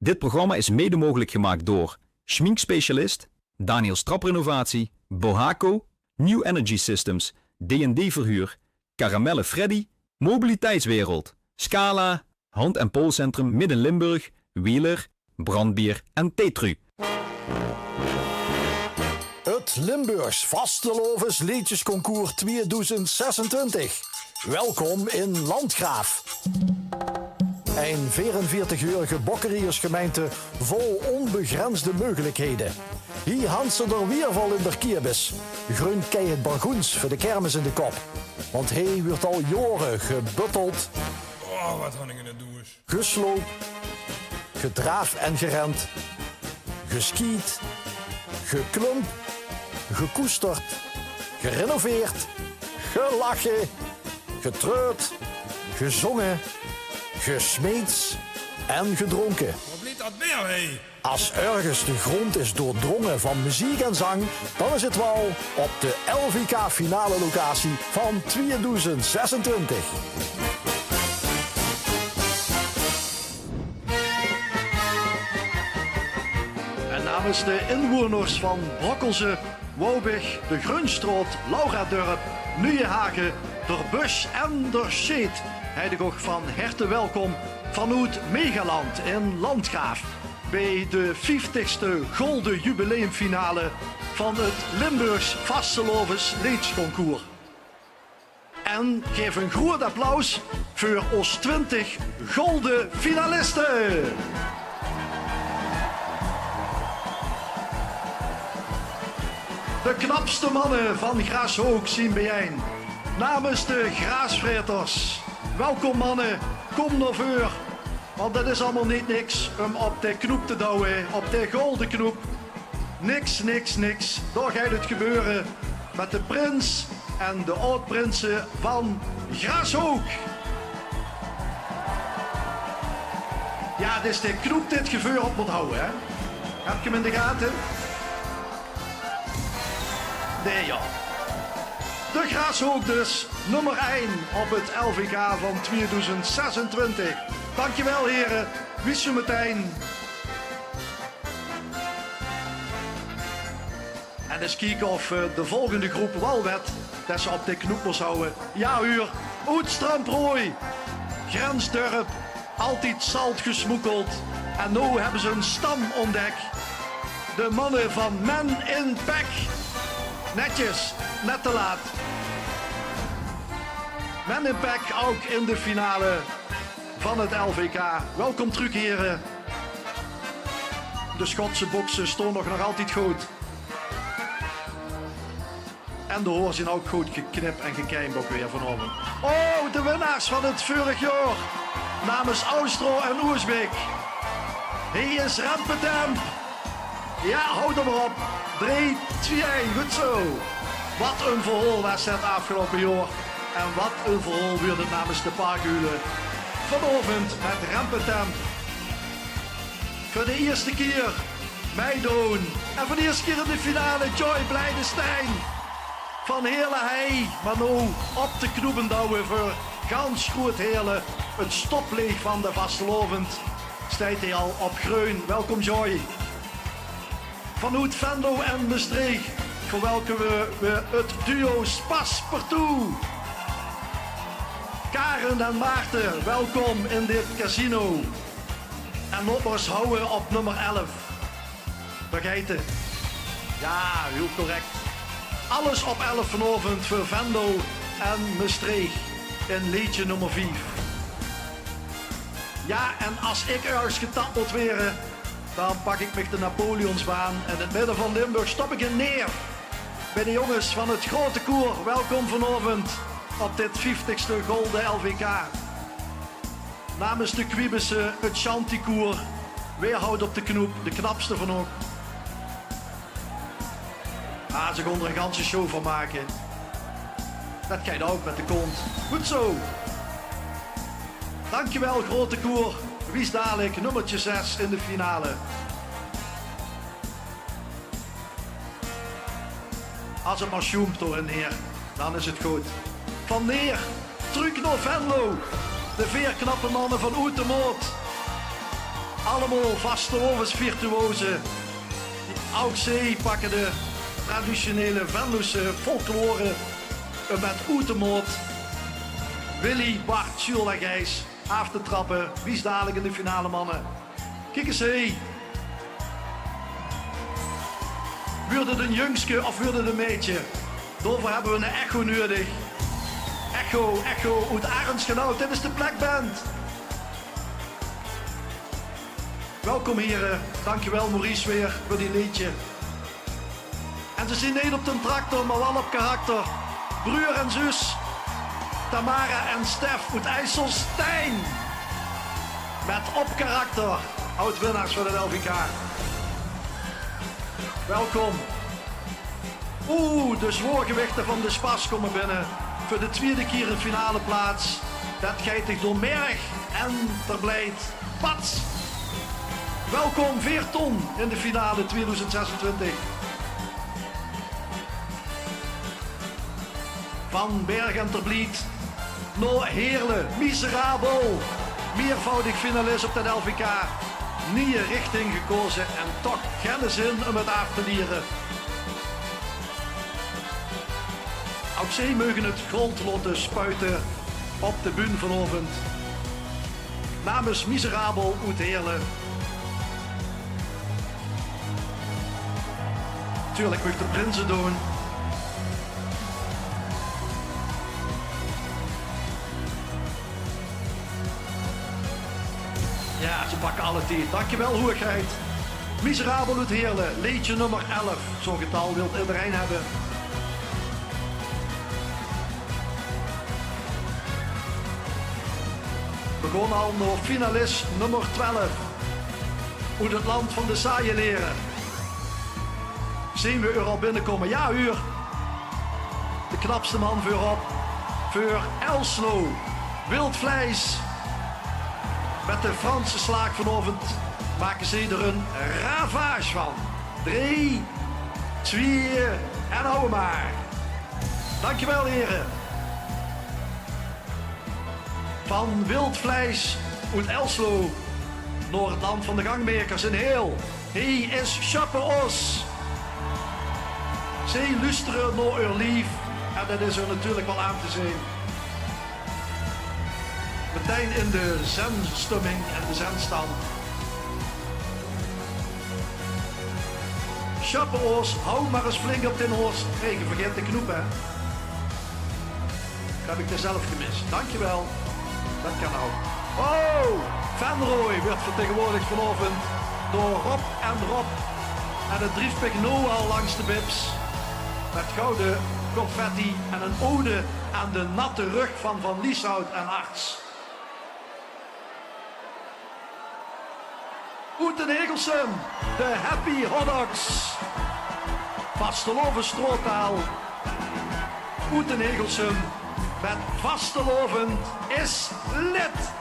Dit programma is mede mogelijk gemaakt door Schminkspecialist, Daniel Strapper Innovatie, Bohaco, New Energy Systems, D&D Verhuur, Caramelle Freddy, Mobiliteitswereld, Scala, Hand- en Poolcentrum Midden-Limburg, Wheeler, Brandbier en Tetru. Het Limburgs Vastelovens Liedjesconcours 2026. Welkom in Landgraaf. Een 44-jarige bokkeriersgemeente vol onbegrensde mogelijkheden. Hier hansen er weerval in de kierbis. Groen kei het bargoens voor de kermis in de kop. Want hij wordt al jaren gebutteld, Oh, wat ga ik in het doen? gesloopt, gedraafd en gerend, geskiet, geklompt, gekoesterd, gerenoveerd, gelachen, getreurd, gezongen, gesmeeds en gedronken. Wat blieft dat weer, hé? Als ergens de grond is doordrongen van muziek en zang, dan is het wel op de LVK finale locatie van 2026. En namens de inwoners van Brokkelse, Wouwbig, de Grunstroot, Lauradorp, Nieuwenhagen, Der Busch en Der Scheet, heilig van harte welkom vanuit Megaland in Landgraaf bij de 50ste Golden Jubileumfinale van het Limburgs Vastelovens Liedjesconcours. En geef een groot applaus voor ons 20 golden finalisten. De knapste mannen van Graashoog zien bijeen. Namens de Graasvreters. Welkom mannen, kom naar voren. Want dat is allemaal niet niks om op de knoep te douwen, op de golden knoep. Niks. Daar gaat het gebeuren met de prins en de oud-prinsen van Graashoog. Ja, het is de knoep dit gebeuren op moet houden, hè. Heb je hem in de gaten? Nee, ja. De Graashoog dus, nummer 1 op het LVK van 2026. Dankjewel heren, wie zo meteen. En eens kijken of de volgende groep wel werd dat ze op de knoep moest houden. Ja uur, Oud-Stramprooi, Grensdorp, altijd zalt gesmokkeld. En nu hebben ze een stam ontdekt. De mannen van Men in Pack. Netjes, net te laat. Men in Pack ook in de finale van het LVK. Welkom terug heren. De Schotse boksen stonden nog altijd goed. En de hoor zijn ook goed geknipt en gekeind ook weer vanavond. Oh, de winnaars van het vorig jaar. Namens Austro en Oersbeek. Hier is Rempetemp. Ja, houd er maar op. 3, 2, 1, goed zo. Wat een verhaal was het afgelopen jaar. En wat een verhaal werd het namens de Paargulen. Vanavond met Rempetemp. Voor de eerste keer meedoen. En voor de eerste keer in de finale Joy Blijdestein. Van hele hei, maar nu op de knoepen douwen voor gans goed hele. Het stopleeg van de Vastelovend. Staat hij al op Greun. Welkom Joy. Vanuit Venlo en Maastricht verwelkomen we het duo Paspartout. Karen en Maarten, welkom in dit casino. En loppers houden op nummer 11. Vergeten. Ja, heel correct. Alles op 11 vanavond voor Venlo en Maastricht in liedje nummer 4. Ja, en als ik ergens getapt moet worden, dan pak ik me de Napoleonsbaan en in het midden van Limburg stop ik in neer. Bij de jongens van het grote koor, welkom vanavond op dit 50ste Golden LVK. Namens de Quiebussen, het Chanticoor, weerhoud op de knoep, de knapste van ook. Ze gaan er een ganse show van maken. Dat ga je ook met de kont. Goed zo. Dankjewel grote koor. Wie is dadelijk nummertje 6 in de finale. Als het maar sjoemt door en neer, dan is het goed. Van neer, terug naar Venlo. De veerknappe mannen van Oetemoot. Allemaal vastelovens virtuozen. Ook zij pakken de traditionele Venlose folklore met Oetemoot. Willy, Bart, Jules en Gijs. Af te trappen. Wie is dadelijk in de finale, mannen? Kijk eens, hé. Wordt het een jongske of wordt het een meidje? Daarvoor hebben we een echo nodig. Echo, uit Arendsgenau. Dit is de plekband. Welkom heren. Dankjewel Maurice weer voor die liedje. En ze zien niet op de tractor, maar wel op karakter. Broer en zus. Tamara en Stef uit IJsselstein. Met op karakter. Oud-winnaars van het LVK. Welkom. De zwaargewichten van de Spas komen binnen. Voor de tweede keer in finale plaats. Dat geitig door Merg en Terblijd. Pats. Welkom Veerton in de finale 2026. Van Berg en Terblijd. No Heerle, miserabel. Meervoudig finalist op de LVK. Nieuwe richting gekozen en toch geen zin om het af te lieren. Ook zij mogen het grond laten spuiten op de bühne vanavond. Namens Miserabel uit Heerlen. Tuurlijk moet de prinsen doen. Ja, ze pakken alle tijd. Dankjewel, hoerigheid. Miserabel uit Heerlen, liedje nummer 11. Zo'n getal wilt iedereen hebben. We gaan al naar finalist nummer 12. Uit het land van de saaie leren. Zien we er al binnenkomen? Ja, uur. De knapste man voorop. Voor Elslo. Wild vlees. Met de Franse slaak vanavond maken ze er een ravage van. 3, 2 en hou maar. Dankjewel heren. Van wild vlees uit Elslo naar het land van de gangmakers in Heel. Hij is Chaperos. Zij luisteren naar uw lief en dat is er natuurlijk wel aan te zien. Meteen in de zenstemming en de zenstand. Chaperos, hou maar eens flink op den horst. Hey, je vergeet de knoep, hè. Dat heb ik er zelf gemist. Dankjewel. Dat kan ook. Oh, Venrooy werd vertegenwoordigd vanavond door Rob en Rob. En het drieft Pigno al langs de bibs. Met gouden confetti en een ode aan de natte rug van Lieshout en Arts. Oeten Egelsum, de Happy Hotdogs. Vasteloven strootaal. Oeten Egelsum met vastelovend is lid.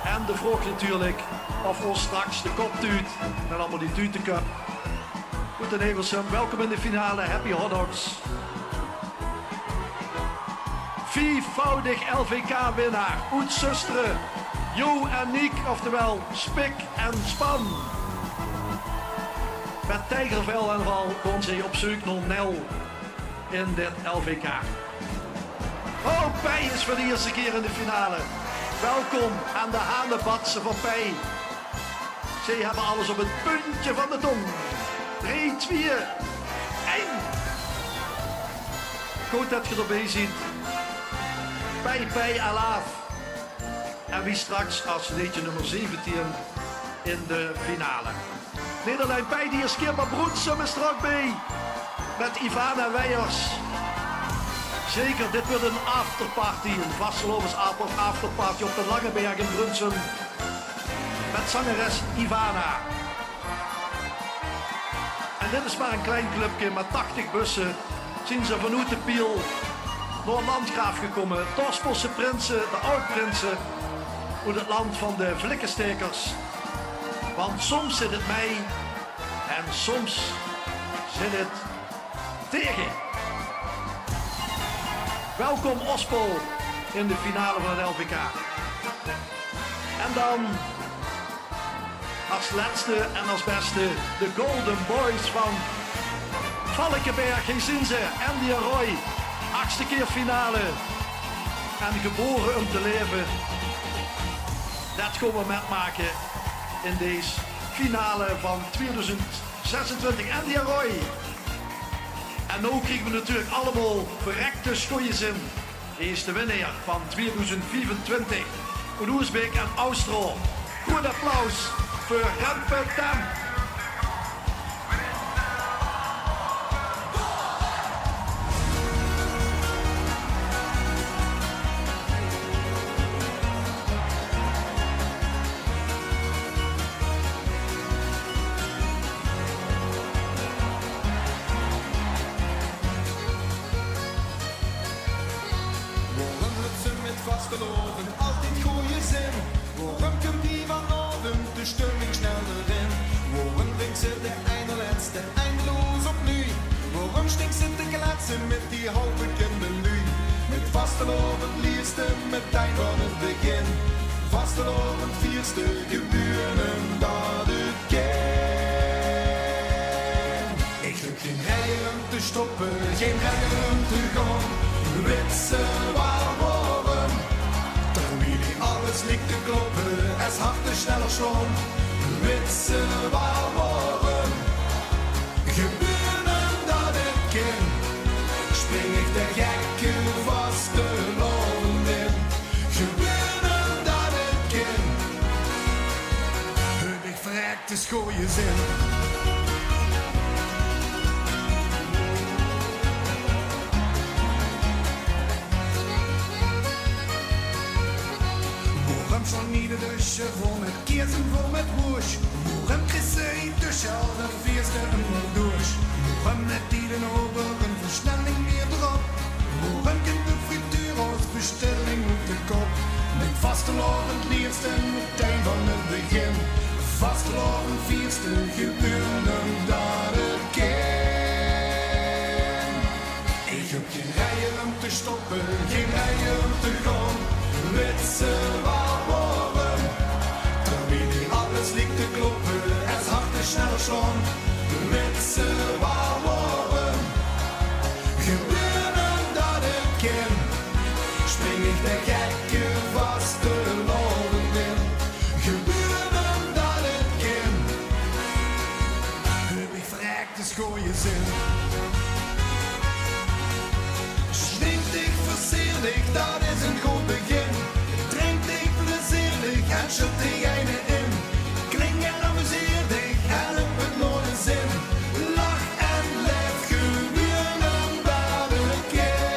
En de vraag natuurlijk of ons straks de kop tuut met allemaal die tutencup. Oeten Egelsum, welkom in de finale Happy Hotdogs. Viervoudig LVK-winnaar, Oet Zusteren. Jo en Niek, oftewel Spik en Span. Met tijgervel en val kon ze op zoek naar Nel in dit LVK. Oh, Pij is voor de eerste keer in de finale. Welkom aan de Hanenbadse van Pij. Zij hebben alles op het puntje van de tong. 3, 2, 1. Goed dat je erbij ziet. Pij Alaaf. En wie straks als liedje nummer 17 in de finale. Nederland Pij, die is keer maar Broedsum is er ook bij. Met Ivana Weijers. Zeker, dit wordt een afterparty. Een vastelovens afterparty op de Langeberg in Brunsum. Met zangeres Ivana. En dit is maar een klein clubje met 80 bussen. Zien ze vanuit de Piel naar Landgraaf gekomen. Torspelse prinsen, de oud-prinsen. Uit het land van de vlikkenstekers. Want soms zit het mij en soms zit het tegen. Welkom Ospol in de finale van het LVK. En dan als laatste en als beste de Golden Boys van Valkenberg. Hier zien ze, Andy en Roy. 8e keer finale. En geboren om te leven. Dat gaan we metmaken in deze finale van 2026. Andy en Roy. En nu krijgen we natuurlijk allemaal verrekte schoeien in. Hij is de winnaar van 2024. Oersbeek en Austro. Goed applaus voor Rempe Temp. Vasteloven, altijd goede zin. Waarom komt die vanavond de stemming sneller in? Waarom drinkt ze de ene laatste eindeloos opnieuw? Waarom stinkt ze te kletsen met die halfbekende lui? Met vasteloven liefste meteen van het begin. Vasteloven vierste geburen dat het ken. Ik heb geen rijen om te stoppen, geen rijen om te gaan. Witse warm. Alles liegt te kloppen, es hartte schneller schon. Witze warm. Gebeuren dat het kind. Spring ik de gekke vaste loven in. Gebeuren dat het kind. Heb ik verrekte schooien zin. Van ieder dusje vol met kiersen, vol met woes. Moeren krissen in tussen al de vierste en nog douche. Moeren met ieder over een versnelling meer erop. Moeren kind de frituur als bestelling op de kop. Met vastelovend liefste meteen van het begin. Vastelovend vierste geburen dat het ken. Ik heb geen rijen om te stoppen, geen rijen om te gaan. Witse warm. Terwijl die alles liegt te kloppen, es hartte schneller schon. Witse warm. Gebeuren dat het ken. Spring ik de gekke vaste loven in. Gebeuren dat het ken. Heb ik verrekte schooien zin. Schwingt versierlich, dat is een goed begin. En schud die ene in. Kling en amuseer dich, help het nooit een zin. Lach en leef, geburen dat het ken.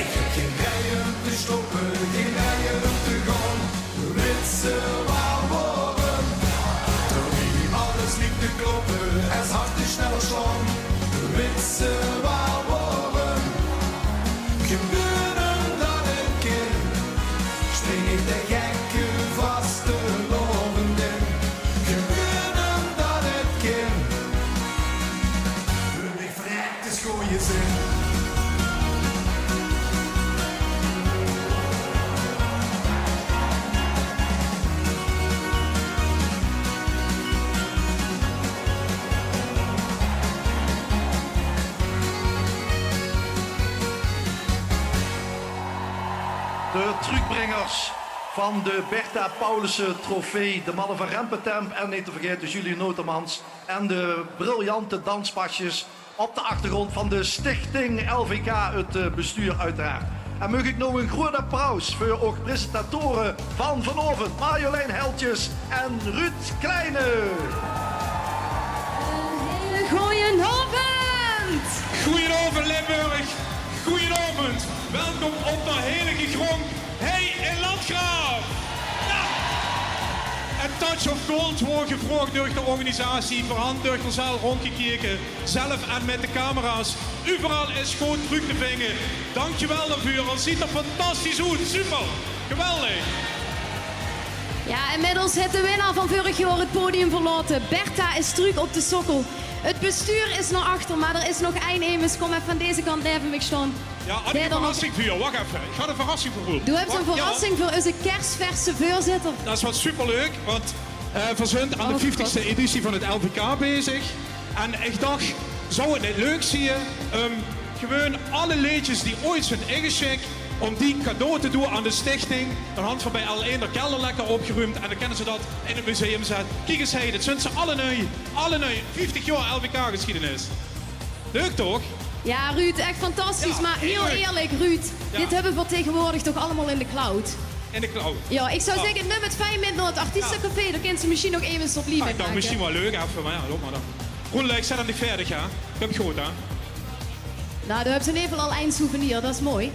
Ik heb geen rijen om te stoppen, geen rijen om te gaan. Witse warm. Terwijl alles liegt te kloppen, es hartte schneller schon. Witse warm. Geburen dat het ken. Spring ik de gekke vaste loven in. Gebeuren dat het ken. Heb ik verrekte schooien zin. De trucbrengers van de Bertha Paulussen trofee. De mannen van Rempe Temp en niet te vergeten Julie Notemans. En de briljante danspasjes op de achtergrond van de stichting LVK, het bestuur uiteraard. En mag ik nou een groot applaus voor ook presentatoren van vanavond. Marjolein Heltjes en Ruud Kleine. Een hele goedenavond! Goedenavond Limburg, goedenavond. Welkom op naar Heilige Grond, hey in Landgraaf. Ja. Een touch of gold wordt gevraagd door de organisatie, voorhand door ons al rondgekeken, zelf en met de camera's. Overal is goed terug te vinden. Dankjewel daarvoor, het ziet er fantastisch uit, super, geweldig. Ja, inmiddels heeft de winnaar van vorig jaar het podium verlaten. Bertha is terug op de sokkel. Het bestuur is naar achter, maar er is nog één Emus. Kom even van deze kant even mee staan. Ja, had ik een verrassing voor jou. Wacht even. Ik ga een verrassing voor Doe hebt een verrassing voor onze kerstverse voorzitter. Dat is wat superleuk, want we zijn aan de 50ste editie van het LVK bezig. En ik dacht, zou het niet leuk zijn, gewoon alle liedjes die ooit zijn ingeschikt, om die cadeau te doen aan de stichting. Dan hadden we bij L1 de kelder lekker opgeruimd en dan kunnen ze dat in het museum zetten. Kijk eens, hey, dit zijn ze alle neu. 50 jaar LVK-geschiedenis. Leuk toch? Ja, Ruud, echt fantastisch. Ja, maar heel leuk. eerlijk, Ruud, Ja. dit hebben we tegenwoordig toch allemaal in de cloud. In de cloud. Ja, ik zou zeggen, nummer 5 met naar het artiestencafé, dan kunnen ze misschien nog even op lief Ik dacht misschien wel leuk even, maar ja, loop maar dan. Roel, ik zet hem niet verdig, ja. Ik heb het goed, hè. Nou, daar hebben ze in ieder geval al een souvenir, dat is mooi.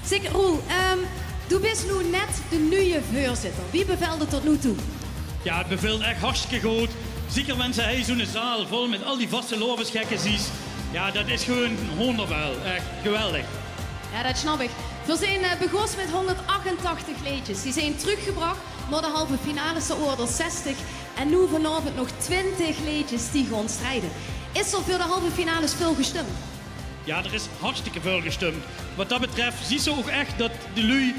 Zeg, Roel, du bent nu net de nieuwe voorzitter. Wie bevelt het tot nu toe? Ja, het beveelt echt hartstikke goed. Zeker mensen, hij zo'n zaal vol met al die vaste lovensgekken ziet. Ja, dat is gewoon wonderwel. Echt geweldig. Ja, dat snap ik. We zijn begonnen met 188 liedjes. Die zijn teruggebracht naar de halve finales, de order 60. En nu vanavond nog 20 liedjes die gaan strijden. Is er voor de halve finales veel gestemd? Ja, er is hartstikke veel gestemd. Wat dat betreft zie je ook echt dat de lui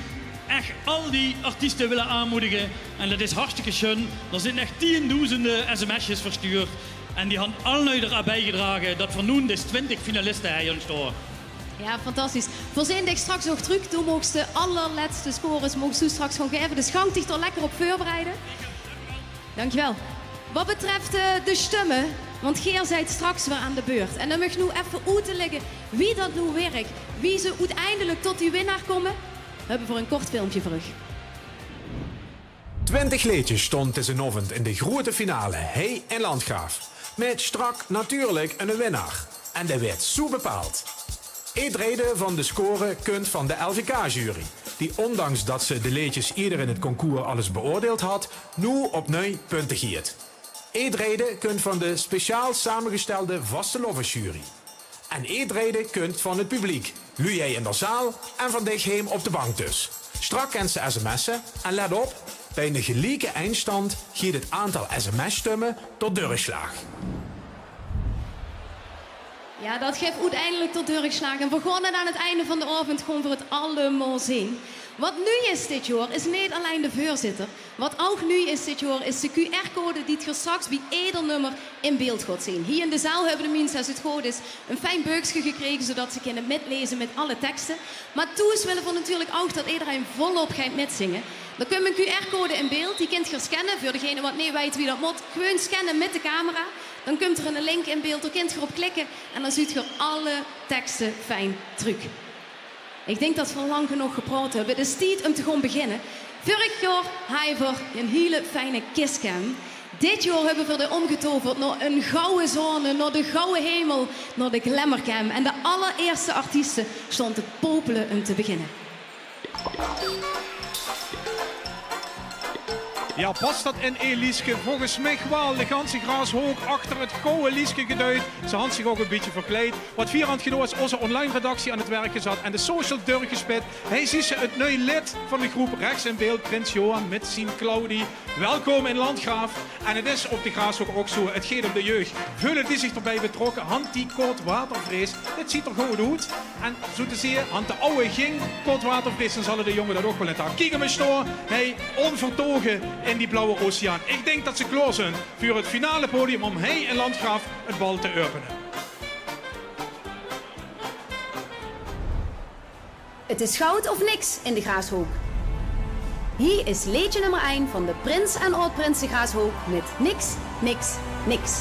echt al die artiesten willen aanmoedigen. En dat is hartstikke schön. Er zijn echt tienduizenden sms'jes verstuurd. En die hebben allemaal eraan bijgedragen dat voor nu dus 20 finalisten hier staan. Ja, fantastisch. We zijn dich straks nog terug. Toen mocht de allerlaatste scores mocht u straks gewoon geven. Dus gang dich er lekker op voorbereiden. Dankjewel. Wat betreft de stemmen, want Geer zijt straks weer aan de beurt. En dan mag ik nu even uit te leggen wie dat nu werkt. Wie ze uiteindelijk tot die winnaar komen, hebben we voor een kort filmpje voor u. 20 liedjes stond dezenavond in de grote finale Hey en Landgraaf. Met strak natuurlijk een winnaar. En dat werd zo bepaald. Iedereen van de score kunt van de LVK-jury. Die ondanks dat ze de liedjes eerder in het concours alles beoordeeld had, nu opnieuw punten giert. Iedereen kunt van de speciaal samengestelde vaste loversjury. En iedereen kunt van het publiek. Lu jij in de zaal en van dichtheem op de bank dus. Strak kent ze sms'en en let op, bij een gelijke eindstand giet het aantal sms-stemmen tot doorslag. Ja, dat geeft uiteindelijk tot doorslag. En we gaan het aan het einde van de avond gewoon voor het allemaal zien. Wat nu is dit jaar, is niet alleen de voorzitter. Wat ook nu is dit jaar, is de QR-code die het straks bij ieder nummer in beeld gaat zien. Hier in de zaal hebben de mensen, als het goed is, een fijn beukje gekregen, zodat ze kunnen metlezen met alle teksten. Maar toes willen we natuurlijk ook dat iedereen volop gaat metzingen. Dan kun je een QR-code in beeld, die kunt je scannen. Voor degene wat niet weet wie dat moet, gewoon scannen met de camera. Dan komt er een link in beeld, daar kunt je erop klikken en dan ziet je alle teksten fijn terug. Ik denk dat we lang genoeg gepraat hebben. Het is tijd om te gaan beginnen. Vorig jaar hebben we een hele fijne kisscam. Dit jaar hebben we er omgetoverd naar een gouden zone, naar de gouden hemel, naar de glamourcam. En de allereerste artiesten stonden te popelen om te beginnen. Ja, past dat in een Lieske? Volgens mij wel. De ganse grashoog achter het gouden Lieske geduid. Ze had zich ook een beetje verkleed. Wat Vierhand genoeg is onze online redactie aan het werk gezet. En de social deur gespit. Hij ziet ze het nieuwe lid van de groep rechts in beeld. Prins Johan met zijn Claudie. Welkom in Landgraaf. En het is op de grashoog ook zo. Het gaat om de jeugd. Velen die zich erbij betrokken. Hand die koudwatervrees. Dit ziet er goed uit. En zo te zien, hand de oude ging koudwatervrees. Dan zullen de jongen dat ook wel in het kijken me staan. Hij onvertogen in die blauwe oceaan. Ik denk dat ze klaar zijn voor het finale podium om hij en Landgraaf het bal te openen. Het is goud of niks in de Graashoop. Hier is liedje nummer 1 van de Prins en Oud-Prinsen Graashoop met Niks, Niks, Niks.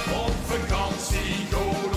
Op vakantie go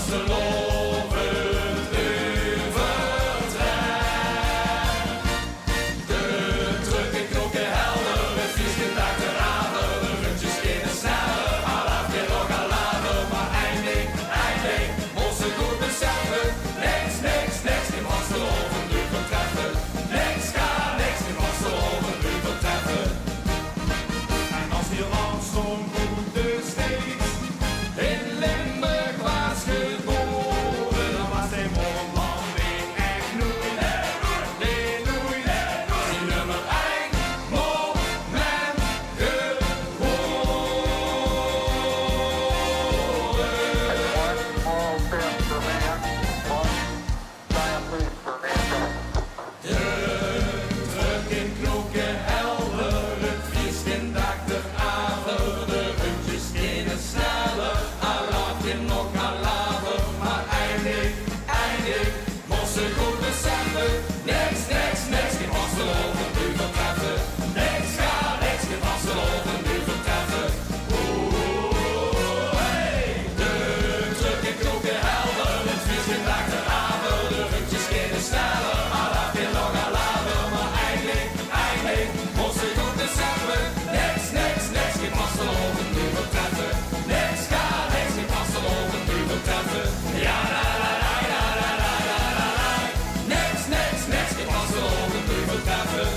vastelovend overtreft. De drukke knokken helder, het viesgedacht te raden, de rundjes keren sneller, alaaf weer nog alaven, maar eindig, moest ze goed beseffen, niks, geen vastelovend overtreffen, niks geen vastelovend overtreffen. En als die land zo'n goede steeds in Limburg was geboren, dan was hij morgenlanding echt noei. Die nummer 1 moment druk in knokken helder, het vies in dag de aver, de rundjes keren sneller, alaaf je nog alaver, maar eindig, moest ze goed beseffen, niks, geen vastelovend overtreffen, niks, geen vastelovend overtreffen. Hey, de druk in knokken helder, het vies in dag de aver, de rundjes keren sneller, alaaf je nog alaver, maar eindig, moest ze goed beseffen, niks, geen vastelovend overtreffen, niks, geen vastelovend overtreffen. Ja, niks, geen vastelovend overtreffen.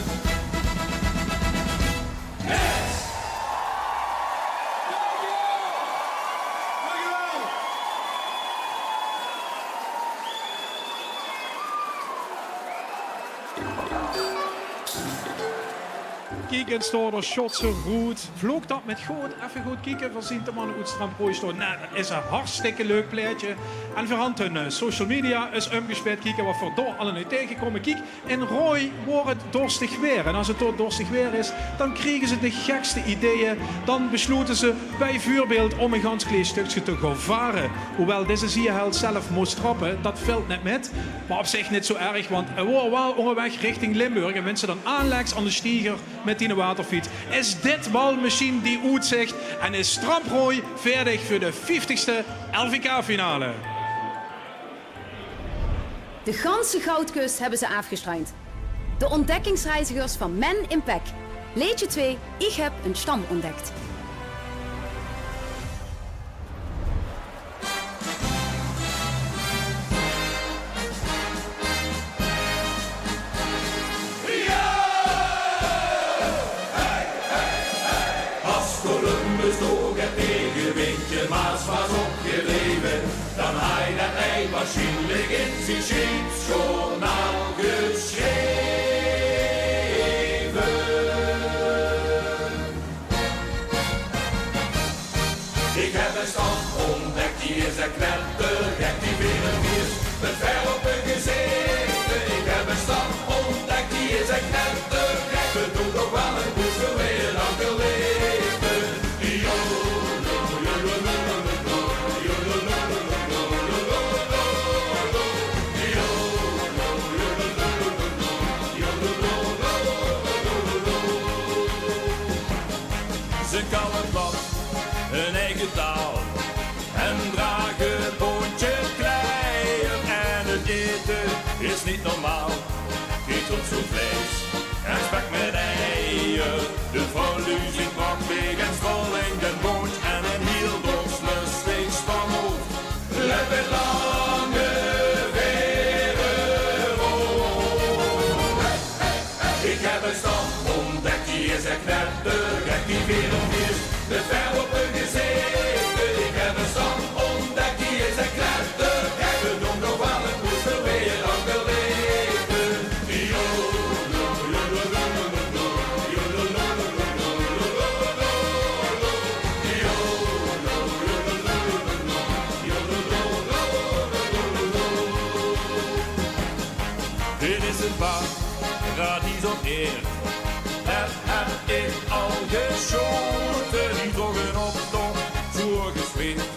Niks! Kijk en staat er shot zo goed. Vloog dat met goed, even goed kijken. We zien de mannen uit Strandprooi staan. Nou, dat is een hartstikke leuk plaatje. En voorhand hun social media is omgespeeld. Kijken wat voor door alle nu tegenkomen. Kijk, in Rooi wordt het dorstig weer. En als het door dorstig weer is, dan kregen ze de gekste ideeën. Dan besloten ze bijvoorbeeld om een gans klein stukje te gaan varen. Hoewel deze zierheld zelf moest trappen, dat valt net met. Maar op zich niet zo erg, want we waren wel onderweg richting Limburg. En wensen dan aanlegs aan de stieger met die waterfiets. Is dit wel misschien die uitzicht en is Strandprooi verdig voor de 50ste LVK-finale. De ganse goudkust hebben ze afgestruind. De ontdekkingsreizigers van Men in Pek. Leedje 2, ik heb een stam ontdekt. Door het tegenwindje Maas was opgedreven, dan hij dat hij waarschijnlijk in zijn scheepsjournaal geschreven. Ik heb een stand ontdekt, die is een knettergek, die wereldviers met ver op een gezicht. Ik heb een stand ontdekt, die is een knettergek, we doen toch wel een boek weer lang geleden. Ze kan het wat, hun eigen taal, en dragen boontje kleien. En het eten is niet normaal, ketels zo vlees en spek met eieren. De verluis in Prakbeek en Scholling, den Boont en een heel dorslustig stamhoofd. Let met lange veren rood. Ik heb een stam ontdekt, die is een knettergek, die wereldviers met ver op hun gezicht. Ik heb een stam ontdekt, die is een knettergek, we doen nog wel een poes weer lang geleden. Dit is het paradijs op eer. Dat heb ik al geschoten. Die drogen op toch voorgeschreven.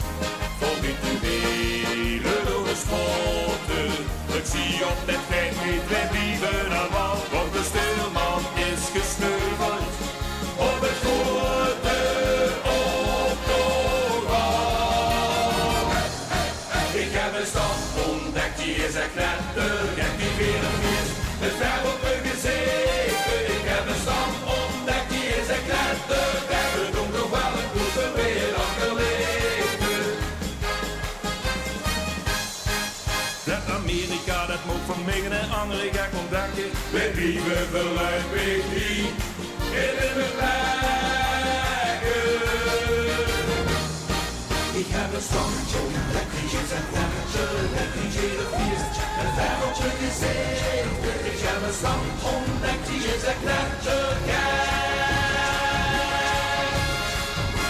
Voor rituelen door de schoten. Ik zie op dit feit niet wij blijven aan wal. Want de stuurman is gesneuveld. Op het grote optocht. Ik heb die is echt knettergek, die wereldvis. Met ver op een gezicht, ik heb een stand ontdekt, die is echt knettergek. We doen nog wel een goede wereld gelegen. Dat Amerika, dat moet van mij en andere gek ontdekken. Met wie we verluid, weet wie, in de plekken. Ik heb een standje ontdekt, die is echt knettergek, die wereldvis. Met ver op een gezicht, ik heb een stand ontdekt, die is echt knettergek.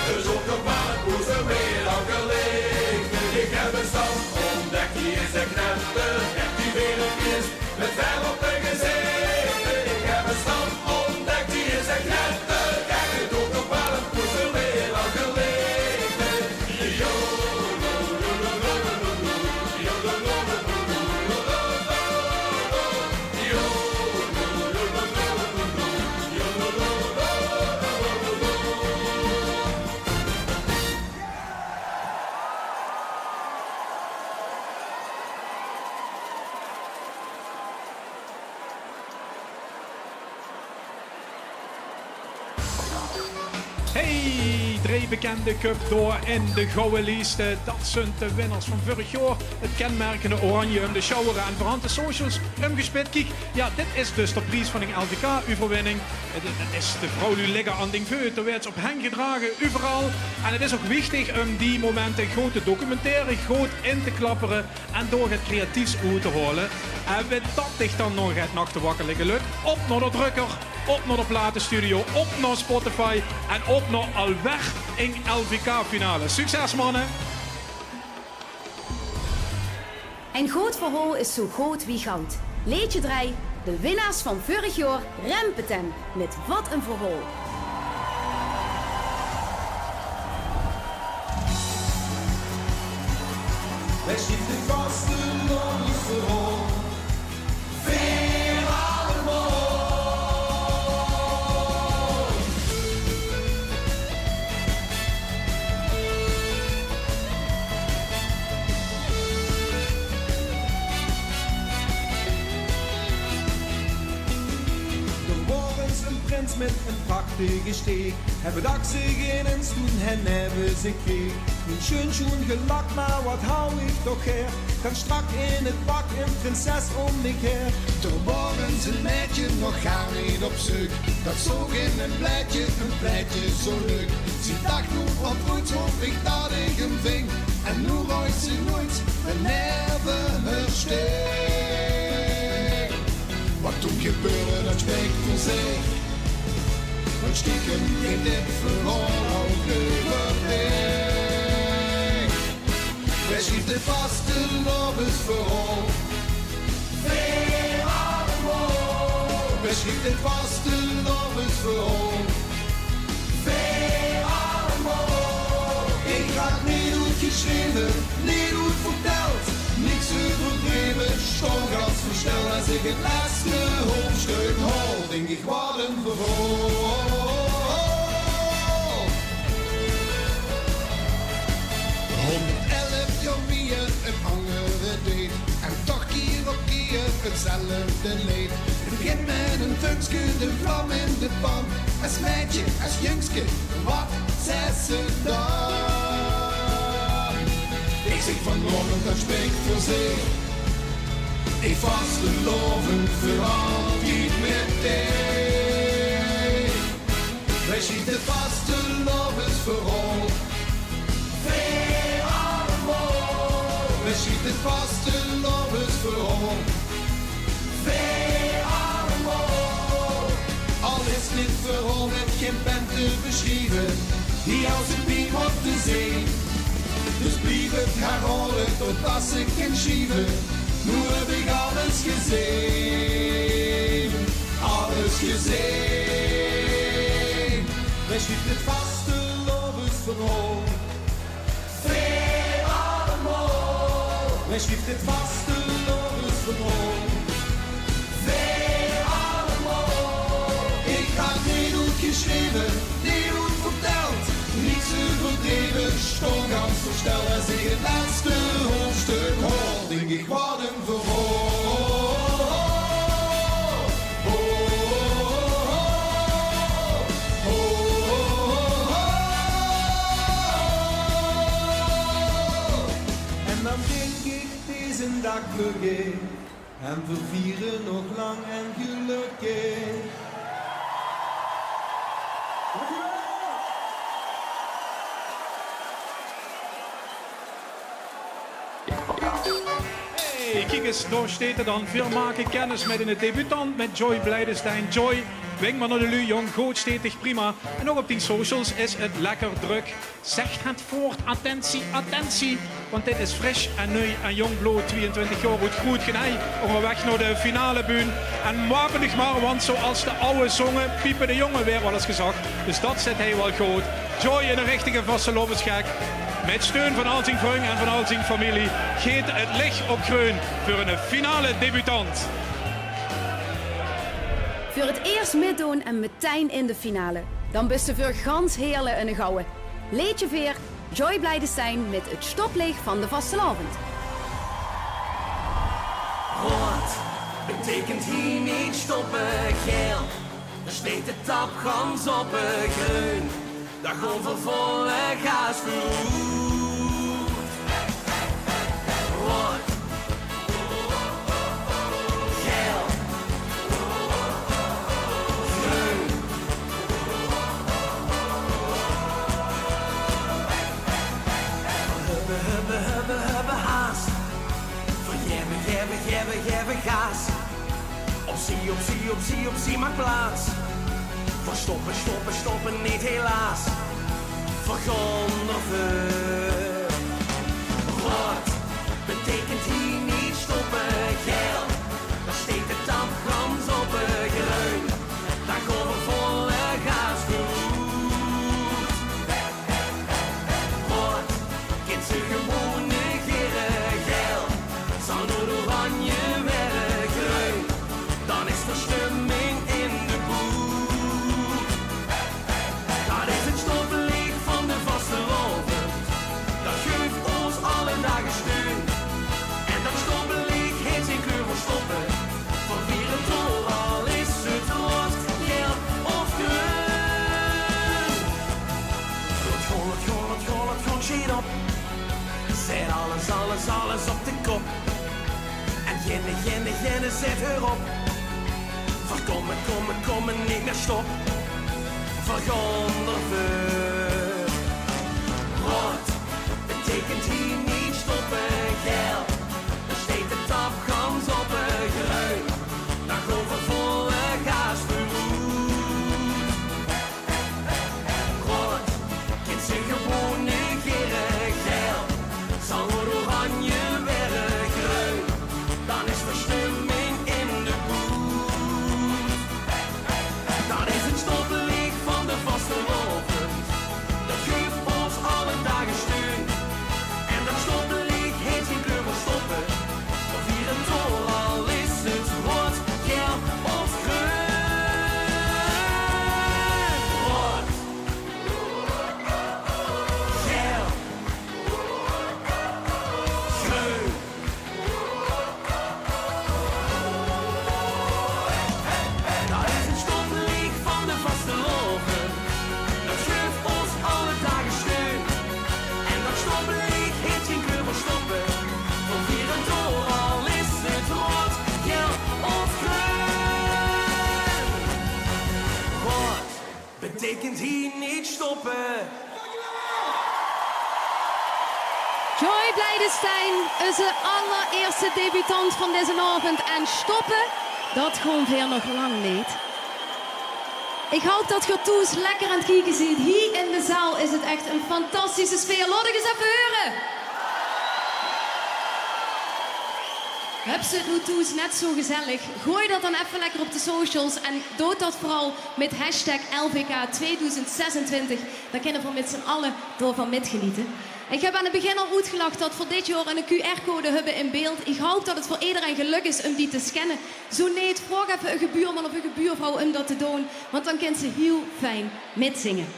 Dus ook nog maar het moest weer al gelegen. Ik heb een stand ontdekt, die is echt knettergek, die wereldvis. Met ver op een gezicht, ik heb een stand ontdekt, die is echt knettergek. Het ook nog maar het moest weer al gelegen. Yo, Hey, drie bekende cup door in de gouden lijsten. Dat zijn de winnaars van vorig jaar. Het kenmerkende oranje om de showeren en verhand de socials omgespit. Kijk, ja, dit is dus de prijs van een LVK-overwinning. Het is de vrouw die liggen aan ding veut. Er werd op hen gedragen, overal. En het is ook wichtig om die momenten goed te documenteren, goed in te klapperen en door het creatiefs uit te halen. En we dat dicht dan nog het nacht te wakker liggen lukt. Op naar de drukker, op naar de platenstudio, op naar Spotify en op naar alweg in LVK-finale. Succes, mannen! Een groot verhaal is zo groot wie goud. Leedje 3, de winnaars van vorig jaar, Rempetem. Met wat een verhaal. wij schieten vast de lobbyverhaal. Veel allemaal. Een prins met een prachtige steek. Hebben dak zich in en stoen en hebben ze kreeg. Niet schön schoen gelakt, maar wat hou ik toch her. Kan strak in het pak, een prinses om mich her. Toen waren ze netje nog gaan niet op zoek. Dat zoog in een pleitje zo leuk. Ze dacht nu op goed hoop ik dat ik hem ving. En nu ruikt ze nooit en never hersteek. Wat toen gebeurde, dat spreekt voor zich. Want stiekem in dit verhaal ook overweg. Wij schieten vast de lobbyverhaal. Veel allemaal. Wij schieten vast de lobbyverhaal. Veel allemaal. Ik had niet uitgeschreven, niet uitverteld. Niks overdreven, stond als verstel. Als ik het laatste hoofdstuk haal, denk ik wat een verhaal. 111 jaar meer een andere deed. En toch keer op keer hetzelfde leed. Het begint met een funkske, de vlam in de pan. Als meidje, als jongske, wat zei ze dan? Ik zeg vanmorgen, dat spreekt voor zich. Ik vast geloven voor altijd met dich. Wij schieten vast de lobbyverhaal. Veel allemaal. Wij schieten vast de lobbyverhaal. Veel allemaal. Al is dit verhaal met geen pen te beschrijven. Hier als een beam op de zee. Dus blijf het herhalen totdat ik kan schieven. Nu heb ik alles gezien. Alles gezien. Wij schieten het vaste lobbyverhaal. Veel allemaal. Wij schieten het vaste lobbyverhaal. Veel allemaal. Ik had niet uitgeschreven, niet uitverteld. Niets overdreven, stond ganz versteld. Als ik het laatste hoofdstuk hoor, denk ik wat een denk ik deze dag begin. En we vieren nog lang en gelukkig. Hey, kijk eens, daar staat het dan. Veel maken kennis met een debutant, met Joy Blijdestein. Joy, wink maar naar de lui, jong, goed, stetig, prima. En ook op die socials is het lekker druk. Zeg het voort, attentie, attentie. Want dit is fris en nieuw en jong bloed, 22 jaar, goed genij. Onderweg naar de finale buun. En wapenig maar, want zoals de oude zongen, piepen de jongen weer wel eens gezegd. Dus dat zit hij wel goed. Joy in een richtige vastelovensgek. Met steun van al zijn vrienden en van al zijn familie geeft het licht op groen voor een finale debutant. Voor het eerst meedoen en meteen in de finale. Dan best er voor gans heerlijk een gouden. Leedje Veer, Joy Blijdestein met het stoplicht van de vastelavond. Rood betekent hier niet stoppen, geel. Er steekt de tapgans op het groen. Daar gaan we volle gas voert. Rood, geel, groen. Hubbe, haast. Voor jebbe, gas. Optie, maak plaats. Voor stoppen, niet helaas. Voor gondelvuur. Rood betekent hier niet stoppen, geel. Daar steekt de tapgans op het groen. Daar gaan we volle gas voert. Rood, kind ze gewoon negeren, geel. Zal door oranje werden groen. Dan is verstumming in de boer. Dat is het stoplicht van de vastelovend. Dat geeft ons alle dagen steun. En dat stoplicht heeft zijn kleur voor stoppen. Van vier het tol, al is het rood, geel of groen. Het gewoon shit op. Zet alles op de kop. En jenne, zet erop. Komen, niet meer stop. Vergondervuur. Rood betekent hier niet stoppen, geel. Er steekt de tapgans op het groen. Daar gaan we volle gas voert. Rood, kind ze gewoon negeren, geel. Zal door oranje werden groen. Dan is verstumming in de boer. Dat is het stoplicht van de vastelovend. Dat geeft ons alle dagen steun. En dat stoplicht heeft geen kleur voor stoppen. We vieren tol, al is het rood, geel of groen. Rood, geel, groen. Dat is het stoplicht van de vastelovend. Dat geeft ons alle dagen steun. En dat stoplicht heeft geen kleur voor stoppen. We vieren tol, al is het rood, geel of groen. Rood betekent hier niet stoppen. Joy Blijdestein is de allereerste debutant van deze avond. En stoppen, dat gewoon weer nog lang niet. Ik hoop dat je toes lekker aan het kijken ziet. Hier in de zaal is het echt een fantastische sfeer. Laat ik eens even horen. Heb ze het nu toes net zo gezellig? Gooi dat dan even lekker op de socials. En doe dat vooral met hashtag LVK 2026. Daar kunnen we met z'n allen door van metgenieten. Ik heb aan het begin al uitgelegd dat voor dit jaar een QR-code hebben in beeld. Ik hoop dat het voor iedereen gelukt is om die te scannen. Zo nee, vraag even een gebuurman of een gebuurvrouw om dat te doen. Want dan kan ze heel fijn metzingen.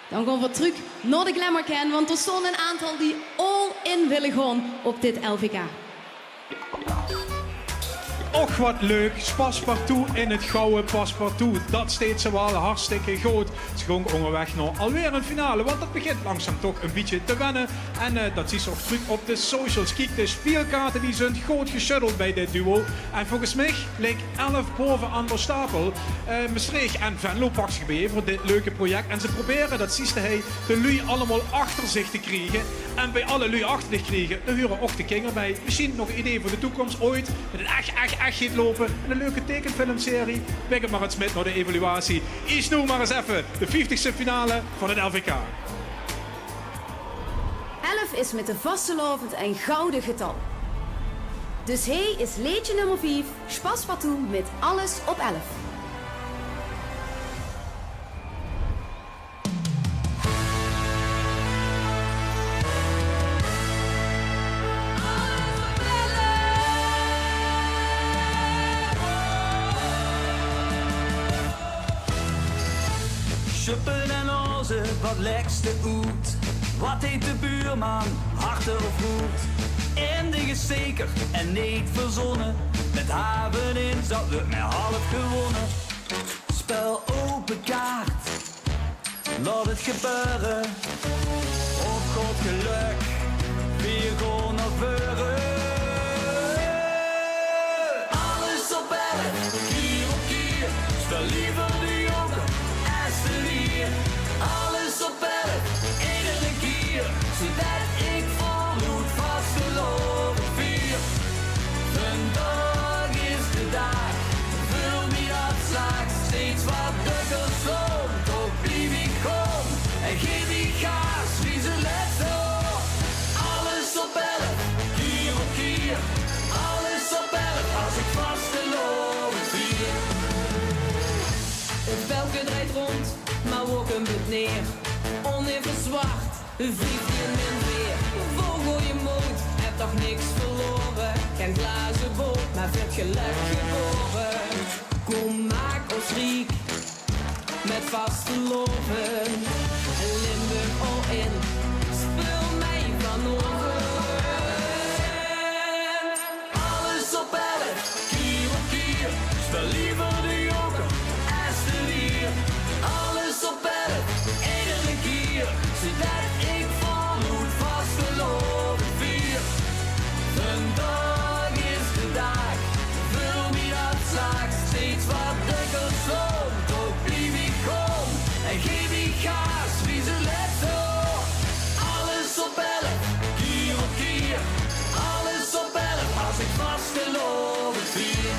Dan gaan we terug naar de Glamour Can. Want er staan een aantal die all in willen gaan op dit LVK. Och wat leuk, Paspartout in het gouden Paspartout. Dat steeds wel hartstikke groot. Ze ging onderweg naar alweer een finale, want dat begint langzaam toch een beetje te wennen. En dat zie je ook terug op de socials. Kijk, de speelkaarten die zijn goed geschuddeld bij dit duo. En volgens mij ligt 11 bovenaan de stapel. Maastricht en Venlo pakt zich bij voor dit leuke project. En ze proberen, dat zie je, de lui allemaal achter zich te krijgen. En bij alle lui achter zich krijgen, dan huren ook de kinderen bij. Misschien nog een idee voor de toekomst ooit. Met een echt gaat lopen. En een leuke tekenfilmserie. Weg het maar eens met naar de evaluatie. Is nu maar eens even de 50ste finale van het LVK. 11 is met de vastelovend en gouden getal. Dus hij is leedje nummer 5, Paspartout met alles op 11. Schuppen en ozen, wat lekste oet. Wat heet de buurman, harten of goed? Eindig is zeker en niet verzonnen. Met haven in zou het met half gewonnen. Spel open kaart, laat het gebeuren. Op God geluk, weer gewoon naar voren. Alles op 11, keer op keer. Spel liever de jongen, als de lier. Alles op 11, iedere keer. Zodat ik volhoed vastgelopen vier. Vandaag is de dag, vul me dat straks. Steeds wat drukker zon, toch blijf ik gewoon. En geef die gas, wie ze let op. Alles op 11, keer op keer. Alles op 11, als ik vastgelopen vier. Het velken draait rond, maar ook een but neer. Oneven zwart, vliegt je min weer. Vogel je moed, heb toch niks verloren. Geen glazen boot, maar veel geluk geboren. Kom, maak ons riek, met vaste loven. Limburg all in, speel mij van over. Alles op 11, keer op keer. Spel liever de joker, als de lier. Alles op 11, iedere keer. Zodat ik volhoed vastgelopen vier. Vandaag is de dag, vul me dat straks. Steeds wat drukker zon, toch blijf ik gewoon. En geef die gas, wie ze let op. Alles op 11, keer op keer. Alles op 11, als ik vastgelopen vier.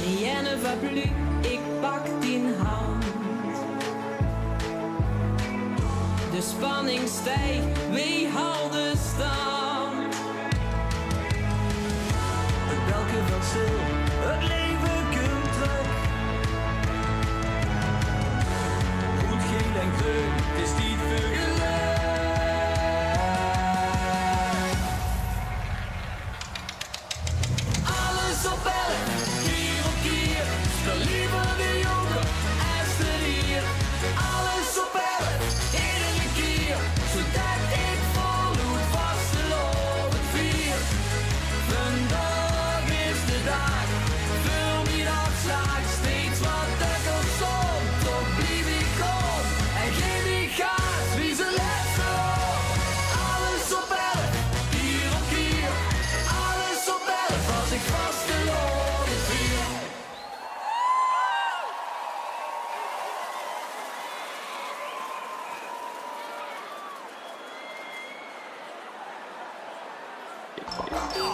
Rien ne va plus, ik pak die hand. De spanning stijgt, wie houden stand? Het belken wel stil, het leven komt terug. Goed, geel en groen, het is niet veel geluk. Alles op 11, keer op keer. Spel liever de jongen, als de lier. Alles op 11, iedere keer. Zodat ik volhoed vastgelopen vier. Vandaag is de dag, vul me dat straks. Steeds wat drukker zon, toch blijf ik gewoon. En geef die gas, wie ze let op. Alles op 11, keer op keer. Alles op 11, als ik vastgelopen vier.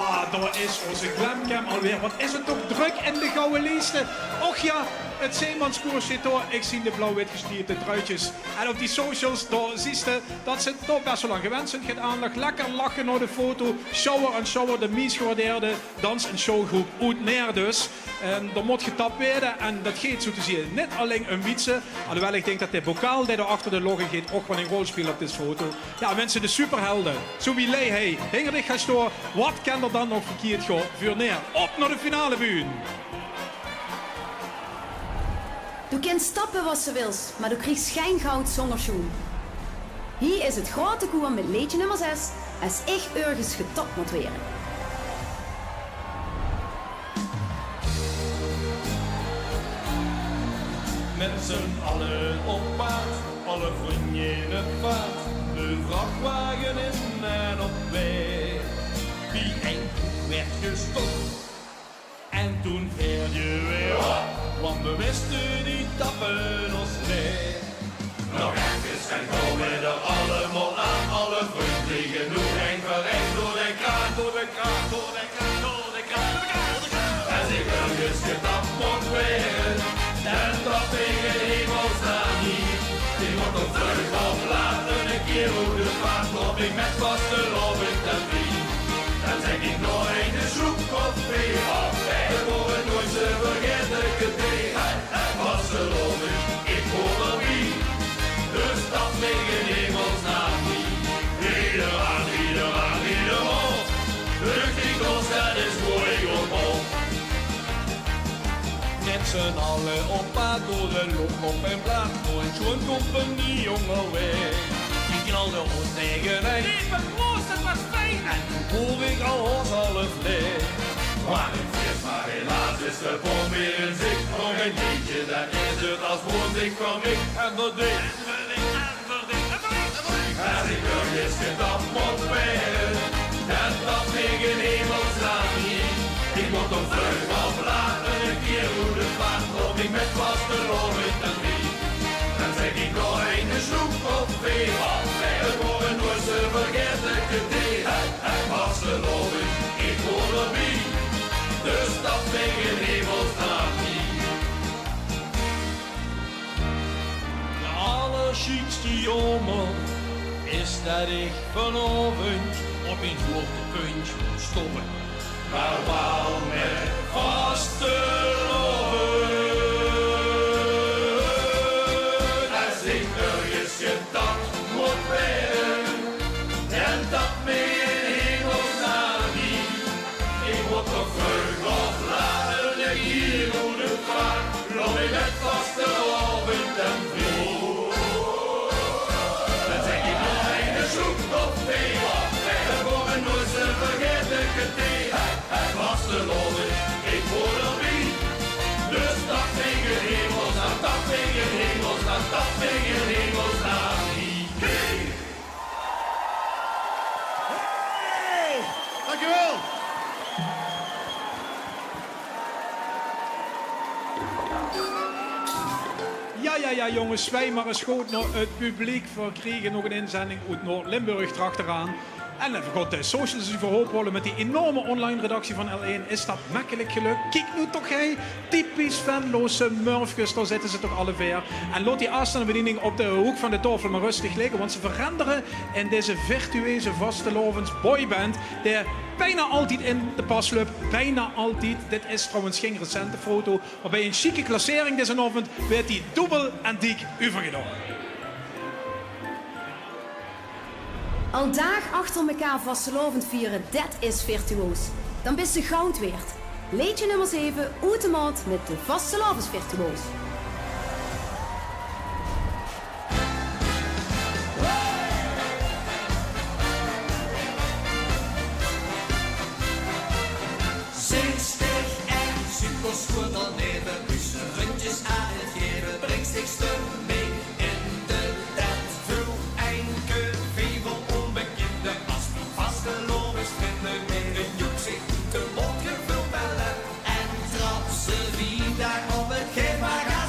Ah, daar is onze Glamcam alweer. Wat is het toch druk in de gouden lijsten. Och ja, het zeemanskoers zit door. Ik zie de blauw-wit gestierde truitjes. En op die socials, daar zie je dat ze toch best wel lang gewend zijn. Gaat aandacht, lekker lachen naar de foto. Shower en shower, de meest gewaardeerde dans- en showgroep uit neer dus. Er moet getapt worden en dat gaat zo te zien. Niet alleen een wietse, alhoewel ik denk dat de bokaal die er achter de loggen gaat ook wel een rol speelt op deze foto. Ja, mensen, de superhelden. Zo wie lei hij. Hingerich gaat door. Wat kan er dan nog verkeerd gaan? Vuur neer. Op naar de finale buurt. Du kunt stappen wat ze wils, maar du krijgt geen goud zonder schoen. Hier is het grote koer met leedje nummer 6, als echt ergens getopt moet worden. z'n allen op paard, alle vrienden vaart, de vrachtwagen in en op weg. Die enkel werd gestopt en toen veer je weer op, want we wisten die tappen ons leeg. Nog even en komen er allemaal aan, alle vrienden genoeg, en verrecht door de kraan, door de kraan, door de kraan, door de kraan, door de kraan, door de kraan. En ik ergens getapt moet werden, en dat tegen hemelsnaam niet. Die wordt op vlug of later een keer hoe de vaart loop ik met vaste loving ten vriend. Dan zeg ik nog een schroep of twee of vijf, we worden nooit ze vergeten gedee. Vaste loving, ik hoor er wie. Dus dat tegen hemelsnaam niet. Ieder aan, ieder aan, ieder op. Lucht die kost, dat is mooi op. Met z'n allen op pad door de loop op en plaat. Voor een schoon compagnie onderweg. Die knalde ons tegen een. Lieve Roos, het was fijn. En toen hoor ik al ons half leeg. Maar het is maar helaas is de bom weer in zicht. Nog een beetje, dat is het als woont ik van ik en verdicht. En ik wil eens gedacht moet werden, en dat tegen hemelsnaam niet. Ik moet op vlug of later een keer hoe de vaart loop ik met vaste loving ten vriend. Dan zeg ik nog een schroep of twee, we worden nooit ze vergeten gedee. Vaste loving, ik hoor er wie, dus dat tegen hemelsnaam niet. De allerchiekste jongen is dat ik vanavond op een hoogtepuntje moet stoppen. Maar wel met vaste loven. Als ik ergens gedacht moet werden, en dat me in hemelsnaam niet. Ik word toch vlug of later de hier hoe de vaart, loop ik met vaste loven ten vriend. Dan zeg ik nog een zoek op twee, we worden nooit ze vergeten gedee. Vaste loven, ik hoor er wie. Dus dat tegen hemelsnaam, dat tegen hemelsnaam, dat tegen hemelsnaam niet. Hey, dankjewel. Ja jongens, wij maar eens goed naar het publiek. We kregen nog een inzending uit Noord-Limburg erachteraan. En even god, de socials die verhoop worden met die enorme online redactie van L1. Is dat makkelijk gelukt? Kijk nu toch, hey, typisch fanloze murfjes, daar zitten ze toch alle ver. En laat die aanstaande bediening op de hoek van de tafel maar rustig liggen, want ze veranderen in deze virtueuze vastelovens boyband, die bijna altijd in de pas loopt. Bijna altijd. Dit is trouwens geen recente foto, maar bij een chique klassering deze avond werd die dubbel en dik overgenomen. Al dagen achter elkaar vastelovend vieren, dat is virtuoos. Dan bist je goud weert. Liedje nummer 7, Automaat met de vastelovens virtuoos. Zinstig en superschoon daneben, dus rundjes aan het geven, brengt zich stuk mee in de tent. Vul enkele fevel onbekende, als die vastelovens vinden, met een joek zich de mond gevuld bellen en trap ze wie daar op het geef maar gaan.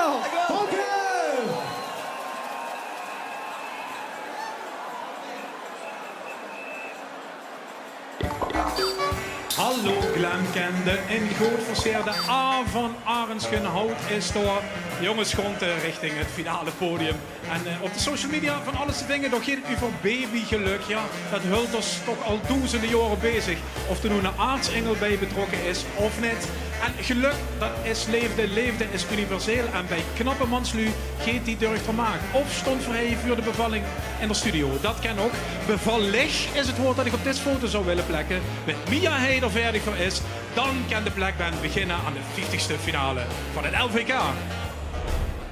Dankjewel. Dank Hallo Glemkende, in goed verseerde A van Arendsgen Hout is door jongens grond richting het finale podium. En op de social media van alles te dingen, nog geen over babygeluk. Ja, dat hult ons toch al duizenden jaren bezig. Of er nu een aartsengel bij betrokken is of niet. En geluk, dat is leefde. Leefde is universeel. En bij knappe manslui geeft die durf vermaak. Of stond voor hij voor de bevalling in de studio. Dat kan ook. Bevallig is het woord dat ik op deze foto zou willen plekken. Met Mia hij er verdig voor is, dan kan de plekband beginnen aan de 50ste finale van het LVK.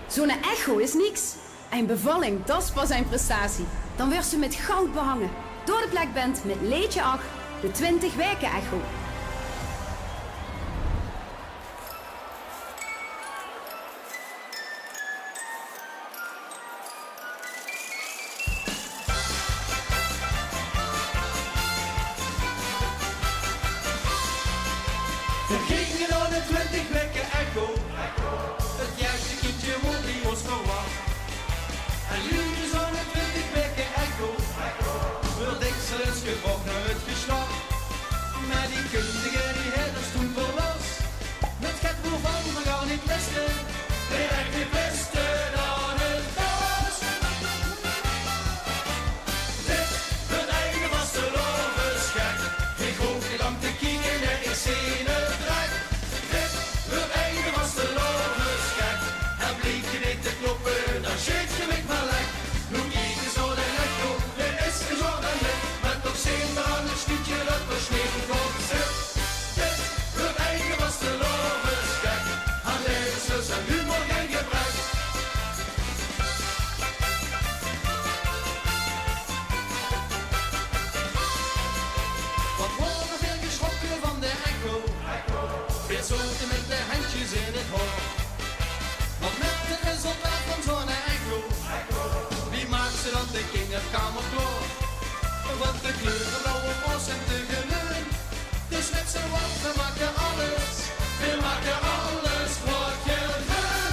Zo'n echo is niks. Een bevalling, dat is pas een prestatie. Dan werd ze met goud behangen. Door de plekband met Leedje Ach, de 20 weken echo. We gingen aan de 20 weken echo. Het juiste kindje wordt die ons verwacht. En nu is aan de 20 weken echo. Wordt excellens gevolgd naar het geslacht. Maar die kundige die herders toen verlas. Met het boel van we gaan niet testen. Weer echt de beste dan het was. Dit het eigen was de lovenschek. Ik hoef niet lang te kijken naar ik zie het rijk. Dit het eigen was de lovenschek. En bleek je niet te kloppen, dan shake je me maar lek. Nu kijk je zo de echo, er is gezorgd en wit. Met nog zin aan het stukje dat versneden komt zit. Dit het eigen was de lovenschek. Aan levenslust en humor geen gebrek. Wat worden veel geschrokken van de echo. Weer zoeken met de handjes in het hoofd. Want met het resultaat van zo'n echo, wie maakt ze dan de kinderkamer door? Want de kleuren blauwe bos en te gelun. Dus met z'n wat, we maken alles. We maken alles wat je wil.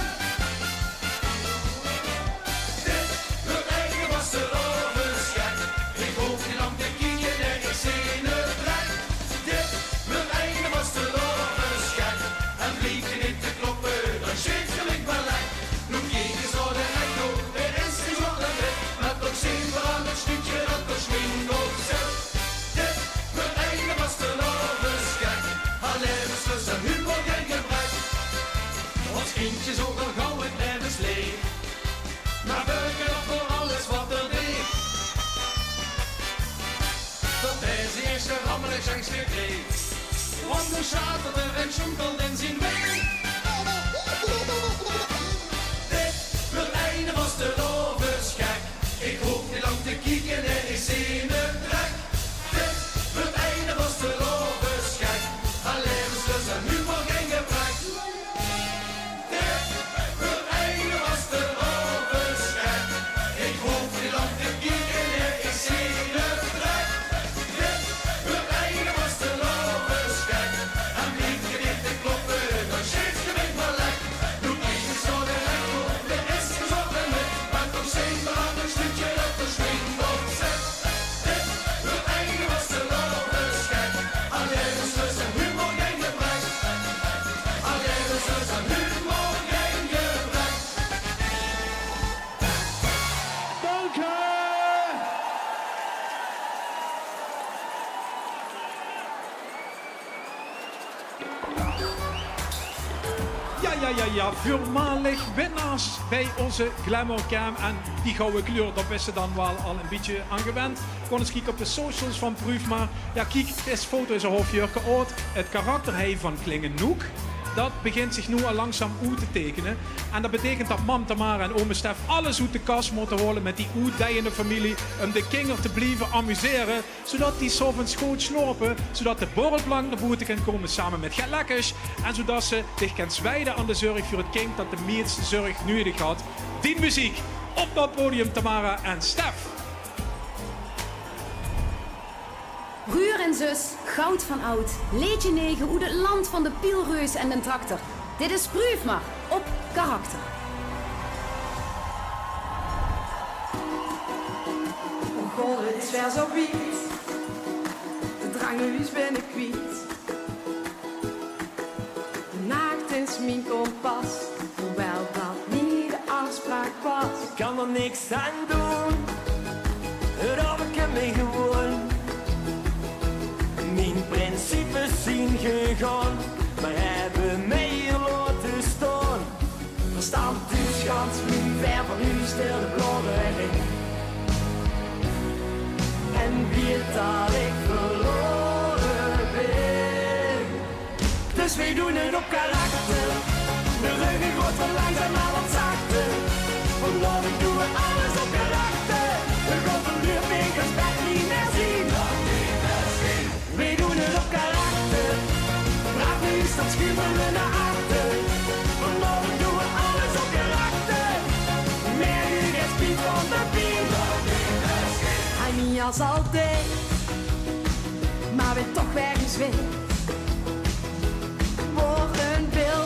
Dit, het eigen was de lovenschek. Ik hoef niet lang te kijken, nee, ik zie het rijk. Dit, het eigen was de lovenschek. En blief je niet te kloppen, dan shake je me maar lek. Nu kijk je zo de echo, er is gezorgd en wit. Met nog zin aan het stukje dat versmindt op zit. Dit, het eigen was de lovenschek. Haar levenslust en humor geen gebrek. Ons kindje zo wel gauw het levensleven. Maar buiken op voor alles wat er deed. Dat deze eerst rammelig zijn gekregen. Want nu zaten er en schoempelde in zijn been. Dit, het einde was de lovenschek. Ik hoef niet lang te kijken, nee, ik zie het rek. Dit, het einde was de lovenschek. Aan levenslust en humor geen gebrek. Dit, het einde was de lovenschek. Ik hoef niet lang te kijken, nee, ik zie het rek. Dit, het einde was de lovenschek. En blief je niet te kloppen, dan shake je me maar lek. Doe niet eens zo de echo, er is gezorgd en wit. Maar toch zing maar aan een stukje dat versmindt op zet. Dit, het einde was de lovenschek. Aan levenslust en humor geen gebrek. Aan levenslust en humor geen gebrek. Dank u! Ja, voormalig winnaars bij onze Glamour Cam. En die gouden kleur, daar ben ze dan wel al een beetje aan gewend. Gewoon eens kijken op de socials van Proof. Maar ja, kijk, deze foto is een hoofdjurke oud. Het karakter hij van Klingenoek, dat begint zich nu al langzaam uit te tekenen. En dat betekent dat mam Tamara en ome Stef alles uit de kast moeten holen met die uitdijende familie om de kinder te blijven amuseren, zodat die 's avonds goed slopen, zodat de borrelplank naar buiten kan komen samen met gelekkers en zodat ze zich kan zwijden aan de zorg voor het kind dat de meeste zorg nodig had. Die muziek, op dat podium Tamara en Stef. Broer en zus, goud van oud. Leedje 9 uit het land van de pielreus en de tractor. Dit is Prüfmar op karakter. al, het is weer zo wiet. De drang naar huis ben ik kwijt. Naakt is mijn kompas, hoewel dat niet de afspraak was. Ik kan er niks aan doen, het heb ik mee gewoon. Mijn principes zijn gegaan, maar hebben mij hier laten staan. Verstand is gans niet ver van u, stil de bloddering. En weet dat ik verloren ben. Dus wij doen het op karakter. De ruggen wordt van langzaam maar wat zachter. Vandaag doen we alles op karakter. De godverluur winkels bed niet meer zien. Wij doen het op karakter. Braaf nu staat schuiven we naar achter. Vandaag doen we alles op karakter. Meer nu geen spiet van de pien. Hij niet als altijd, maar weet toch weer eens weer. Voor een wil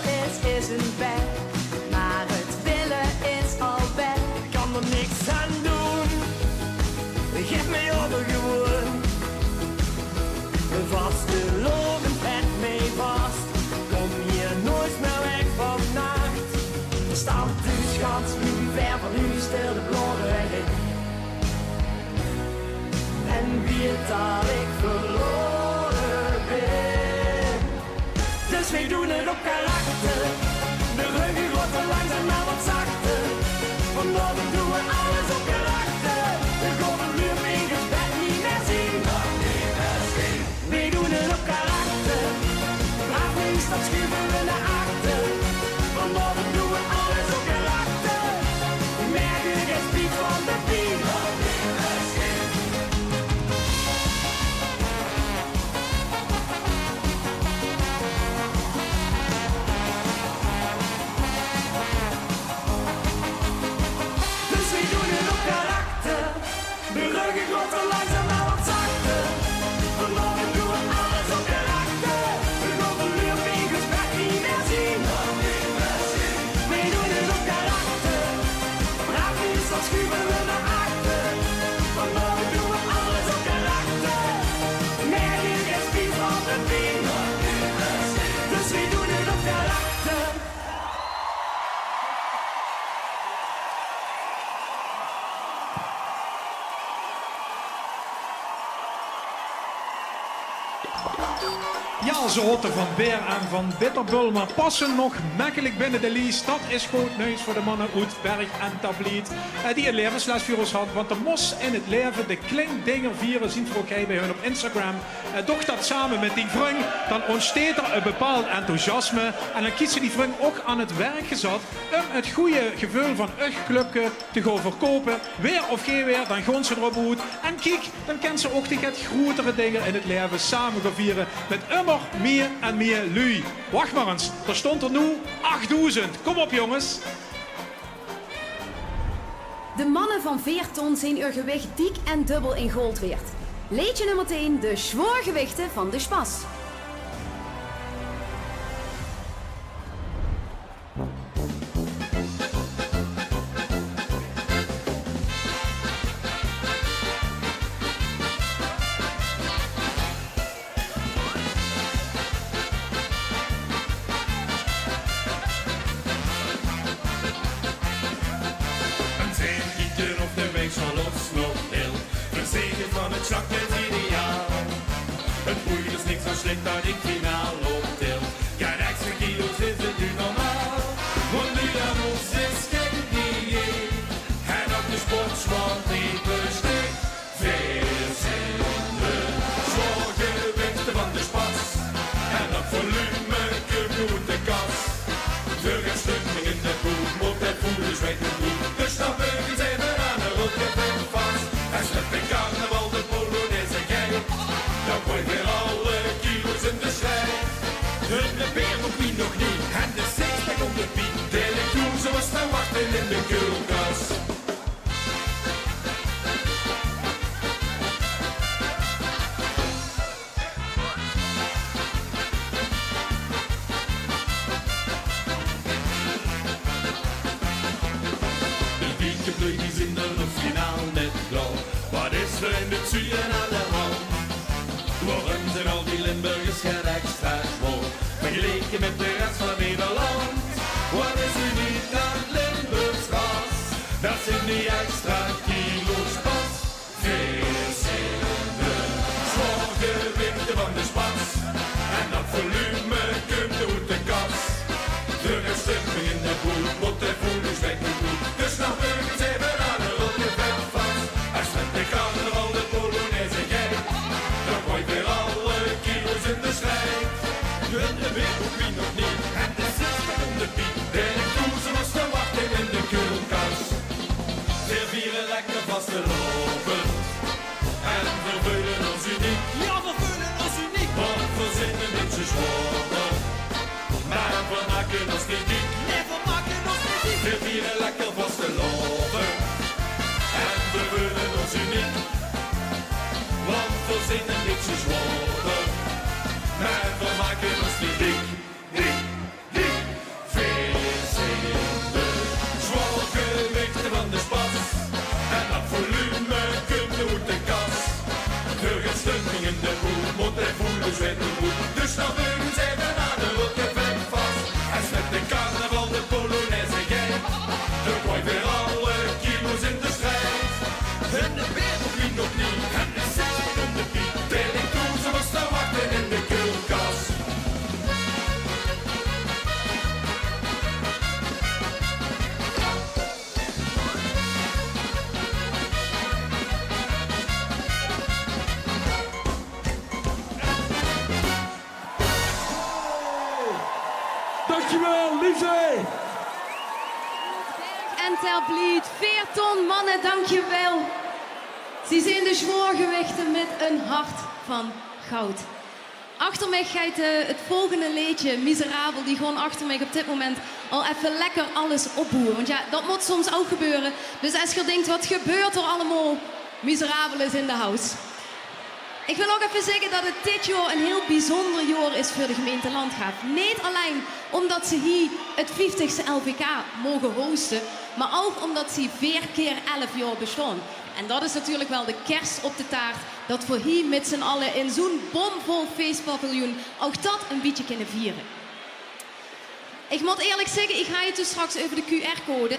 is een bij, maar het willen is al bij. Ik kan er niks aan doen, geef mij over gewoon. Vaste loven, het mee vast, kom hier nooit meer weg vannacht. Stand u schans, nu ver van u, stil de bloddering. En weet dat ik verloren ben. Dus wij doen het op karakter. De ruggen wordt langzaam maar wat zachter. Vandaag doen we alles op karakter. De godverluur winkels bed niet meer zien. Wij doen het op karakter. Braaf links, dat schuiven we naar achter. Vandaag doen we alles op karakter. Merk u geen spiet van de pien. Dus wij doen het op karakter. De ruggen groter langzaam maar wat zachter. Vandaag doen we alles op karakter. De godverluur winkels bed niet meer zien. Wij doen het op karakter. Braaf links, dat schuiven we naar achter. Vandaag doen we alles op karakter. Merk je geen spiet van de pien. Dus wij doen het op karakter. Ja, ze hotten van Beer en van Bitterbul, maar passen nog makkelijk binnen de lies. Dat is goed nieuws voor de mannen uit Berg en Tabliet. Die een levenslesvirus had, want de mos in het leven, de kleine dingen vieren, zien we ook bij hun op Instagram. Doch dat samen met die vriend, dan ontsteekt er een bepaald enthousiasme. En dan kiezen die vriend ook aan het werk gezet om het goede gevoel van een clubje te gaan verkopen. Weer of geen weer, dan gaan ze erop uit. En kijk, dan kennen ze ook die het grotere dingen in het leven samen gaan vieren met immer meer en meer lui. Wacht maar eens, er stond er nu 8000. Kom op jongens. De mannen van Veerton zijn hun gewicht dik en dubbel in gold weert. Leedje nummer 10, de zwaargewichten van de Spas. Een zeegieten of de weegschaal los nog heel. Verzekerd van het zak het ideaal. Het boeit dus niks als slikt dat ik finaal optil. Kijk, extra kilo's is het nu normaal. Want nu dan ons is geen dieet. En op de sportswand niet besteed. Veel zijn de zwaargewichten van de Spas. En dat volume moet de kas. Terug en stukken in de boek, moet het voelen zweten bloed. Dus dan beugels even aan de rot, je bent vast. En slip in carnaval de Polonaise geit. Dan gooi weer alle kilo's in de strijd. De beer op wie nog niet, en de sixpack op de piek. Deel ik toe zoals te wachten in de koelkast. Die is in de finale net blauw. Wat is we in de zuiden aan de hand. Waarom zijn al die Limburgers geen extra gewoon? Vergeleken met de rest van Nederland. Wat is uniek aan Limburgs ras? Dat zijn die extra kilo's pas. Vis in de zwaargewichten van de spas. En dat volume komt uit de kas. De reststukken in de boel, wat de voel is weg de boel. Dus nog burgers even aan de rode vel vast. Als met de carnaval de Polonaise geit, dan gooi weer alle kilo's in de strijd. En de wereld wie nog niet, en de zesde om de piek. En ik doe zoals te wachten in de koelkast. Weer vieren lekker vaste lopen. En vervullen ons uniek. Ja, vervullen ons uniek. Want we zitten met z'n zwoorden. Maar we maken ons niet diep. Nee, we maken ons niet diep. We vieren lekker vaste lopen. En vervullen ons uniek. Want we zitten met z'n zwoorden. Maar we maken ons niet diep. Vis in de zwaargewichten van de spas. En dat volume komt uit de kas. Er gaat stumping in de boel, moet hij voelen zweet de boel. Dus dan burgers even aan de rode vel vast. En met de carnaval de Polonaise geit. Er gooit weer alle kilo's in de strijd. En de wereld wie nog niet, en de zesde om de piek. Deel ik toe zoals te wachten in de koelkast. Dankjewel, Lize! En Terblied, 4 ton mannen, dankjewel. Ze zijn de zwaargewichten met een hart van goud. Achter mij gaat het volgende liedje, Miserabel, die gewoon achter mij op dit moment al even lekker alles opboeren. Want ja, dat moet soms ook gebeuren. Dus als je denkt, wat gebeurt er allemaal? Miserabel is in de house. Ik wil ook even zeggen dat het dit jaar een heel bijzonder jaar is voor de gemeente Landgraaf. Niet alleen omdat ze hier het 50ste LVK mogen hosten, maar ook omdat ze 4 keer 11 jaar bestaan. En dat is natuurlijk wel de kers op de taart, dat we hier met z'n allen in zo'n bomvol feestpaviljoen ook dat een beetje kunnen vieren. Ik moet eerlijk zeggen, ik ga je dus straks over de QR-code.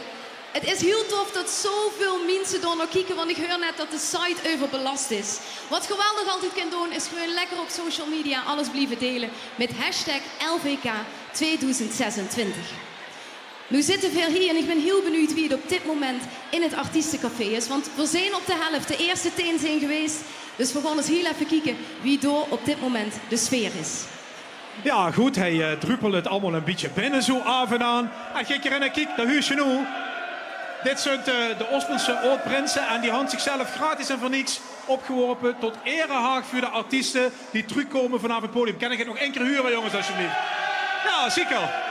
Het is heel tof dat zoveel mensen daar naar kijken, want ik hoor net dat de site overbelast is. Wat geweldig altijd kan doen, is gewoon lekker op social media alles blijven delen met hashtag LVK 2026. Nu zitten we hier en ik ben heel benieuwd wie het op dit moment in het artiestencafé is. Want we zijn op de helft, de eerste 10 zijn geweest. Dus we gaan eens heel even kijken wie door op dit moment de sfeer is. Ja, goed, hij druppelt het allemaal een beetje binnen zo af en aan. En kijk er en kijk, dat huisje nu. Dit zijn de Ospelse oud-prinsen en die hadden zichzelf gratis en voor niks opgeworpen tot erehaag voor de artiesten die terugkomen vanaf het podium. Kan ik het nog 1 keer huren, jongens, alsjeblieft? Ja, zeker.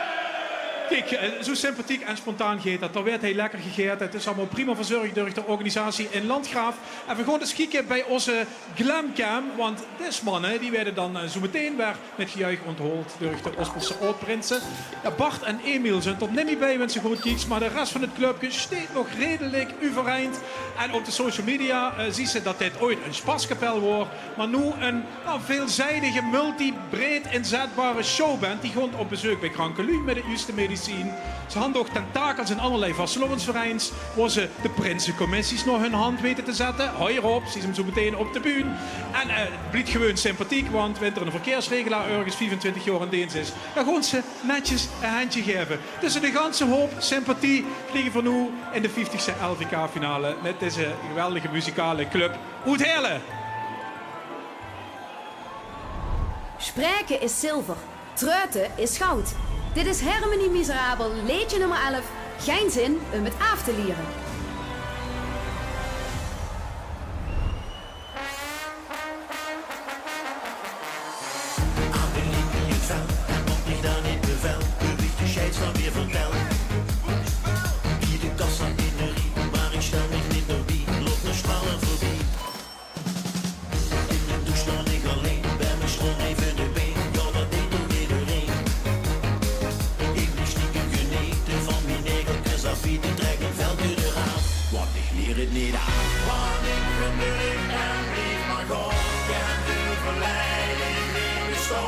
Kijk, zo sympathiek en spontaan gaat dat. Daar werd heel lekker gegeten. Het is allemaal prima verzorgd door de organisatie in Landgraaf. En we gaan eens kijken bij onze glamcam. Want deze mannen die werden dan zo meteen weer met gejuich onthoord door de Ospelse oud-prinsen. Ja, Bart en Emiel zijn tot niet meer bij, mensen goed kijken. Maar de rest van het clubje steekt nog redelijk overeind. En op de social media zien ze dat dit ooit een spaskapel wordt. Maar nu een veelzijdige, multi-breed inzetbare showband. Die gewoon op bezoek bij Krankelui met het juiste medicijn. Ze hadden ook tentakels in allerlei vastelovensvereins, waar ze de prinsencommissies nog hun hand weten te zetten. Hoi Rob, zie ze hem zo meteen op de bühne. En het blijft gewoon sympathiek, want wanneer er een verkeersregelaar ergens 25 jaar in dienst is, dan gaan ze netjes een handje geven. Dus de ganse hoop sympathie vliegen voor nu in de 50ste LVK-finale met deze geweldige muzikale club uit Heerlen. Spreken is zilver, treuten is goud. Dit is Harmony Miserabel, liedje nummer 11. Geen zin om het af te leren. Adeline in het veld, en komt niet aan in bevel. Beweegt de scheids van weer vertel. Wie de kassa in de rie, maar ik stel mich niet door wie. Loopt nog smaller voorbij. In de douche sta ik alleen, bij mijn schoon even de been. Ja, dat deed toch iedereen. Ik ben stiekem geneten van mijn negeltjes af, wie die trekt een veldje eraan. het niet aan. Want ik ben druk en lief, maar God kent de verleiding niet bestaan.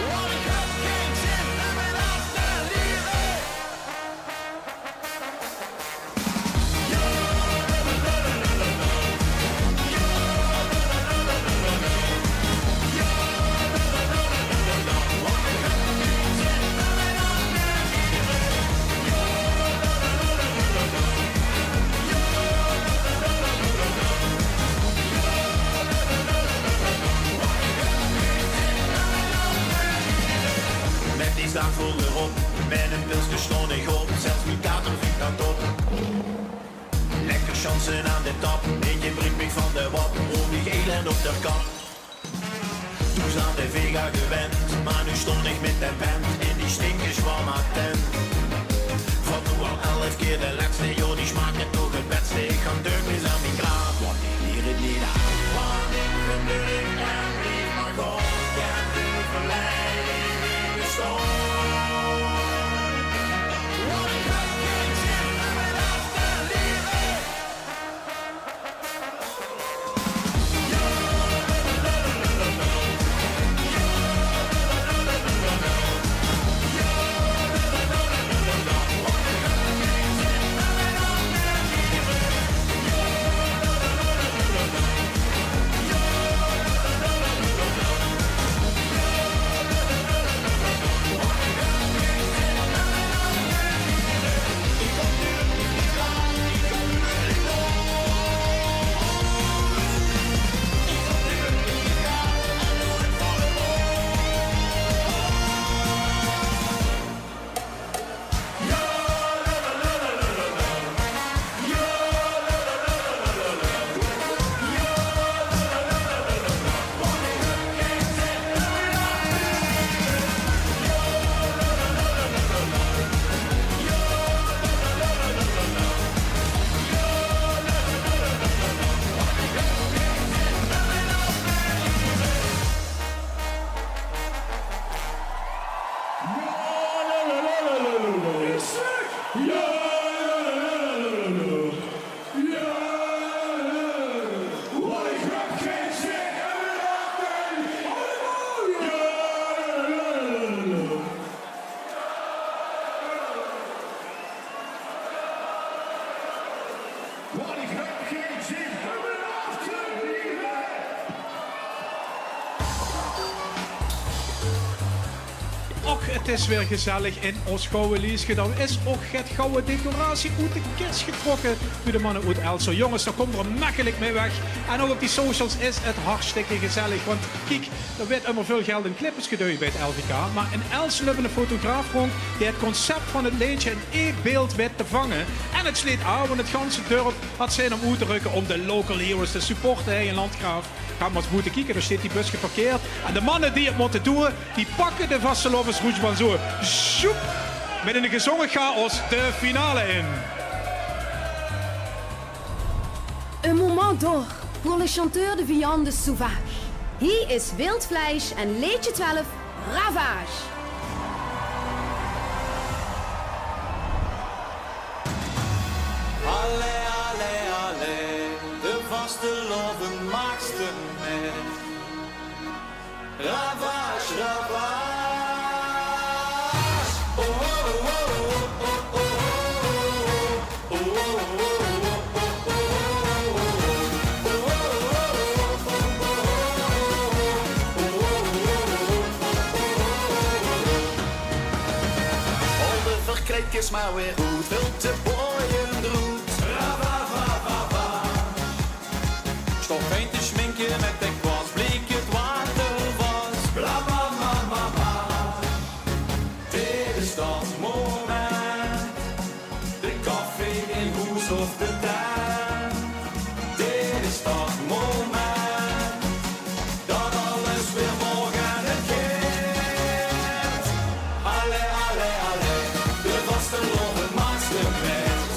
Want ik heb geen zin in mijn af te leren. Met die staat vol erop, met een pilsje stond ik op, zelfs mijn kater vliegt aan top. Lekker chansen aan de tap, eentje brengt mij van de wap, om die geel en op de kap. Toen zat de Vega gewend, maar nu stond ik met de band, in die stinkers van mijn tent. Van nu al 11 keer de laatste, joh die smaakt het toch het beste. Ik ga deugnis aan mijn graaf, want ik leer het niet aan. Want ik ben druk en lief, maar God kent de verleiding niet bestaan. Want ik heb geen zin in mijn af te leren. Het is weer gezellig in ons gouden liesje. Dan is ook het gouden decoratie uit de kist getrokken door de mannen uit Elso. Jongens, daar komt er makkelijk mee weg. En ook op die socials is het hartstikke gezellig. Want kijk, er werd immer veel geld in clippers geduid bij het LVK. Maar in Elso hebben we een fotograaf rond die het concept van het liedje in één beeld weet te vangen. En het sleet aan, want het ganse dorp had zin om uit te rukken om de local heroes te supporten hier in Landgraaf. Gaan we eens moeten kijken, daar zit die bus geparkeerd. En de mannen die het moeten doen, die pakken de Vastelovens roetjebaan zo. Zoep, met in de gezongen chaos de finale in. Un moment d'or pour le chanteur de viande sauvage. Hier is Wildvlees en Leedje 12 Ravage. Alle, alle, alle, de Vasteloven maakste met. Ravage, ravage. Oh, oh, oh, oh, oh, oh, oh, oh, is maar weer goed, vult de booien roet. Ravava, stof heen te schminken met de kwast, bleek het water was. Blavavava, dit is dat moment. De koffie in hoes of de tuin. Dit is dat moment. Dat alles weer morgen het geeft. Alle, alle, alle. Vasteloven maakste met.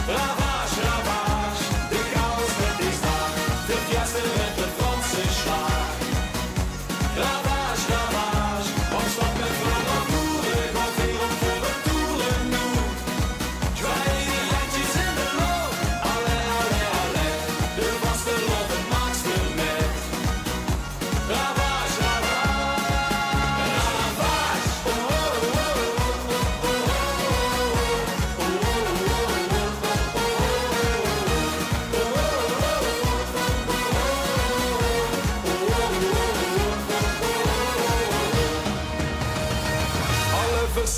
Ravage, ravage, de chaos met die staat. De fiesta met de Franse slaag. Ravage, ravage, opstappen van de boeren. Wat weer op voor het toeren nu. Zwijgen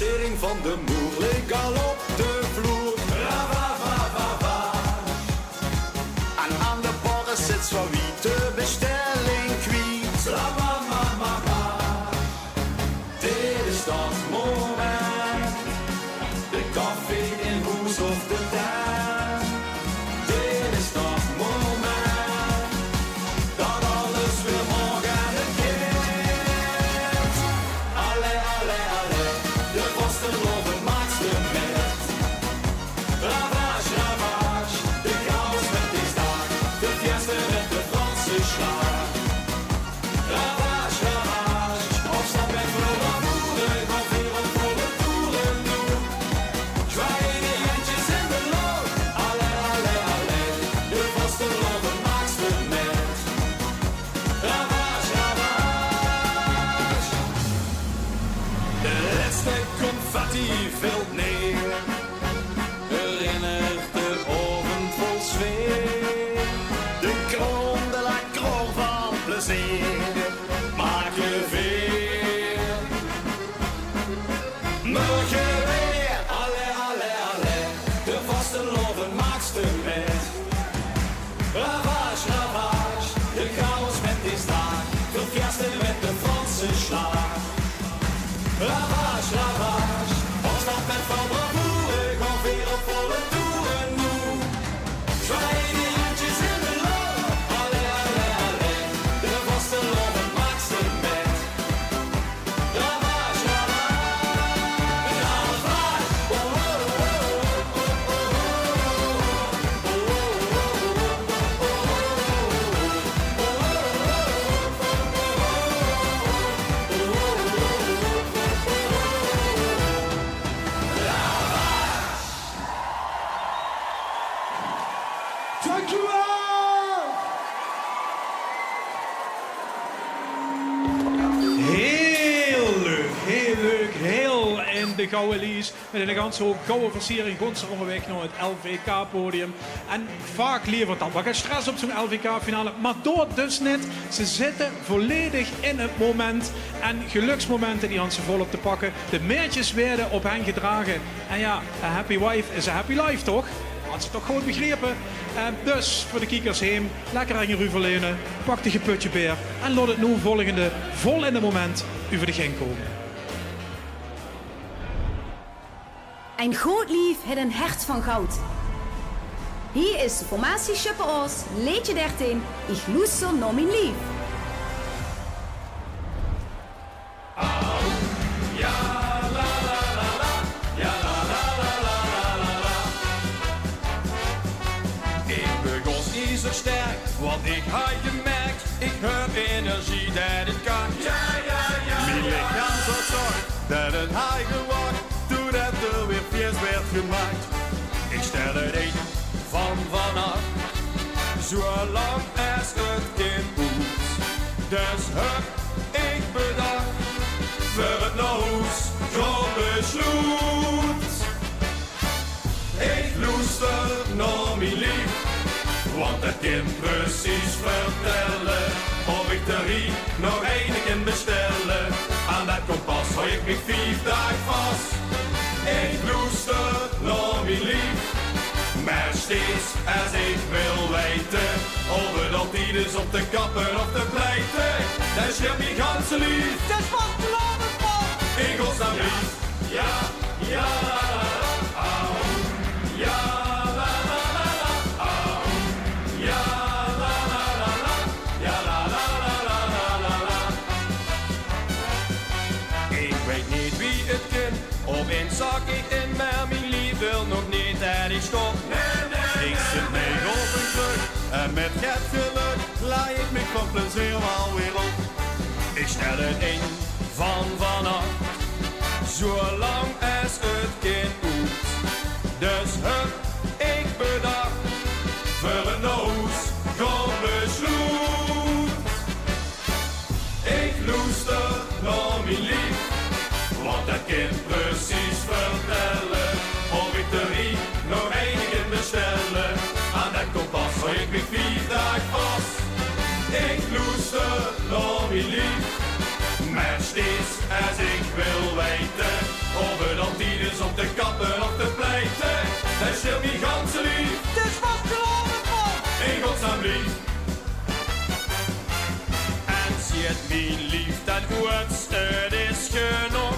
versiering van de moer ligt al op de vloer. Ra-va-va-va-va. En aan de barren zit zo wie de bestelling kwijt. Ra-va-va-va-va. Dit is dat moment. De koffie in hoes of de tuin. Dit is dat moment. Dat alles weer morgen begint. Alle, alle, alle. De vasteloven maakt de met. Ravage, ravage. De chaos met die staak. De fiesta met de Franse slaag. Ravage, ravage. Opstap met vroege boeren. Van vier op volle toeren toe. Zwaaien de jentjes in de loop. Alle, alle, alle. De vasteloven maakt de met. Ravage, ravage. De laatste confetti valt neer. Herinnert de oven vol sfeer. De kroon de la kroon van plezier. Maak je weer. Morgen weer. Alle, alle, alle. De vasteloven maakste met. Ravage, ravage. De chaos met die staak. De fiesta met de Franse slaag. Ravage, ravage. Opstap met van bravoure. Gewoon weer op volle toeren moe. Zwaaien die handjes in de loop. Alle, alle, alle. De vasteloven maakt ze met. Ravage, ravage. Ravage. Oh, oh, oh, Dankjewel! Heel leuk, heel leuk, heel in de gouden lies. Met een ganse hoop gouden versiering. Gonst onderweg naar het LVK-podium. En vaak levert dat wat stress op zo'n LVK-finale. Maar door dus net. Ze zitten volledig in het moment. En geluksmomenten die hadden ze volop te pakken. De meertjes werden op hen gedragen. En ja, a happy wife is a happy life, toch? Had ze toch goed begrepen. Dus voor de kiekers heen, lekker aan je ruw verlenen. Pak de geputje beer. En laat het nu volgende, vol in het moment, over de ging komen. Een groot lief heeft een hart van goud. Hier is de formatie Schipperoos, leedje 13, ik loester naar mijn lief. Ik begon niet zo sterk, want ik had gemerkt, ik heb energie dat het kan. Mijn lichaam zo zorg dat het hij gewacht, toen het er weer feest werd gemaakt. Ik stel het een van vanaf, zolang als het kind moet. Dus heb ik bedacht, voor het noos, groot besloot. Ik loester naar mijn lief, want het kind precies vertellen. Of ik de rie nog één keer bestellen. Aan dat kompas hou ik me 5 dagen vast. Ik loester naar mijn lief, maar steeds als ik wil weten. Of het altijd is op de kappen of de pleiten. Dan scheelt mijn ganse lief. Dat is van Klaverpot. Ik was dan lief. Ja, ja, au. Ja, la la la la, au. Ja, la la la la. Ja, la la la la la la la. Ik weet niet wie het kind. Opeens zag ik in maar mijn lief wil nog niet dat ik stop. Ik zit mee op een kruk en met het geluk laai ik me van plezier alweer op. Ik stel het in van vanaf, zolang als het kind moet. Dus heb ik bedacht, voor het noos, gewoon besloot. Ik loester naar mijn lief, want dat kind precies vertellen. Of ik de rie nog één keer bestellen. Aan dat kompas hou ik me 4 dagen vast. Ik loester naar mijn lief, maar steeds als ik wil weten. Over dan tieners op de kappen of te pleiten. Dat scheelt niet ganse lief. Het is vastelovend, man! In godsnaam lief. En zie het mijn lief, dan goed, het is genoeg.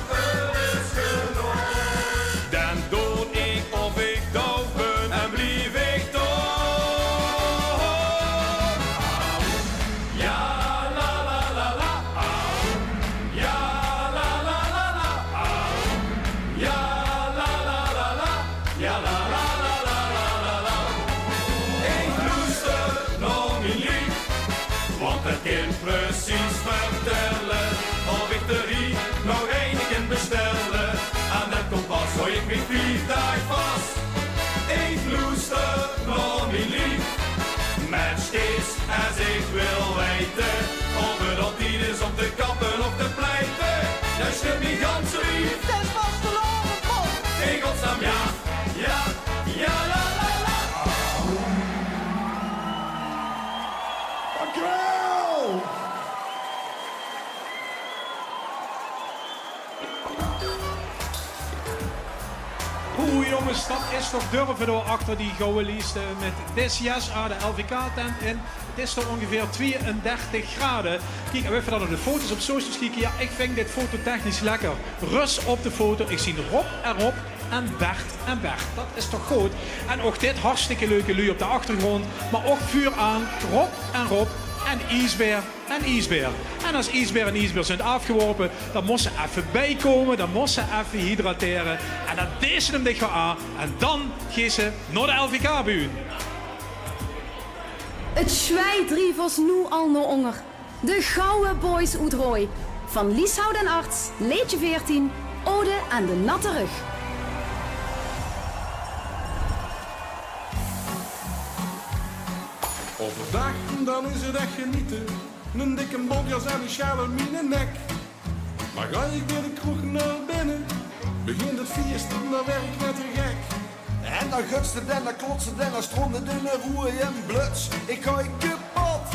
Dan doe ik of ik doof ben en blijf ik toch. Ja, la la la la. Ja, la la la la. Ja, la la la la. Ja, la la la la la la. Ik luister nog niet lief, want het kind precies vertellen of ik de rie nog één kan bestellen. Aan dat kompas hoor ik mijn 4 dagen vast. Ik luister nog niet lief, met steeds als ik wil weten of het op is op de kappen of de pleiten. Dat scheelt niet ganz zo lief. Het is vastelovend, man! In godsnaam ja, ja, ja, la la la. Dankjewel! Oeh jongens, dat is toch durven door achter die gouden lijsten met DCS aan de LVK-tent in. Het is toch ongeveer 32 graden. Kijk, en even dan naar de foto's op socials kijken. Ja, ik vind dit fototechnisch lekker. Rust op de foto. Ik zie Rob erop en Bert en Bert. Dat is toch goed. En ook dit hartstikke leuke lui op de achtergrond. Maar ook vuur aan. Rob en Isbeer en Isbeer. En als Isbeer en Isbeer zijn afgeworpen, dan moest ze even bijkomen, dan moest ze even hydrateren. En dan deed ze hem dicht weer aan. En dan gaan ze naar de LVK-buurt. Het zwijt was nu al no onger. De gouden boys uit Rooi. Van Lieshout en Arts, Leedje 14, Ode aan de natte rug. Overdag, dan is het echt genieten. Een dikke bontjas en een sjaal in mijn nek. Maar ga ik weer de kroeg naar binnen, begint het feest, dan werk ik net te gek. En dan gutst het en dan klotst het en dan stroomt het in een roei en bluts. Ik ga je kapot.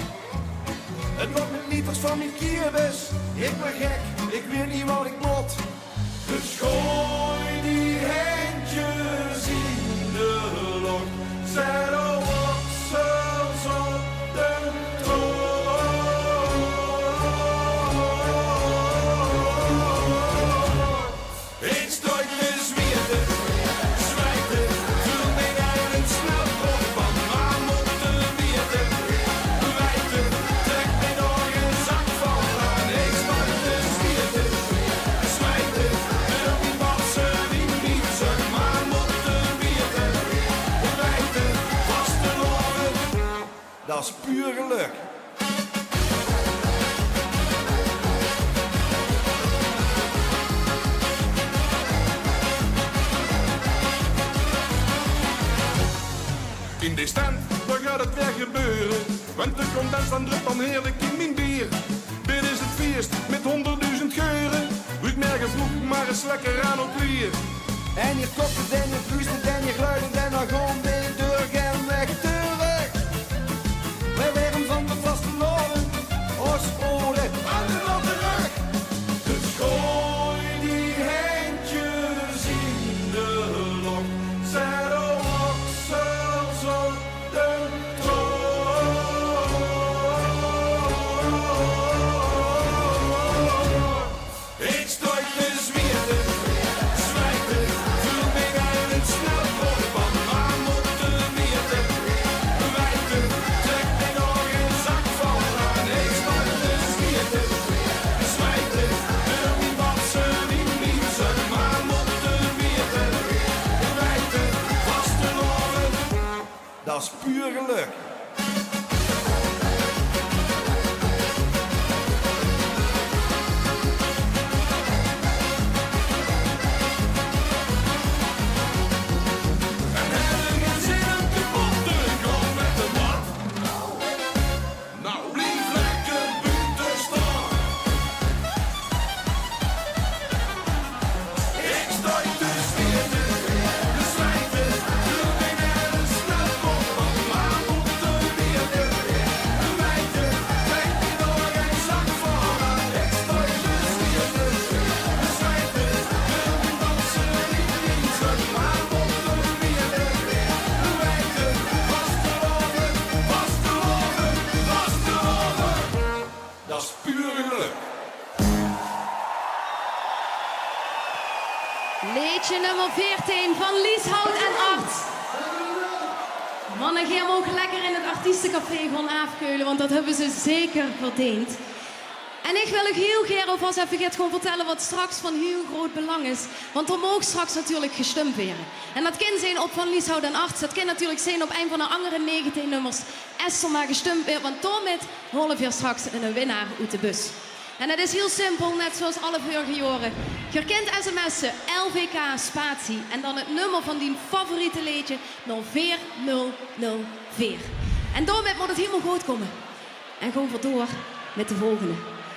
Het wordt met liters van mijn kierbis. Ik ben gek, ik weet niet wat ik moet. Dus gooi die handjes in de lok. Zet de wassels op de troon. Ik stort me zweten, zwijten, vul mij eigen snel op van waar moeten weten. Wijten, trek mij door een zak van aan. Ik stort me zweten, zwijten, wil niet wat ze niet zeg maar moeten weten. Wijten, vaste oren, dat is puur geluk. In de stand, daar gaat het weer gebeuren. Want de condens dan drukt dan heerlijk in mijn bier. Dit is het feest met 100.000 geuren. Ruikt nergens vroeg, maar is lekker aan ook weer. En hier komt het en je vloest en je gluidt en dan gewoon de deur en weg terug. Wij werden van de vasteloven, als ode aan de natte rug. Dus gooi die handjes in de lok, zet de wassels op de troon. Ik stort me zweten, zwijten, vul mij eigen snel op van waar moeten weten. Wijten, trek mij nog een zak van aan. Ik stort me zweten, zwijten, wil niet wat ze niet zeg maar moeten weten. Wijten, vaste oren, dat is puur geluk. Nou, blijf lekker buiten staan. Ik stort te zweten, de zwijten, wil mij nergens snel op, want waar moeten Leedje nummer 14 van Lieshout en Art. Mannen, jij mogen lekker in het artiestencafé gewoon afkeulen, want dat hebben ze zeker verdiend. En ik wil u heel graag alvast even gewoon vertellen wat straks van heel groot belang is. Want er mag straks natuurlijk gestemd worden. En dat kan zijn op van Lieshout en Arts. Dat kan natuurlijk zijn op een van de andere 19 nummers. Als er maar gestemd wordt, want daarmee holen we straks een winnaar uit de bus. En dat is heel simpel, net zoals alle vorige jaren. Je kent sms'en LVK spatie en dan het nummer van die favoriete liedje naar 4004. En daarmee moet het helemaal goed komen. En gewoon door met de volgende.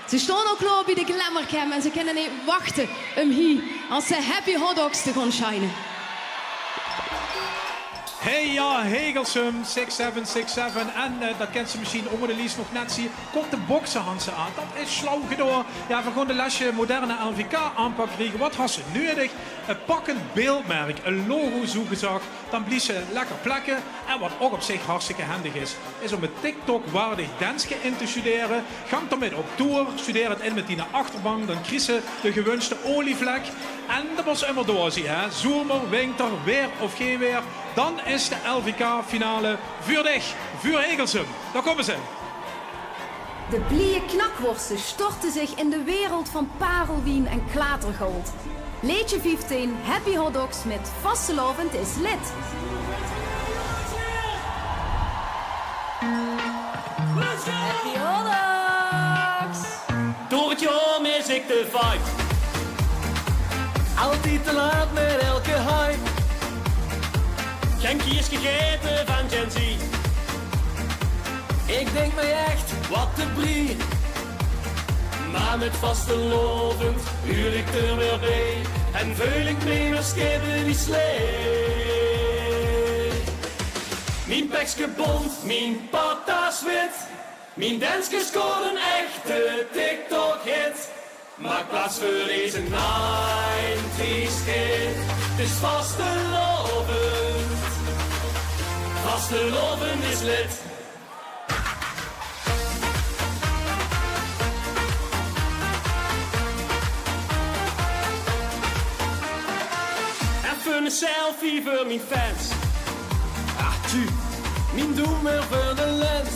Ze staan ook klaar bij de Glamourcam en ze kunnen niet wachten om hier als ze Happy Hot Dogs te gaan shinen. Hey ja, Hegelsum, 6767. En dat kent ze misschien ook de Lies nog net zien. Komt de boksenhansen aan. Dat is slauw gedaan. Ja, we gaan de lesje moderne LVK aanpak krijgen. Wat had ze nodig? Een pakkend beeldmerk, een logo zoekgezag. Dan blies ze lekker plekken. En wat ook op zich hartstikke handig is om een TikTok-waardig dansje in te studeren. Gang ermee op tour. Studeer het in met die achterbank. Dan krijg ze de gewenste olievlek. En dat was immer doorzien, hè. Zomer, winter, weer of geen weer. Dan is de LVK-finale vuurdig. Vuur Hegelsum. Daar komen ze. De blije knakworsten storten zich in de wereld van parelwien en klatergold. Leedje 15, Happy Hot Dogs met vastelovend is lid. Happy Hot Dogs! Door het jaar mis ik de vibe. Altijd te laat met elke hype. Geen kies gegeten van Gen Z. Ik denk mij echt, wat de brie. Maar met vastelovend huur ik er weer bij. En vul ik mee met skippen die slee. Mijn pekske bont, mijn patas wit. Mijn dansje scoort een echte TikTok-hit. Maak plaats voor deze 90's hit. Het is vastelovend. Vastelovend is lid. Even een selfie voor mijn fans. Ah, tu, mijn doel meer voor de lens.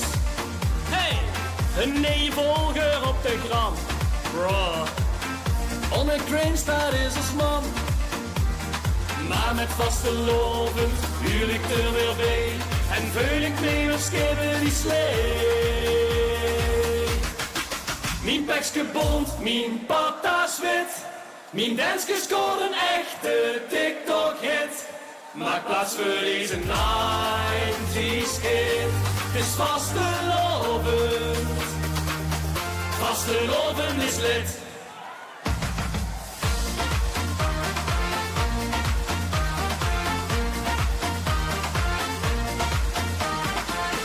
Hey, een neevolger op de gram. Bro, on een cringe staat is als man. Maar met vastelovend huur ik er weer bij. En vul ik mee met skippen die slee. Mijn pekske bont, mijn patas wit. Mijn dansje scoort een echte TikTok-hit. Maak plaats voor deze 90's hit. Het is vastelovend. Vastelovend is lid.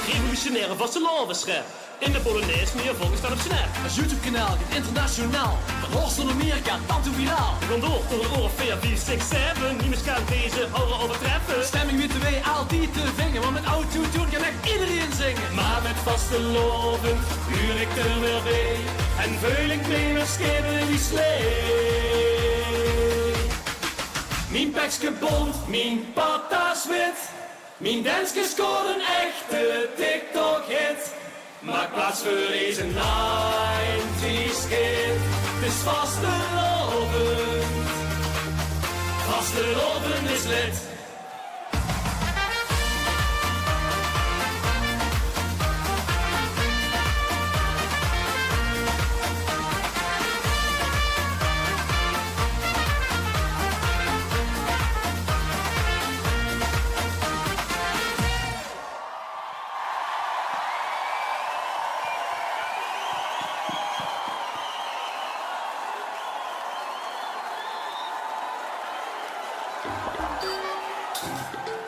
Revolutionaire vastelovenscherp. In de Polonaise meer volgers staan op snap. Een YouTube-kanaal gaat internationaal. Van Horst tot Amerika, dan toe viraal. We gaan door tot een oor 4, 5, 6, 7. Niemand kan deze horen overtreffen. Stemming weten wij altijd te vingen. Want met autotune kan echt iedereen zingen. Maar met vastelovend huur ik er weer bij. En vul ik mee met skippen die slee. Mijn pekske bont, mijn patas wit. Mijn dansje scoort een echte TikTok-hit. Maak plaats voor deze 90's hit. Het is vastelovend. Vastelovend is lid.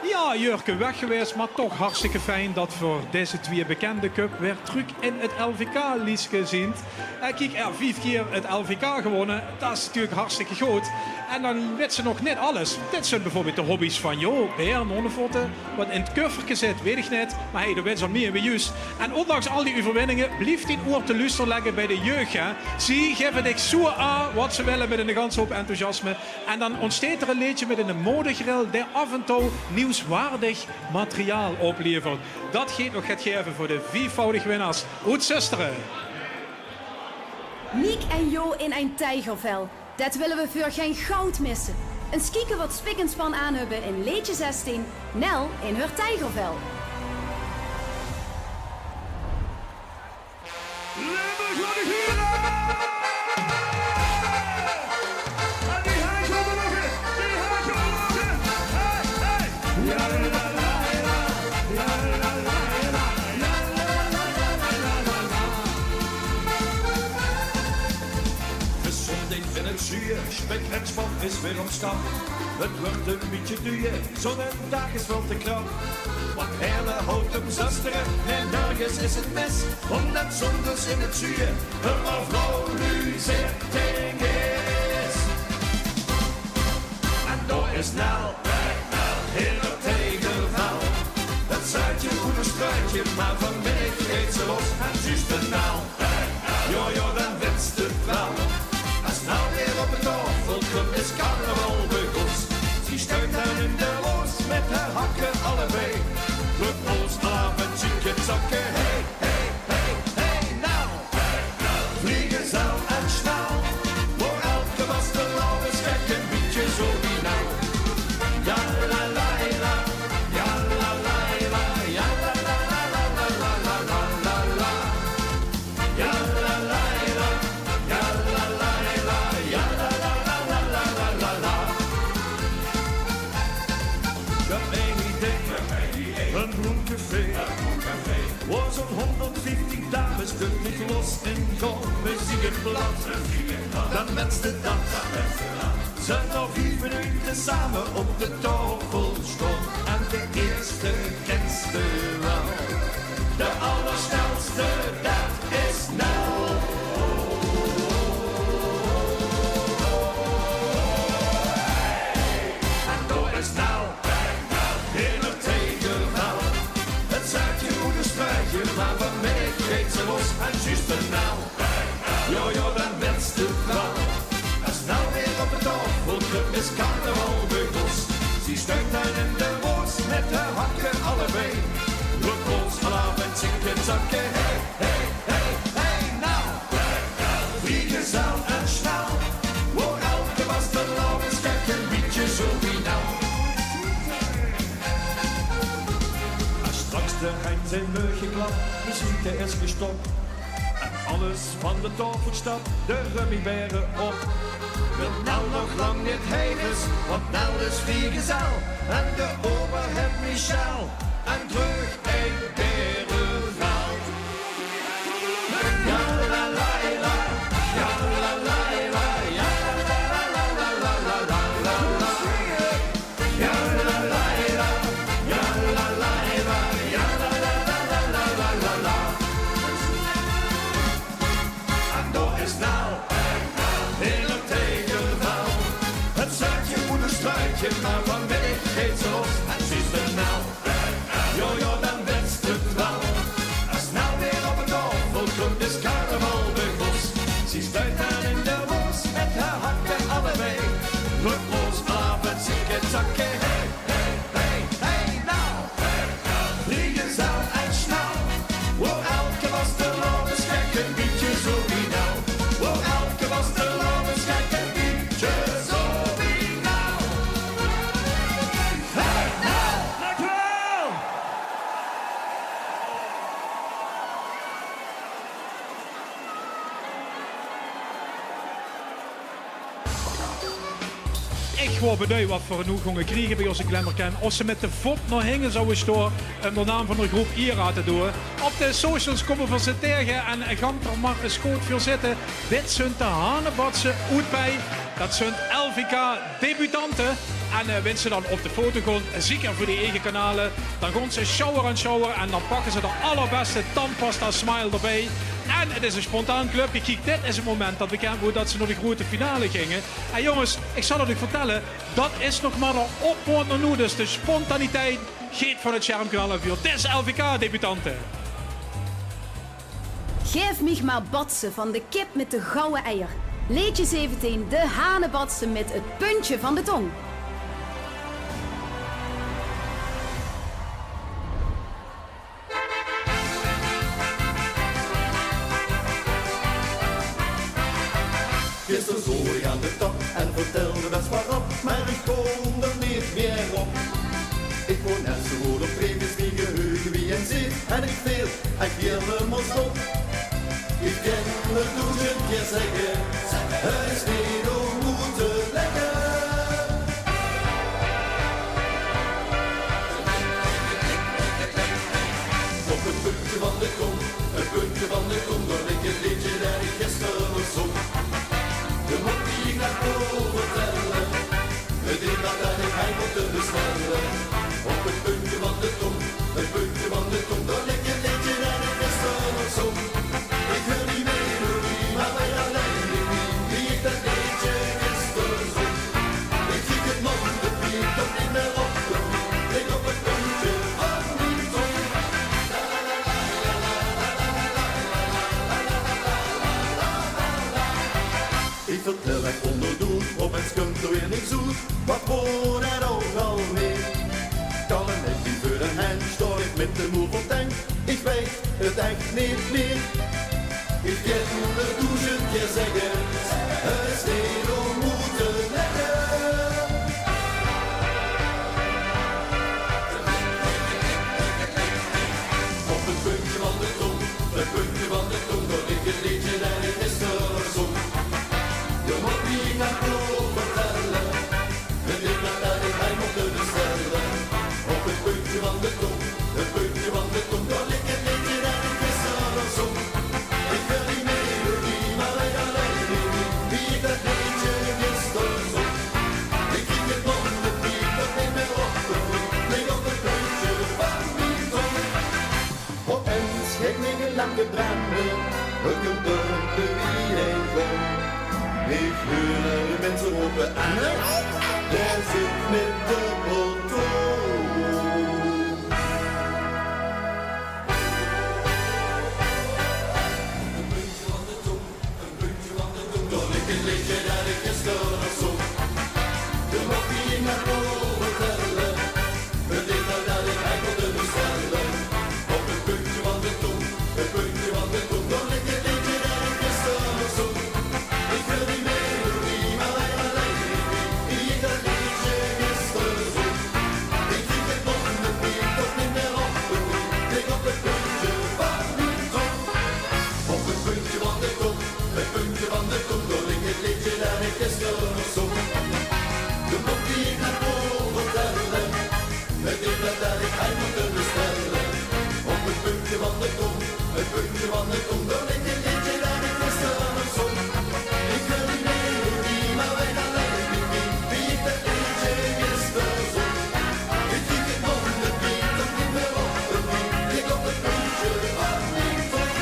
Ja, Jurke weg geweest, maar toch hartstikke fijn dat voor deze twee bekende cup weer terug in het LVK-lies gezien. Kijk, 5 keer het LVK gewonnen, dat is natuurlijk hartstikke goed. En dan weet ze nog net alles. Dit zijn bijvoorbeeld de hobby's van Jo, Beer, Nonnevotten. Wat in het kuffertje zit, weet ik niet. Maar hey, dat weet ze al meer en juist. En ondanks al die overwinningen, blijft die oor te luisteren leggen bij de jeugd. Hè. Zie, geven dik zo aan wat ze willen met een ganse hoop enthousiasme. En dan ontsteekt er een liedje met een modegrill die af en toe nieuwswaardig materiaal oplevert. Dat gaat nog het geven voor de viervoudige winnaars. Goed, zusteren. Niek en Jo in een tijgervel. Dat willen we voor geen goud missen. Een skieke wat spik en span aan hebben in leedje 16. Nel in haar tijgervel. Spek en span is weer op stap. Het wordt een beetje duur, zo'n dag is wel te krap. Want hele houdt hem zasteren en nergens is het mis. Omdat zondags in het zuur een mevrouw nu zitting is. En door is Nel, in het tegenval. Het zuidje goed een struitje, maar vanmiddag geeft ze los. En juist de Nel, jojo dan winst het wel. Als nou weer op het tafeltje is carnaval begonnen. Ze stuit dan in de roos met haar hakken allebei. Goed ons avond chicken zakken. Hey, hey, hey, hey, nou. Vliegen zal en snel. Voor elke was de lauwe schek een beetje zo wie nou. Ja la la la, ja la la la, ja la la la la la la la la la. Ja la la la, ja la la la, ja la la la la la la la. Ja, één idee, een groencafé. Waar zo'n 150 dames kundig los in gang. We zien het blad, dan wenst het dat. Zijn al 4 minuten samen op de tafel stond. En de eerste kentste wel. De allersnelste, dat is Nel. En door is Nel, in het tegenval. Het zuidje moet een struitje, maar vanmiddag geeft ze los. En juist de Nel, jojo dan wenst het wel. Als Nel weer op het tafeltje is carnaval begonnen. Ze stuit dan in de roos met haar hakken allebei. Roep ons vanavond chicken zakken. Hey, hey, hey, hey, nou. Vliegen zal en snel. Voor elke was de lauwe schek een beetje zo wie nou. Als straks de Hein zijn muggen klapt, muziek is gestopt. En alles van de tafel stapt, de rummiberen op. Wil Nel nog lang niet heen is, want Nel is viergezel. En de overhemd Michel, en terug een berenveld. Ja la la la, ja la la la, ja la la la la la la la la la. Ja la la la, ja la la la, ja la la la la la la la la. En door is Nel, in het tegenval. Het zuidje moet een struitje, maar vanmiddag geeft ze los. En ziet de Nel, jojo dan wenst het wel. Als Nel weer op het tafeltje is carnaval begonnen. Ze stuit dan in de roos met haar hakken allebei. Roep ons avond zieken zakken. Hey, hey, hey, hey, nou. Vliegen zal en snel. Waar elke was de lauwe schek een beetje zo wie nou. Waar elke was de lauwe schek een beetje zo wie nou. Hey, nou. Dank u wel. Ik wou benieuwd wat voor genoeg gingen krijgen bij onze Glemmerken. Als ze met de vop naar hingen zouden staan om de naam van de groep IRA te doen. Op de socials komen we ze tegen en gaan er maar eens goed veel zitten. Dit zijn de Hanebadse uit bij. Dat zijn LVK debutanten. En wint ze dan op de foto gewoon zeker voor die eigen kanalen. Dan gaan ze shower aan shower en dan pakken ze de allerbeste tandpasta smile erbij. En het is een spontaan clubje. Kijk, dit is het moment dat bekend wordt dat ze naar de grote finale gingen. En jongens, ik zal het u vertellen, dat is nog maar een opwoord naar nu. Dus de spontaniteit geeft van het schermkanaal en vuur. Dit is LVK-debutanten. Geef mij maar batsen van de kip met de gouden eier. Leedje 17, de hanenbatsen met het puntje van de tong. Gisteren zoog ik aan de tak en vertelde best waarop, maar ik kom er niet meer op. Ik word net zo goed op premies wie geheugen wie en ziet, en ik veel, ik helemaal stop. Ik ken me duizend keer zeggen, het is niet om moeten leggen. Op het puntje van de kom, het puntje van de kom, dat ik het liedje dat ik gisteren zong. De mop die ik naar boven vertellen, het is dat ik hij moet bestellen. Op het puntje van de tong, het puntje van de tong, dat ik het liedje dat ik gisteren zong. Ik wil die melodie, maar wij alleen niet wie ik dat liedje gisteren zong. Ik zie het man, de piep, dat niet meer op de piep, lig op het puntje van die tong. Ik vertel ik onderdoen, op het skumt er weer niks zoet, wat woon er ook alweer. Kan er net niet voor een hand, stoor ik met de moe fontein, ik weet het echt niet meer. Ik ken me duizend keer zeggen, het is niet om moeten leggen. Op het puntje van de tong, het puntje van de tong, dat ik het liedje dat ik gisteren zong. De mop die ik naar boven vertellen, het is dat ik hij moet bestellen. Op het puntje van de tong, het puntje van de tong, dat ik het liedje dat ik gisteren zong. Ik wil die melodie, maar wij alleen niet wie ik dat liedje gisteren zong. Ik ging het man de piep, dat niet meer op de piep, lig op het puntje van die tong. Op eens ging ik een lange branden, ik een dunne wie heen kom. Ik hoor de mensen roepen en daar zit met de botoon. Een puntje van de tong, een puntje van de tong, dat ik het liedje dat ik gisteren zong. De mop die ik naar boven tellen, het is dat ik hij moet bestellen. Op het puntje van de tong, het puntje van de tong, dat ik het liedje dat ik gisteren zong. Ik wil die melodie, maar wij alleen niet wie ik dat liedje gisteren zong. Ik zie het man de piep, toch niet meer op de piep, lig op het puntje van die tong. Op het puntje van de tong, het puntje van de tong, dat ik het liedje dat ik gisteren zong. De mop die ik naar boven vertellen, het is dat ik hij moet bestellen. Op het puntje van de tong, het puntje van de tong, dat ik het liedje dat ik gisteren zong. Ik wil die melodie, maar wij alleen niet wie ik dat liedje gisteren zong. Ik zie het man de piep, dat niet meer op de piep, lig op het puntje van die tong.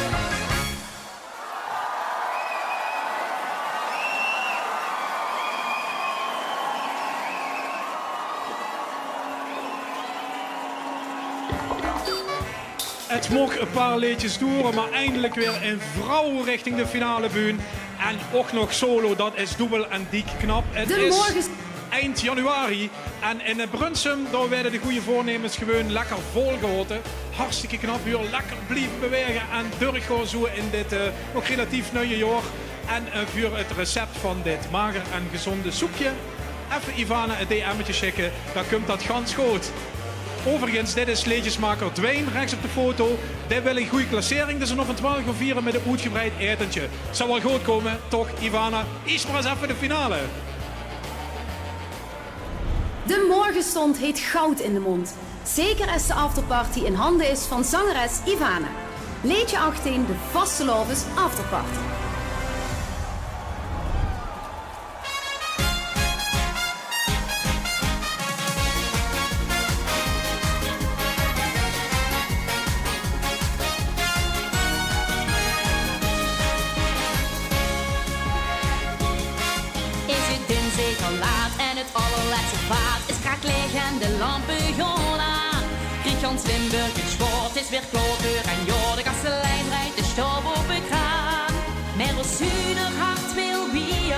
Het mocht een paar liedjes duren, maar eindelijk weer een vrouw richting de finale buun. En ook nog solo, dat is dubbel en dik knap. Het De is morgens- eind januari en in Brunsum daar werden de goede voornemens gewoon lekker volgehouden. Hartstikke knap weer, lekker blijven bewegen en doorgaan zo in dit nog relatief nieuwe jaar. En voor het recept van dit mager en gezonde soepje, even Ivana een DM'tje schikken, dan komt dat gans goed. Overigens, dit is liedjesmaker Dwayne, rechts op de foto. Dit wil een goede klassering, dus nog een 12 uur vieren met een uitgebreid etentje. Het zal wel goed komen, toch Ivana? Is maar eens even de finale. De morgenstond heet goud in de mond. Zeker als de afterparty in handen is van zangeres Ivana. Liedje 18, de Vastelovens Afterparty. en de lampen gaan aan. Krieg Hans Limburg het sport is weer kloter en ja, de kastelein rijdt de stof op de kraan. Maar als zuinig hart wil bier,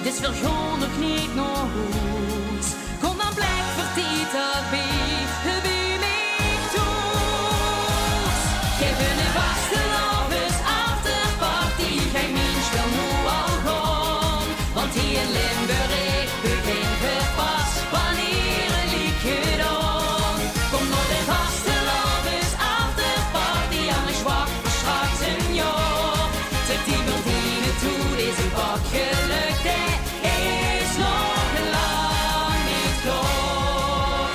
dus we gaan nog niet naar huis. Kom dan blijf vertieten bij mij thuis. Geef een vaste lovers afterparty, geen mens wil nu al gaan. Want hier in Limburg begint het pas wanneer een liedje dan. Kom naar de vaste lovers afterparty, anders wacht voor straks een jaar. Zet die Bertine toe, deze pak geluk, is nog lang niet klaar.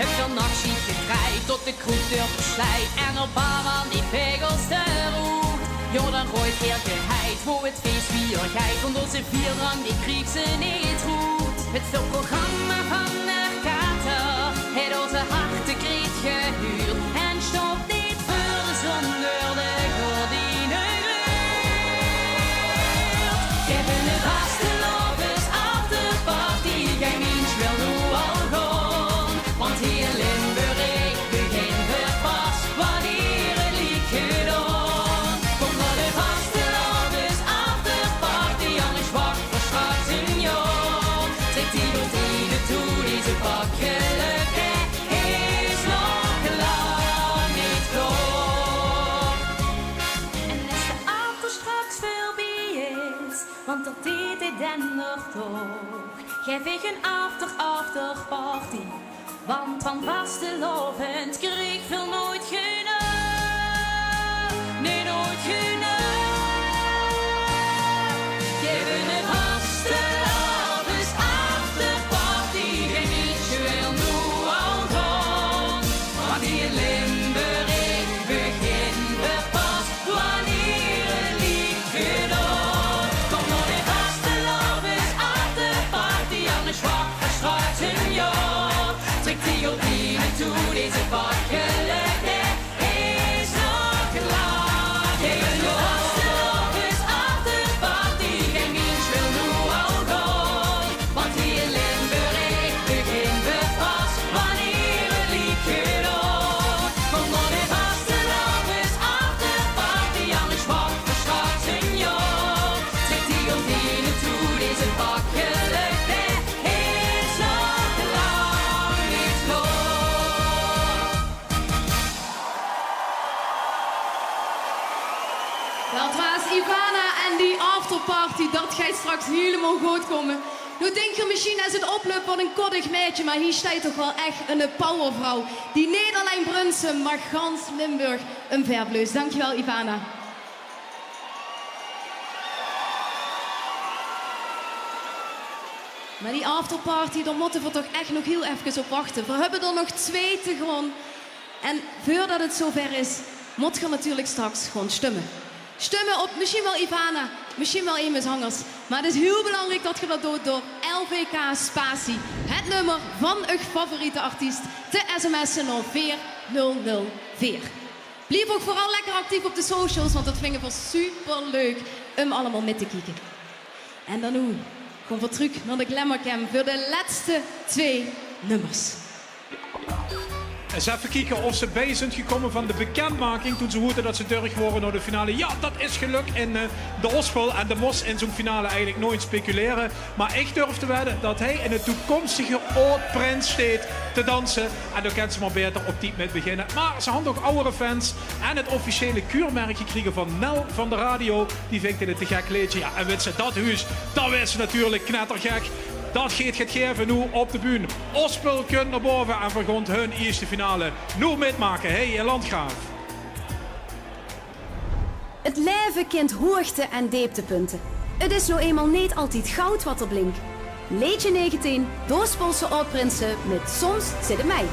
Heb je nachtschiet gekraaid tot de kroegdeur verslijt en op paar van die pegels de roet. Jo, dan gooit weer geheid voor het feest weer geit, want onze vierdrang die kriegt ze niet goed. Het filmprogramma van de kater heeft onze hartekreet gehuurd en stopt niet voor zonder de gordijnen gluurt. Geef een vaste lovers afterparty, geen mens wil nu al gaan, want hier in Limburg begint het pas wanneer het liedje dan. Kom naar de vaste lovers afterparty, anders wacht voor straks een jaar. Zet die Bertine toe, deze pak geluk, is nog lang niet klaar. En als de auto straks voorbij is, want dat deed hij dan nog toch, geef ik een afterparty. Want van vastelovend kreeg veel nooit genoeg. Nee, nooit genoeg. Geef een vastelovens afterparty, geen liedje wil nu al gaan. Want hier in Limburg begint het pas wanneer een liedje dan. Kom naar de vastelovens afterparty, anders wacht er straks een jaar. Trek die Bertine toe, deze pak geluk, is nog lang. Geef een vastelovens afterparty, geen mens wil nu al gaan. Want hier in Limburg begint het pas wanneer het liedje dan. Kom naar de vastelovens afterparty, anders wacht er straks een jaar. Trek die Bertine toe, deze pak geluk, is nog lang niet klaar. Dat was Ivana en die afterparty, dat gaat straks helemaal goed komen. Nu denk je misschien als het oploopt wat een koddig meisje, maar hier staat toch wel echt een powervrouw. Die niet alleen Brunsum, maar gans Limburg een verbleus. Dankjewel Ivana. Maar die afterparty, daar moeten we toch echt nog heel even op wachten. We hebben er nog 2 te gaan. En voordat het zover is, moet je natuurlijk straks gewoon stemmen. Stemmen op misschien wel Ivana, misschien wel een zangers. Maar het is heel belangrijk dat je dat doet door LVK Spatie. Het nummer van uw favoriete artiest te sms'en naar 4004. Blijf ook vooral lekker actief op de socials, want dat vinden we super leuk om allemaal mee te kijken. En dan nu gaan we terug naar de Glamourcam voor de laatste 2 nummers. Eens even kijken of ze bij zijn gekomen van de bekendmaking toen ze hoorden dat ze terug waren naar de finale. Ja, dat is gelukt in de Ospel en de Mos in zo'n finale eigenlijk nooit speculeren. Maar ik durf te wedden dat hij in het toekomstige Oud-Prins staat te dansen. En dan kan ze maar beter op die met beginnen. Maar ze hadden ook oudere fans en het officiële keurmerk gekregen van Nel van de radio. Die vindt het te gek liedje. Ja, en weet ze dat huis, dat is ze natuurlijk knettergek. Dat gaat het geven nu op de bühne. Ospel kunt naar boven en vergont hun eerste finale. Nu metmaken, hey Landgraaf. Het leven kent hoogte- en dieptepunten. Het is nou eenmaal niet altijd goud wat er blinkt. Liedje 19, Doospolse Oud-Prinsen met Soms zit het mij.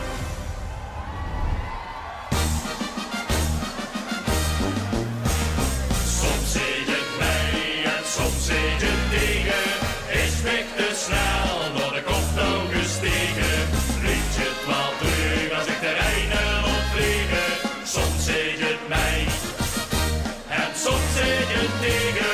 Soms zit het mij en soms zit het tegen. Is weg te snel door de kop nou gestegen. Liet je het wel terug als ik de Rijnen ontvliegen. Soms zit het mij en soms zit het tegen.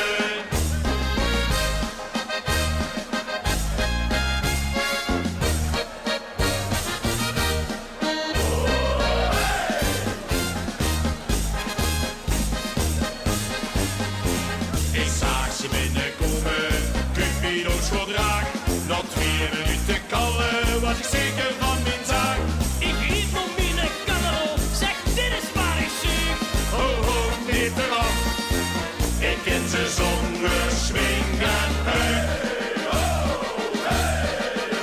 was ik zeker van mijn zaak. Ik riep op mijn kanal, zeg dit is waar ik zie. Ho, ho, niet eraf. Ik ken ze zonder swingen. Hey, ho, hey,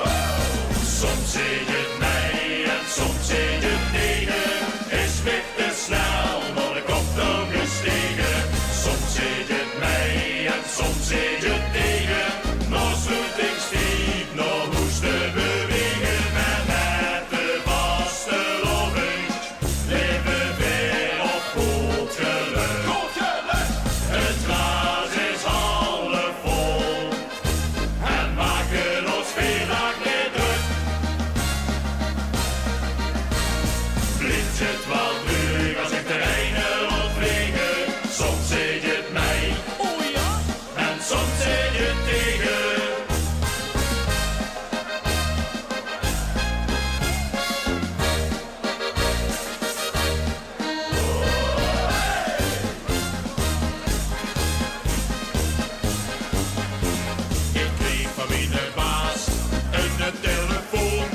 ho. Soms zie je het mij en soms zie je het tegen. Is weg te snel, maar ik op nog gestegen. Soms zie je het mij en soms zie je het tegen. Nog sluitingsdiep, nog hoesten bewegen. En met de vaste loving leven weer op goed geluk. Het glas is half vol en maken ons vandaag niet druk. Blijft het wel druk als ik de ene laat vliegen. Soms zeg je het mij, Oh ja? en soms zeg je het tegen. Ik kreeg van mijn baas een telefoon.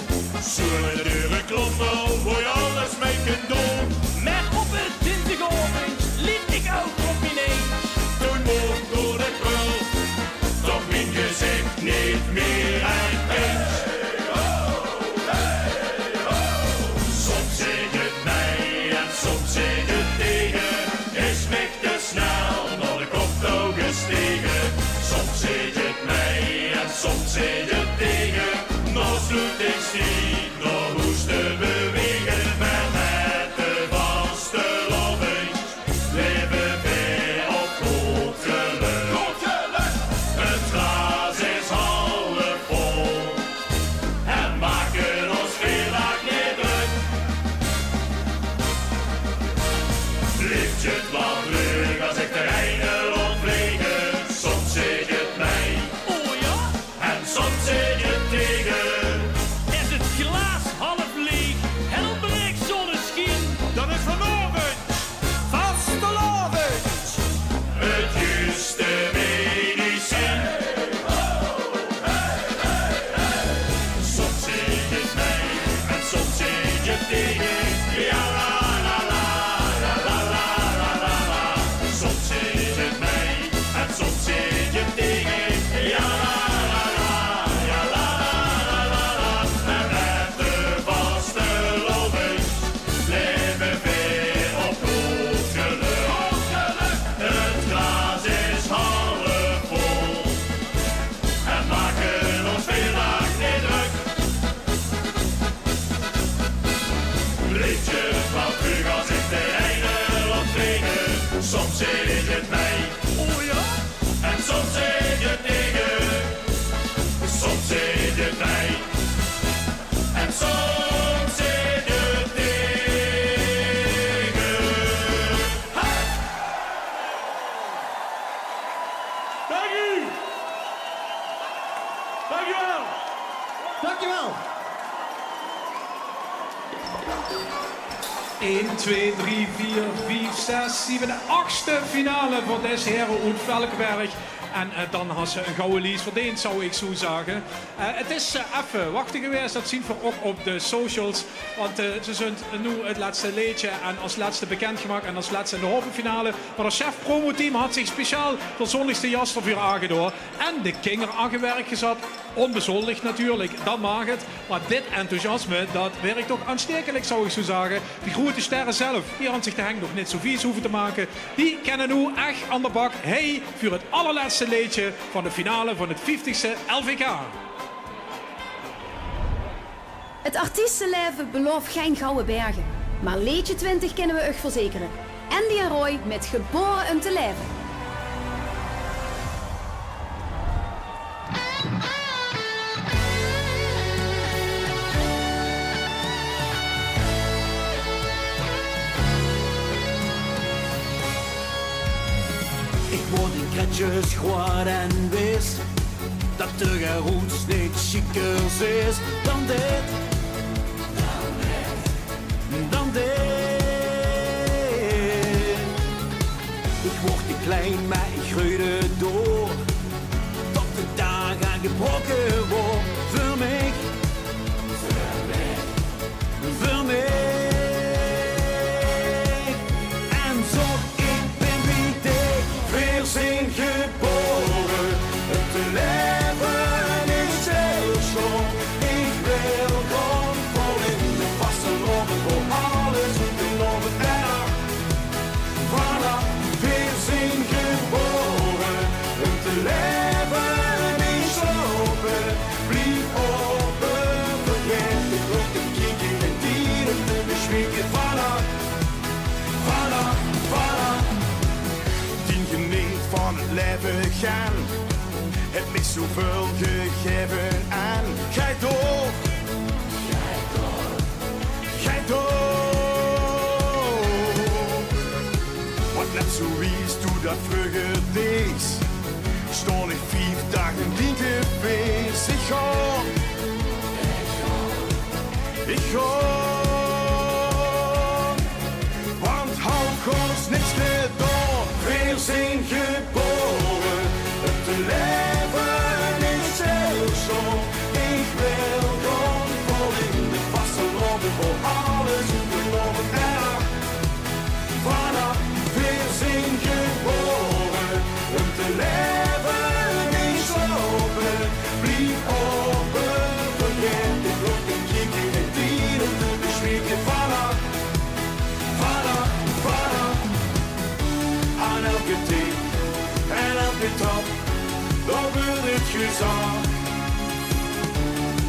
Zullen de deuren kloppen voor je alles mee kunt doen. Maar op het dinsdagavond liep ik ook op mijn eentje. Toen mocht door de brul, toch mijn gezicht niet meer eens. Soms zeg je het mij en soms zeg je het tegen. Is mij te snel naar de kop toe gestegen. Soms zeg je het mij en soms zeg je het tegen. Nog sluitingsdiep, nog hoesten bewegen. Maar met de vaste loving leven weer op goed geluk. Het glas is half vol en maken ons vandaag niet druk. Lift je het wat terug als ik de ene laat vliegen. Soms zeg je het mij, Oh ja? en soms zeg je het tegen. Is het glas half leeg? En ontbreekt zonneschijn? Dan is vanavond Vastelavond! het juiste medicijn. Soms zeg je het mij en soms zeg je het tegen. Ja la la la, ja la la la la la. Soms zeg je het mij en soms zeg je het tegen. Ja la la la, ja la la la la. En met de vaste loving leven weer op goed geluk. Het glas is half vol en maken ons vandaag niet druk. Liet je het wel terug als ik de ene laat vliegen. Soms zeg je het mij, Oh ja? en soms zeg je het tegen. Soms zeg je het mij, en soms zeg je het tegen. Hey! Dank u! Dank u wel! Dankjewel! 1, 2, 3, 4, 5, 6, 7, de 8e finale voor des heren uit Velkenberg. En dan had ze een gouden lies verdiend, zou ik zo zeggen. Het is even wachten geweest, dat zien we ook op de socials. Want ze zijn nu het laatste liedje en als laatste bekendgemaakt en als laatste in de halve finale. Maar het chef promoteam had zich speciaal de zonnigste jas ervoor aangedaan. En de kinger aangewerkt gezet. Onbezoldigd natuurlijk, dat mag het. Maar dit enthousiasme, dat werkt ook aanstekelijk, zou ik zo zeggen. Die grote sterren zelf, die aan zich de heng nog niet zo vies hoeven te maken. Die kennen nu echt aan de bak. Hey, voor het allerlaatste liedje van de finale van het 50ste LVK. Het artiestenleven belooft geen gouden bergen. Maar liedje 20 kunnen we euch verzekeren. Andy en Roy met Geboren om te leven. Ik word in kretjes groot en wist dat de geroets niet chiquers is dan dit. Dan dit. Ik word te klein, maar ik groeide door. Tot de dag aangebroken wordt voor mij. gegaan. Het is zoveel gegeven en gij door. Wat net zo is toen dat vroeger deed. Stond ik 4 dagen in geweest. Ik ga. Want hou ons niks gedaan. We zijn geboren. Het leven is stilstand. Ik wil gewoon vol in de vaste lopen voor alles geloven. En vanaf we zijn geboren. Het leven is open. Blijf open. Vergeet de klok en kijk in het dieren te bespreken. Vanaf. Aan elke tee en elke trap. Dan wordt het gezag.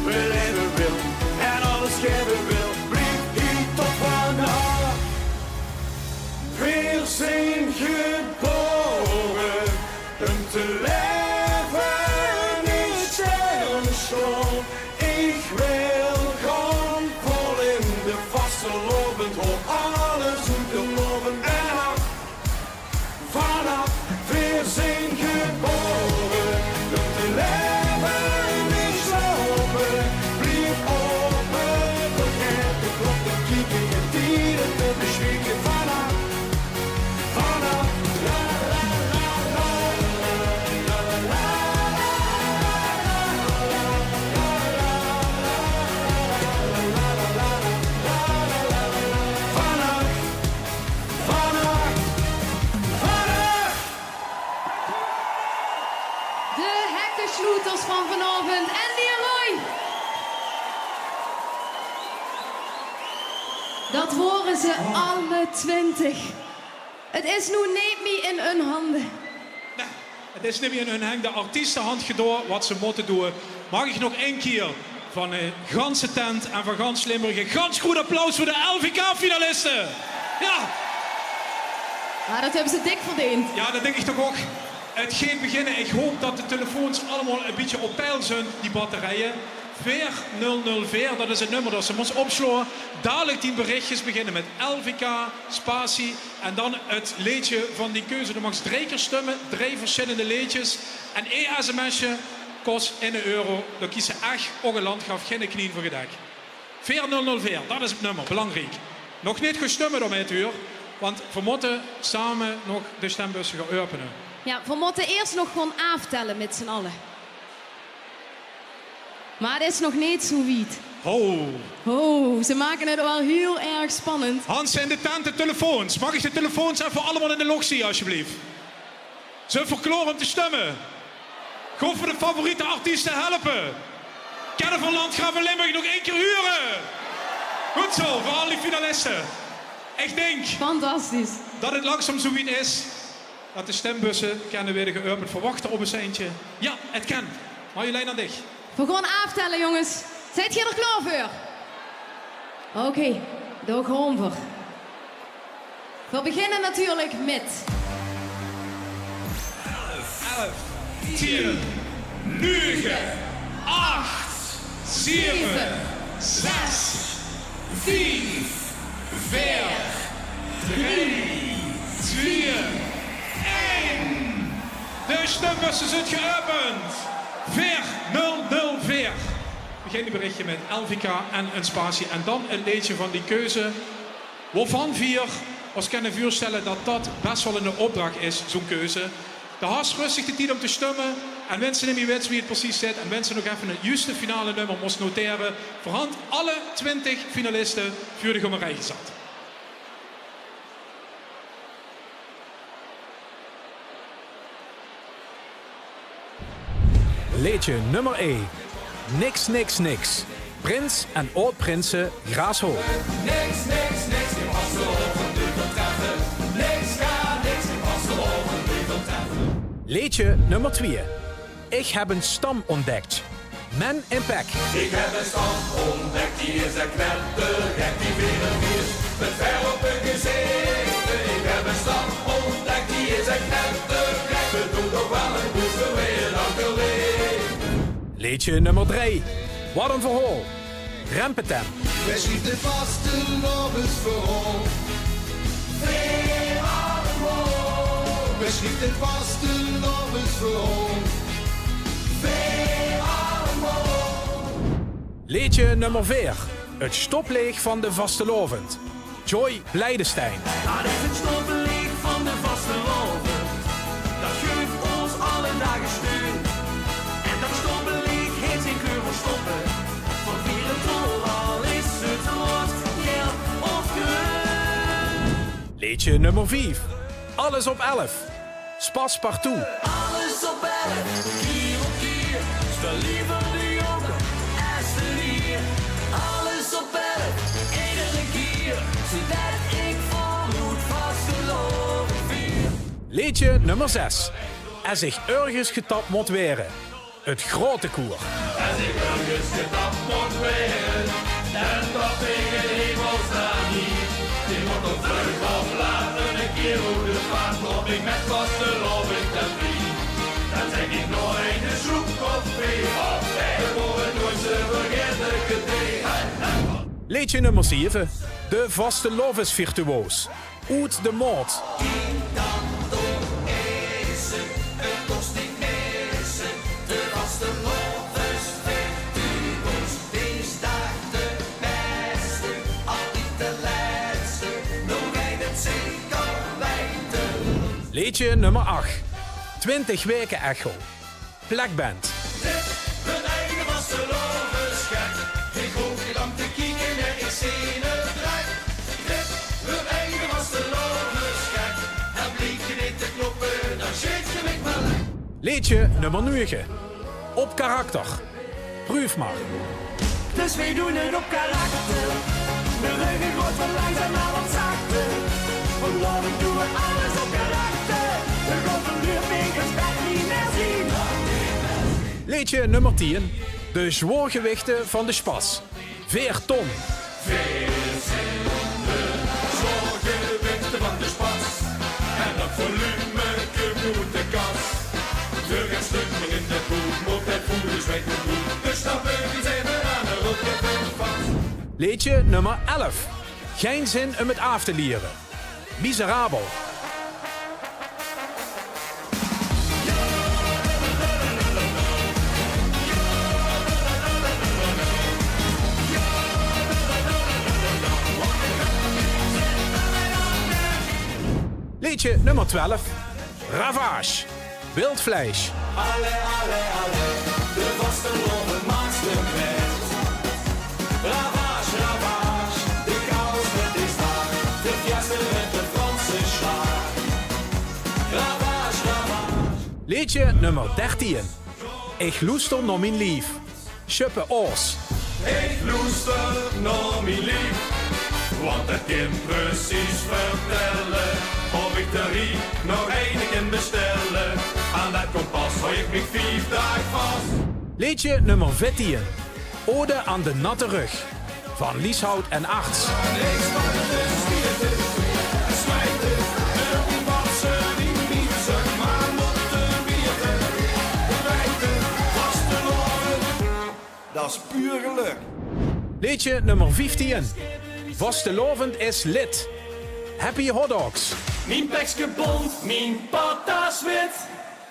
We leven wil en alles geven wil. Blijf hier tot vandaag. We zijn geboren om te leven in stilstand. Ik wil gewoon vol in de vaste lopen. Hoor alles goed te lopen en af. Vanaf we zijn geboren om te leven in slopen. Blijf open, vergeet de klok te kijken en dieren te beschikken. Vanaf, la la la la la la la De hekkensloeters van vanavond, Andy en Roy. Dat worden ze alle 20. Het is nu niet meer in hun handen. Nee, het is niet meer in hun hang. De artiesten hand gedaan wat ze moeten doen. Mag ik nog 1 keer van de ganse tent en van gans Limburg een gans goed applaus voor de LVK-finalisten. Ja. Maar dat hebben ze dik verdiend. Ja, dat denk ik toch ook. Het gaat beginnen. Ik hoop dat de telefoons allemaal een beetje op peil zijn, die batterijen. 4004, dat is het nummer dat ze ons opslaan. Dadelijk die berichtjes beginnen met LVK, spatie en dan het liedje van die keuze. Er mag 3 keer stemmen, 3 verschillende liedjes. En 1 sms'je kost €1. Dan kies ze echt ook een landgraf, geen knie voor gedek. 4004, dat is het nummer, belangrijk. Nog niet gestemmen door mij uur, want we moeten samen nog de stembussen gaan openen. Ja, we moeten eerst nog gewoon aftellen met z'n allen. Maar het is nog niet zo wiet. Oh, ze maken het wel heel erg spannend. Hans en de tent, de telefoons. Mag ik de telefoons even allemaal in de log zien, alsjeblieft? Ze verkloren om te stemmen. Gewoon voor de favoriete artiesten helpen. Kennen van Landgraaf en Limburg nog 1 keer huren. Goed zo, voor al die finalisten. Ik denk... Fantastisch. Dat het langzaam zoiets is dat de stembussen kunnen worden geopend. Verwachten op een seintje. Ja, het kan. Maar jullie aan dicht. We gaan aftellen, jongens. Zijt je er klaar voor? Oké, daar gaan we. We beginnen natuurlijk met... 11, 10, 9, 8, 7, 6, 5, 4, 3, 2, 1. De stembussen zijn geopend. 4004. Begin die berichtje met LVK en een spatie. En dan een liedje van die keuze. Waarvan 4 ons kunnen voorstellen dat dat best wel een opdracht is, zo'n keuze. De haast rustig de tijd om te stemmen. En mensen niet meer weten wie het precies zit. En mensen nog even het juiste finale nummer moest noteren. Voorhand alle 20 finalisten vurig om een rij gezet. Liedje nummer 1. Niks, niks, niks. Prins en oud-prinsen Graashoop. Niks, niks, niks, die Hasselhoven nu vertreffen. Niks, ga niks, die Hasselhoven nu vertreffen. Liedje nummer 2. Ik heb een stam ontdekt. Men in Pack. Ik heb een stam ontdekt, die is een knettergek, die wereldwiers met ver op hun gezicht. Ik heb een stam ontdekt, die is een knettergek, we doen toch wel een Liedje nummer 3. Wat een verhaal. Rempetem. Wij schieten vast de lobensverhaal. Weer allemaal. Wij schieten vast de lobensverhaal. Weer allemaal. Liedje nummer 4. Het stopleeg van de Vastelovend. Joy Blijdestein. Dat is het stoppenlied van de Vastelovend. Dat geeft ons alle dagen steun. En dat stoppenlied heeft geen kleur voor stoppen. Van vier en tol, al is het rood, geel of groen. Liedje nummer 5. Alles op 11. Spas partout. Alles op 11, keer op keer. Stel liever de jongen als de lier. Alles op 11, iedere keer. Zodat ik voldoet Vastelovend vier. Liedje nummer 6. Er zich ergens getapt moet weren. Het grote koer. Als ik ergens getapt moet werden, dan top ik het hemelsnaam niet. Die moet op vlug of later een keer hoe de vaart loop ik met Vastelovend en wie. Dan zeg ik nog een de schroep of twee of vijf. We worden nooit te vergeten gedaan. Liedje nummer 7. De Vastelovens virtuoos. Oet de moord. De Vastelovens virtuoos, die is daar de beste, al niet de laatste, nog hij het zeker weten. Liedje nummer 8. 20 weken echo. Plekband. Mijn eigen Vastelovens gek, ik hoef niet lang te kijken, nee, ik zie het rijk. Mijn eigen Vastelovens gek, en bliek je niet te kloppen, dan schiet je mij maar lek. Liedje nummer 9. Op karakter. Proef maar. Dus wij doen het op karakter. De ruggen wordt van langzaam naar wat zachter. Vanavond doen we alles op karakter. De grond van duurpinkers gaat niet meer zien. Liedje nummer 10. De zwoorgewichten van de Spas. 4 ton. Zorgewichten van de spas. En dat volume moet de kas. Er gaan stukken in de boek, moet het voeders weten goed. Dus dan beugels even aan de rot, je bent vast. Liedje nummer 11. Geen zin om het af te lieren. Miserabel. Liedje nummer 12. Ravage. Wildvlees. Alle, de Vastelovend masterpret. Ravage, ravage, de chaos met die staat. De fiaster met de Franse slaag. Ravage, ravage. Liedje nummer 13. Ik loester naar mijn lief. Schuppe oors. Ik loester naar mijn lief. Want het kind precies vertellen. Of ik de rie nog één kan bestellen. Aan dat kompas hou ik me 5 dagen vast. Liedje nummer 14. Ode aan de natte rug. Van Lieshout en Arts. Ik span de stierte, smijten, een wassen die fietsen, maar moeten bieren. Wijten, Vastelovend, dat is puur geluk. Liedje nummer 15. Vastelovend is lid. Happy Hot Dogs. Mijn pekske bont, mijn patas wit.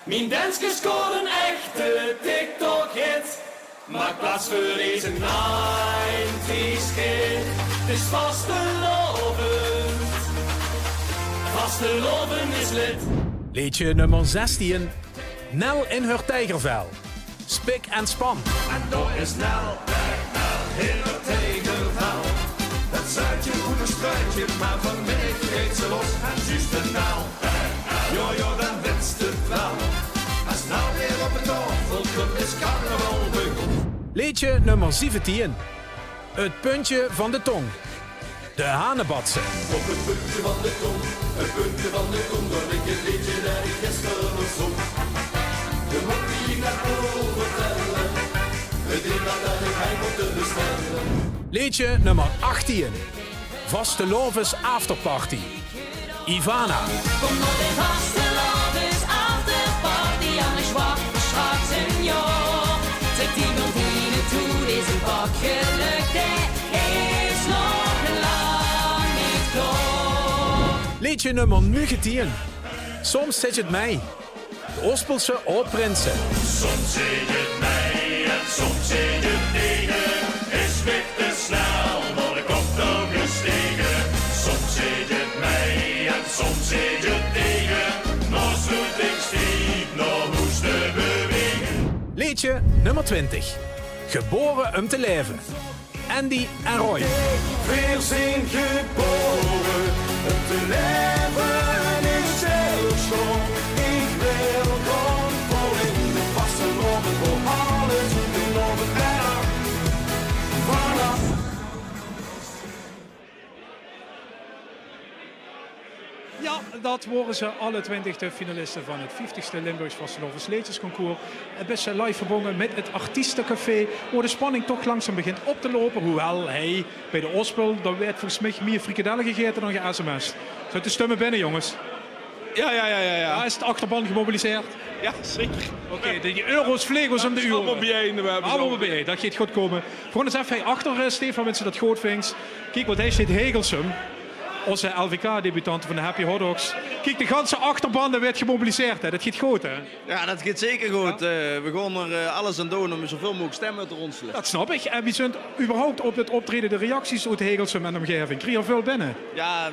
Mijn danske scoort een echte TikTok-hit. Maak plaats voor deze 90's kid. Het is Vastelovend. Vastelovend is lid. Liedje nummer 16. Nel in haar tijgervel. Spik en span. En door is Nel, heel het tegenval. Het zuidje moet een struitje, maar vanmiddag geeft ze los. En juist de Nel, jojo, dan wenst het wel. Als Nel weer op het tafel komt, is carnaval begonnen. Liedje nummer 17. Het puntje van de tong. De hanenbatsen. Op het puntje van de tong, het puntje van de tong, hoor ik het liedje dat ik gisteren nog zong. De mop die ik naar voren vertellen, het ding dat ik hij moet bestellen. Liedje nummer 18. Vastelovens afterparty. Ivana. Kom op in Vastelovens afterparty, anders wacht straks een jaar. Zegt iemand geluk dat is nog lang niet klaar. Liedje nummer 19. Soms zit je het mij. De Oospelse oud-prinsen. Soms zie je het mij en soms zie je het tegen. Is weg te snel door de kop nog gestegen. Soms zie je het mij en soms zie je het tegen. Nog zoet ik stiep, nog hoest te bewegen. Liedje nummer 20. Geboren om te leven. Andy en Roy. Weer zijn geboren, om te leven is zelf zo. Ik wil gewoon voor in de vaste lopen, voor alles in lopen en af. Vanaf. Ja, dat worden ze alle 20 finalisten van het 50ste Limburgs Vastelovens Liedjesconcours. Het is live verbonden met het Artiestencafé, waar de spanning toch langzaam begint op te lopen. Hoewel, hey, bij de Ospel, daar werd volgens mij meer frikadellen gegeten dan ge-sms. Zet de stemmen binnen, jongens. Ja, is het achterban gemobiliseerd? Ja, zeker. Oké, die euro's vliegen om de uur. Allemaal bijeen. Allemaal bijeen, dat gaat goed komen. Gewoon eens even achter Stefan, mensen dat goed vindt. Kijk, wat hij zit Hegelsum. Onze LVK-debutanten van de Happy Hot Dogs. Kijk, de ganse achterban werd gemobiliseerd. Hè. Dat gaat goed, hè? Ja, dat gaat zeker goed. We gaan er alles aan doen om zoveel mogelijk stemmen te ronselen. Dat snap ik. En wie zijn überhaupt op het optreden de reacties uit Hegelsum en omgeving? Krijg je veel binnen? Ja,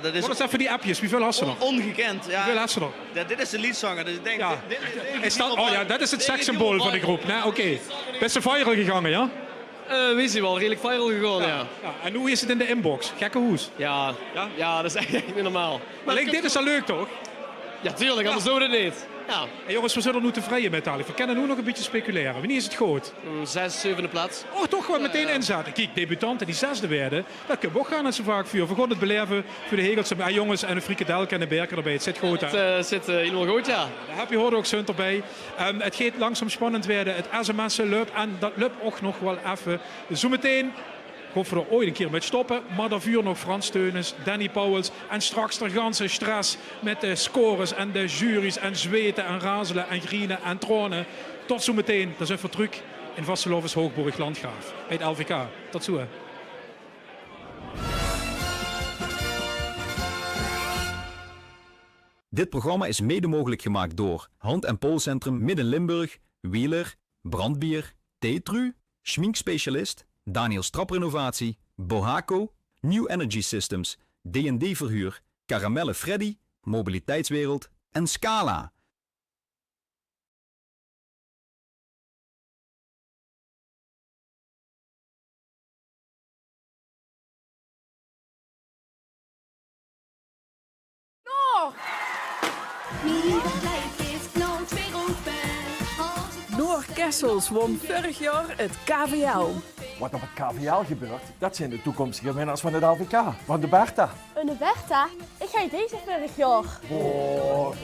dat is... Wat is even die appjes? Wie veel hast ze nog? Ongekend. Ja. Hoeveel hast ze nog? Ja, dit is de liedzanger, dus ik denk... Ja. Dit Dat is het sekssymbool van de groep. Nee, oké. Best viral gegaan, ja? Wees je wel redelijk viral gegaan, ja. En hoe is het in de inbox? Gekke hoes. Ja, dat is echt niet normaal. Maar dit is al leuk, toch? Ja, tuurlijk, anders doen we het niet. Ja. En jongens, we zullen nu tevreden met Ali. We kunnen nu nog een beetje speculeren. Wanneer is het goed? 6, 7e plaats. Oh, toch gewoon meteen inzetten. Kijk, debutanten die 6e werden, dat kunnen we ook gaan net zo vaak voor. We gaan het beleven voor de Hegelse jongens en de frikadel en de berken erbij. Het zit goed, hè? Het zit helemaal goed, ja. Daar heb je hoort ook zunt erbij. Het gaat langzaam spannend worden. Het sms'en loopt en dat loopt ook nog wel even. Zometeen hoffen we er ooit een keer met stoppen. Maar daarvoor nog Frans Teunis, Danny Pauwels. En straks de ganse stress met de scores en de juries en zweten en razelen en grienen en tronen. Tot zometeen, dat is even truc in Vastelovens Hoogburg Landgraaf. Bij het LVK. Tot zo. Dit programma is mede mogelijk gemaakt door Hand- en Poolcentrum Midden-Limburg, Wheeler, Brandbier, Tetru, Schminkspecialist, Daniel Straprenovatie, Bohaco, New Energy Systems, D&D Verhuur, Caramelle Freddy, Mobiliteitswereld en Scala. Noor Kessels won vorig jaar het KVL. Wat op het KVL gebeurt, dat zijn de toekomstige winnaars van het LVK, van de Bertha. Een Bertha? Ik ga deze vorig jaar. Oh.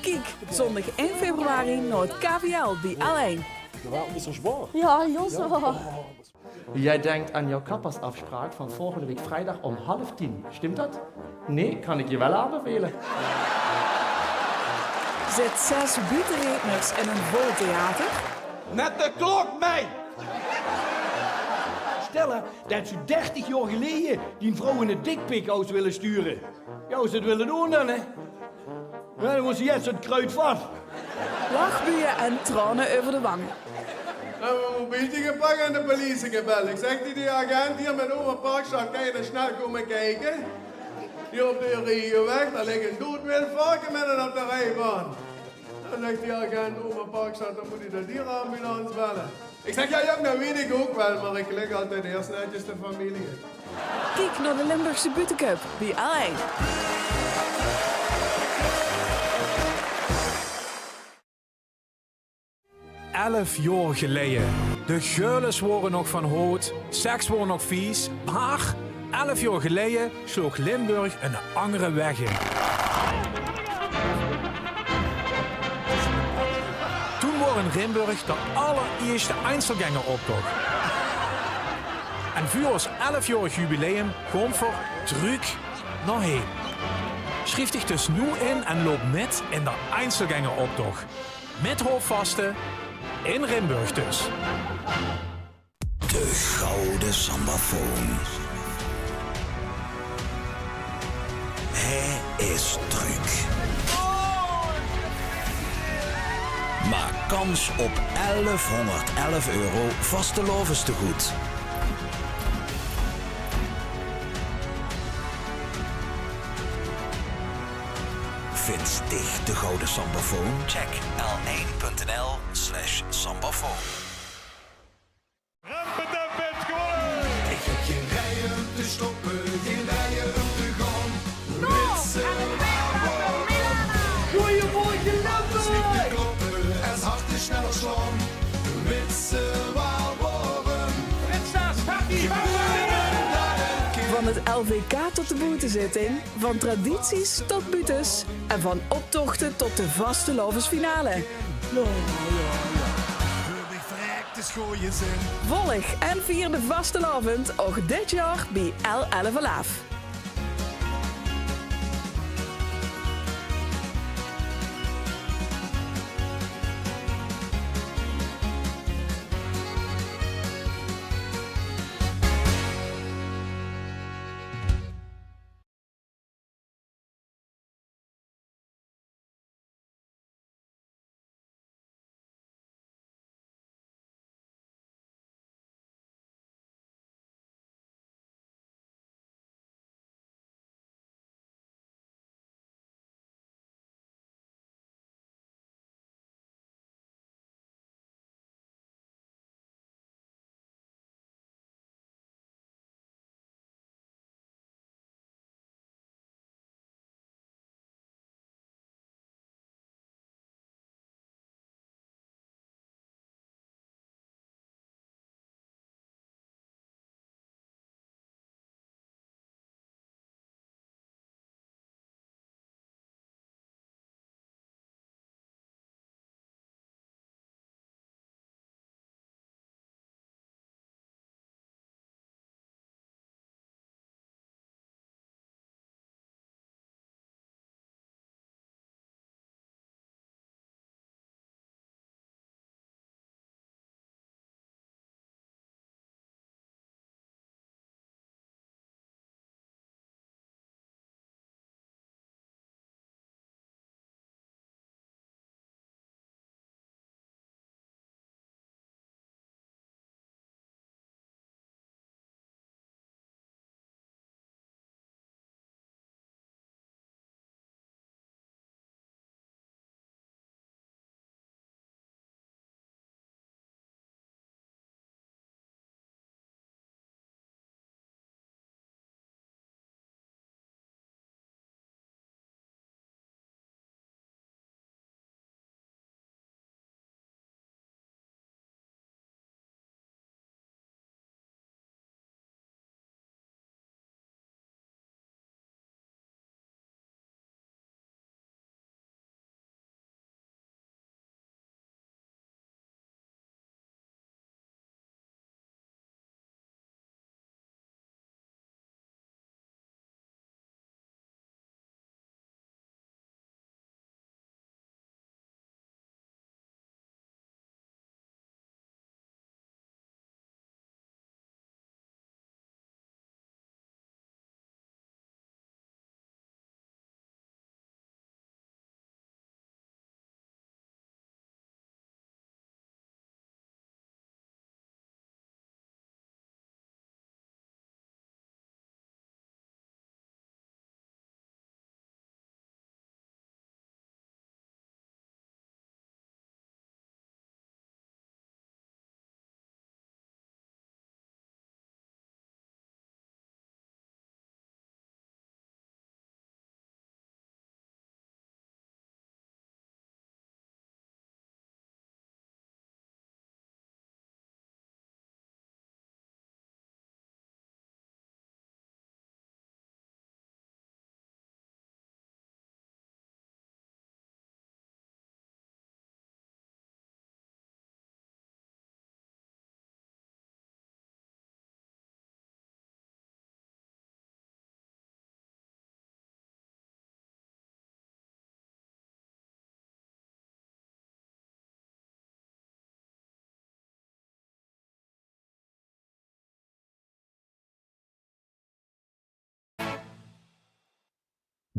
Kijk, zondag 1 februari naar het KVL bij L1. Jawel, is dat zwaar? Ja, heel zwaar. Jij denkt aan jouw kappersafspraak van volgende week vrijdag om 9:30. Stimmt dat? Nee, kan ik je wel aanbevelen. Zet 6 buitenredners in een vol theater. Met de klok mee! Stellen dat ze 30 jaar geleden die vrouw een dikpik uit willen sturen. Ja, als ze het willen doen dan, hè? Ja, dan moet ze jetzt het kruid vast. Lachbuien en tranen over de wang. Nou, we mobieltje gepakt en de politie gebeld. Ik zeg die agent hier met oma Parkstad, kan je er snel komen kijken? Hier op de Rieweg, daar ligt een doodwild varken midden op de rijbaan. Dan zegt die agent, oma Parkstad, dan moet hij de dierenambulance bellen. Ik zeg, ja jong, dat weet ik ook wel, maar ik lig altijd eerst netjes de familie. Kijk naar de Limburgse Buitencup bij L1. Elf jaar geleden. De geules worden nog van hout, seks wordt nog vies, maar 11 jaar geleden sloeg Limburg een andere weg in. Toen was in Limburg de allereerste Einzelgängeroptocht. En voor ons 11-jarig jubileum komt voor terug naar heen. Schrijf dich dus nu in en loop met in de Einzelgängeroptocht. Met hoofdvasten in Limburg dus. De De gouden sambafoon. Hij is druk. Maak kans op 1111 euro vastelovenstegoed. Vind sticht de gouden sambafoon? Check l1.nl/sambafoon. Ik heb geen rijen te stoppen, geen rijen op de gang. Goeiemorgen Limburg! Schiet de kloppen en het hart is sneller slaan. Witse Waalworm. Van het LVK tot de boetezitting, van tradities tot boetes en van optochten tot de vastelovensfinale. Volg en vier de vastelovend ook dit jaar bij L11.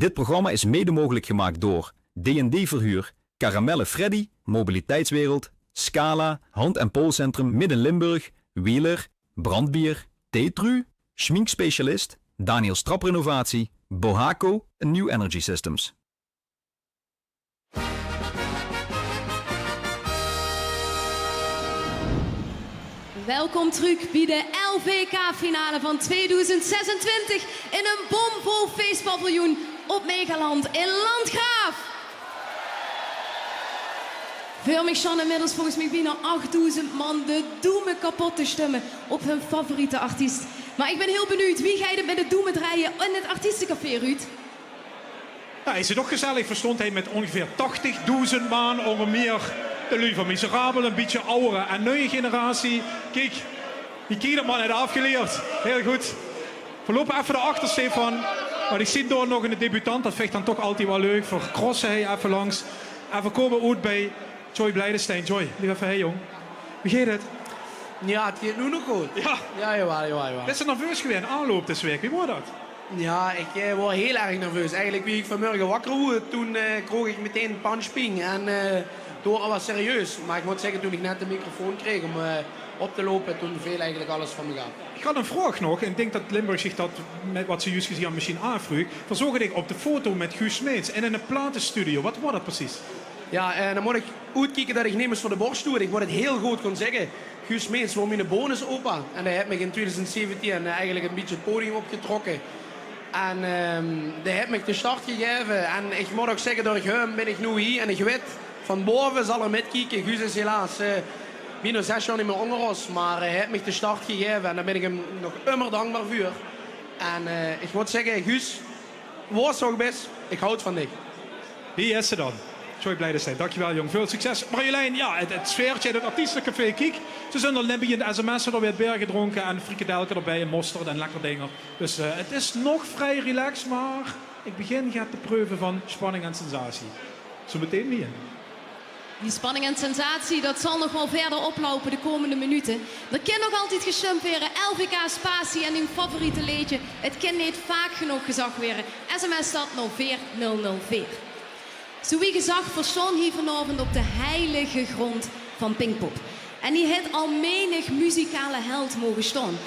Dit programma is mede mogelijk gemaakt door D&D Verhuur, Karamelle Freddy, Mobiliteitswereld, Scala, Hand- en Poolcentrum Midden-Limburg, Wheeler, Brandbier, Tetru, Schminkspecialist, Daniels Traprenovatie, Bohaco en New Energy Systems. Welkom terug bij de LVK-finale van 2026 in een bomvol feestpaviljoen op Megaland in Landgraaf. Voor mij staan inmiddels volgens mij bijna 8000 man de doemen kapot te stemmen op hun favoriete artiest. Maar ik ben heel benieuwd, wie ga je er met de doemen draaien in het artiestencafé, Ruud? Ja, is het ook gezellig, verstond hij met ongeveer 80.000 man, onder meer de lui van Miserabel, een beetje oudere en nieuwe generatie. Kijk, die kinderman heeft afgeleerd. Heel goed. Voorlopig even de achter, Stefan. Maar ik zie door nog een debutant, dat vecht dan toch altijd wel leuk. Voor crossen hij even langs. Even komen uit bij Joy Blijdenstein. Joy, lief even, hey jong. Wie gaat het? Ja, het gaat nu nog goed. Ja. Ja, jawel. Best nerveus geweest, aanloop deze week. Wie wordt dat? Ja, ik was heel erg nerveus. Eigenlijk wie ik vanmorgen wakker werd, toen kreeg ik meteen punchping. En toen was serieus. Maar ik moet zeggen, toen ik net de microfoon kreeg om op te lopen, toen viel eigenlijk alles van me gaan. Ik had een vraag nog, en ik denk dat Limburg zich dat, met wat ze juist gezien hebben, misschien aanvroeg. Verzorgde ik op de foto met Guus Smeets en in een platenstudio. Wat was dat precies? Ja, dan moet ik uitkijken dat ik niet eens voor de borst doe. Ik moet het heel goed kon zeggen. Guus Smeets was mijn bonusopa. En hij heeft me in 2017 eigenlijk een beetje het podium opgetrokken. En die heeft me de start gegeven. En ik moet ook zeggen, door hem ben ik nu hier. En ik weet, van boven zal er metkijken. Guus is helaas bijna 6 jaar niet meer onder ons. Maar hij heeft me de start gegeven. En daar ben ik hem nog immer dankbaar voor. En ik moet zeggen, Guus, was toch best. Ik houd van dich. Wie is ze dan? Joy Blijdenstein, dankjewel jong. Veel succes. Marjolein, ja, het sfeertje in het artiestencafé, kijk. Ze zijn er net in de sms'en, er werd bier gedronken en frikadelken erbij en mosterd en lekker dingen. Dus het is nog vrij relaxed, maar ik begin gaat te proeven van spanning en sensatie. Zo meteen meer. Die spanning en sensatie, dat zal nog wel verder oplopen de komende minuten. Er kan nog altijd gestemd worden. LVK Spatie en uw favoriete liedje. Het kan niet vaak genoeg gezag worden. SMS staat 04004. Zo wie gezag verstaan hier vanavond op de heilige grond van Pinkpop. En die heeft al menig muzikale held mogen staan.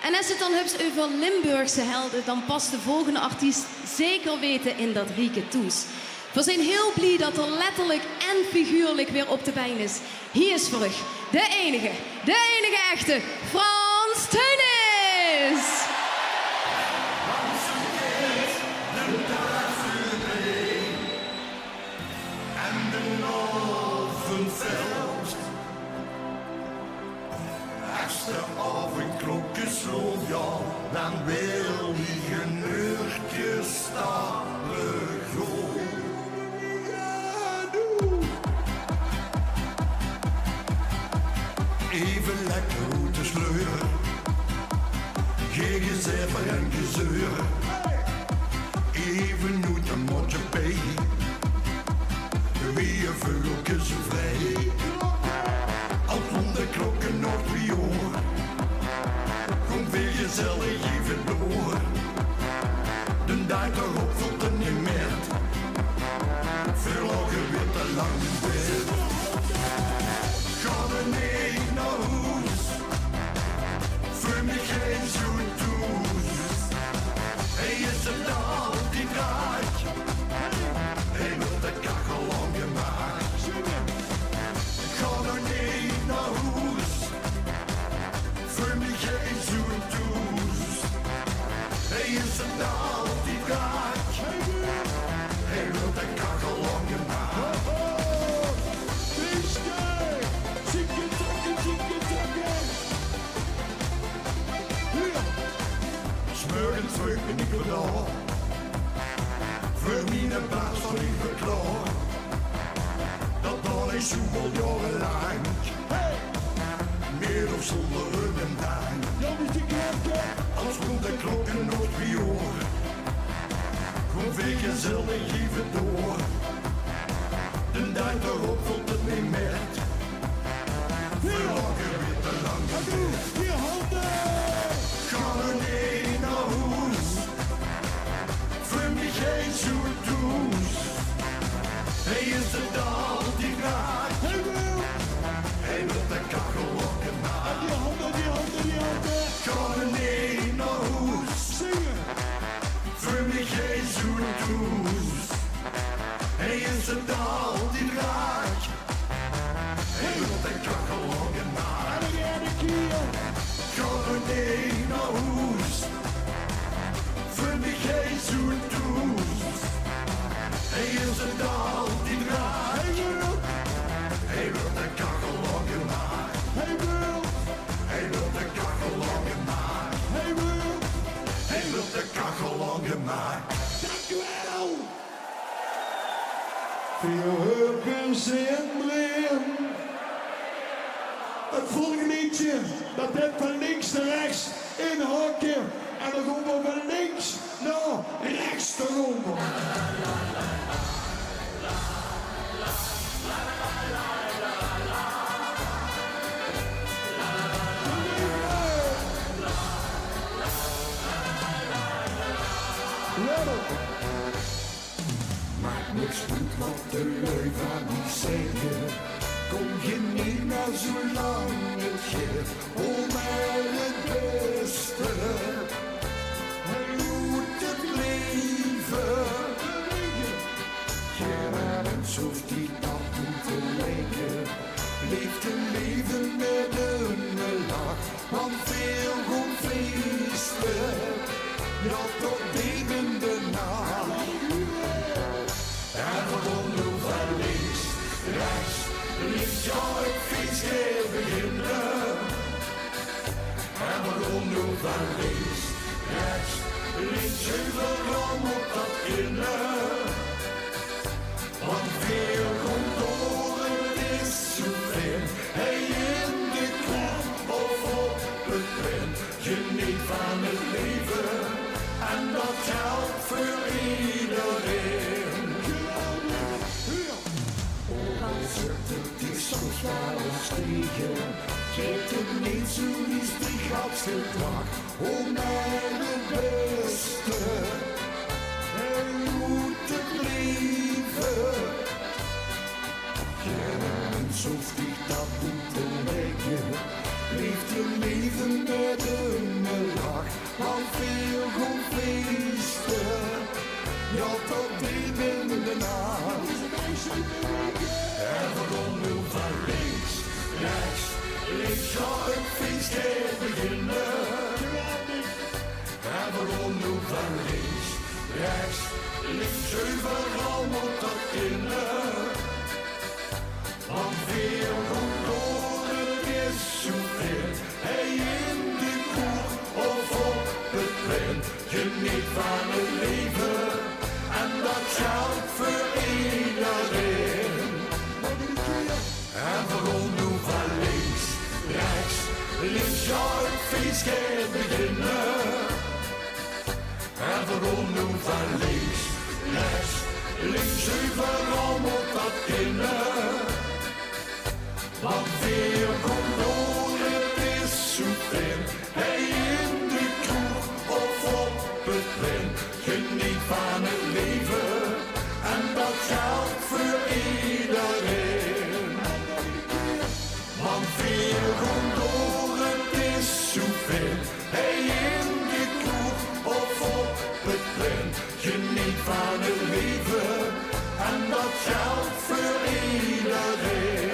En als het dan hebt over Limburgse helden, dan past de volgende artiest zeker weten in dat rieke toes. We zijn heel blij dat er letterlijk en figuurlijk weer op de been is. Hier is terug de enige echte Frans Teunis. Als de avondklokje sloeg, ja, dan wil die een uurtje stapelen groot. Even lekker uit de sleuren, geen gezeffer en gezeur. Even uit een motje bij, wie je vogeltjes vrij. Al om de klokken nog 3 uur, kom weer gezellig even door. De dag erop voelt het niet meer, verlogen weer te lang in bed. Ga er niet naar huis, voor mij geen zo'n toes. Hij is het altijd raak, hij wil de kachel lang gemaakt. Ga er niet naar huis, voor mij geen zo'n toes. Hij is het altijd raak, hij wil de kachel lang gemaakt. Smorgens terug ben ik weer daar, voor mijn baas van ik verklaar. Dat dan is al jarenlang, meer of zonder een dank. Als komt de klokken nog 3 uur, kom weer gezellig even door. De dag erop voelt het niet meer, verlagen weer te lang. Ga er niet naar huis, voor mij geen zoen Veel heupers in erin. Het volgende liedje, dat heeft van links naar rechts in een hokje. En dan gaan we van links naar rechts eronder. Maakt niks goed wat de lui van niet zeggen. Kom je niet naar zo lang het geeft om het beste. En moet het leven. Geen mens hoeft die dat moeten lijken. Leeft een leven met een lach, want veel goed feesten. Ja, tot even de nacht. En waarom nu van links, rechts, links, ja, het feestje beginnen. En waarom nu van links, rechts, links, overal moet dat beginnen. Want veel komt door, het is zo vreemd. Hey, in de kroeg of op het punt, geniet van het leven. En dat geldt voor iedereen. Ook al zit het is soms wel eens tegen, geeft het niet zo liefstig als gedrag. Om naar het beste, en moet het leven. Geen mens hoeft zich dat toe te leggen. Leeft je leven met een lach, want veel goed feesten. Ja, tot diep in de nacht. En waarom nu van links, rechts, links, ja, het feest gaat beginnen. En waarom nu van links, rechts, links, overal moet dat beginnen. Want veel goed door, het is zoveel. Hey, in de kroeg of op het plein, geniet van het leven. En dat geldt voor iedereen. En waarom nu van links, rechts, links, ja, het feest gaat beginnen. En waarom nu van links, rechts, links, overal moet dat beginnen. Want veel komt door, het is zoveel. Hey, in de kroeg of op het plein, geniet van het leven. En dat geldt voor iedereen. Want veel komt door, het is zoveel. Hey, in de kroeg of op het plein, geniet van het leven. En dat geldt voor iedereen.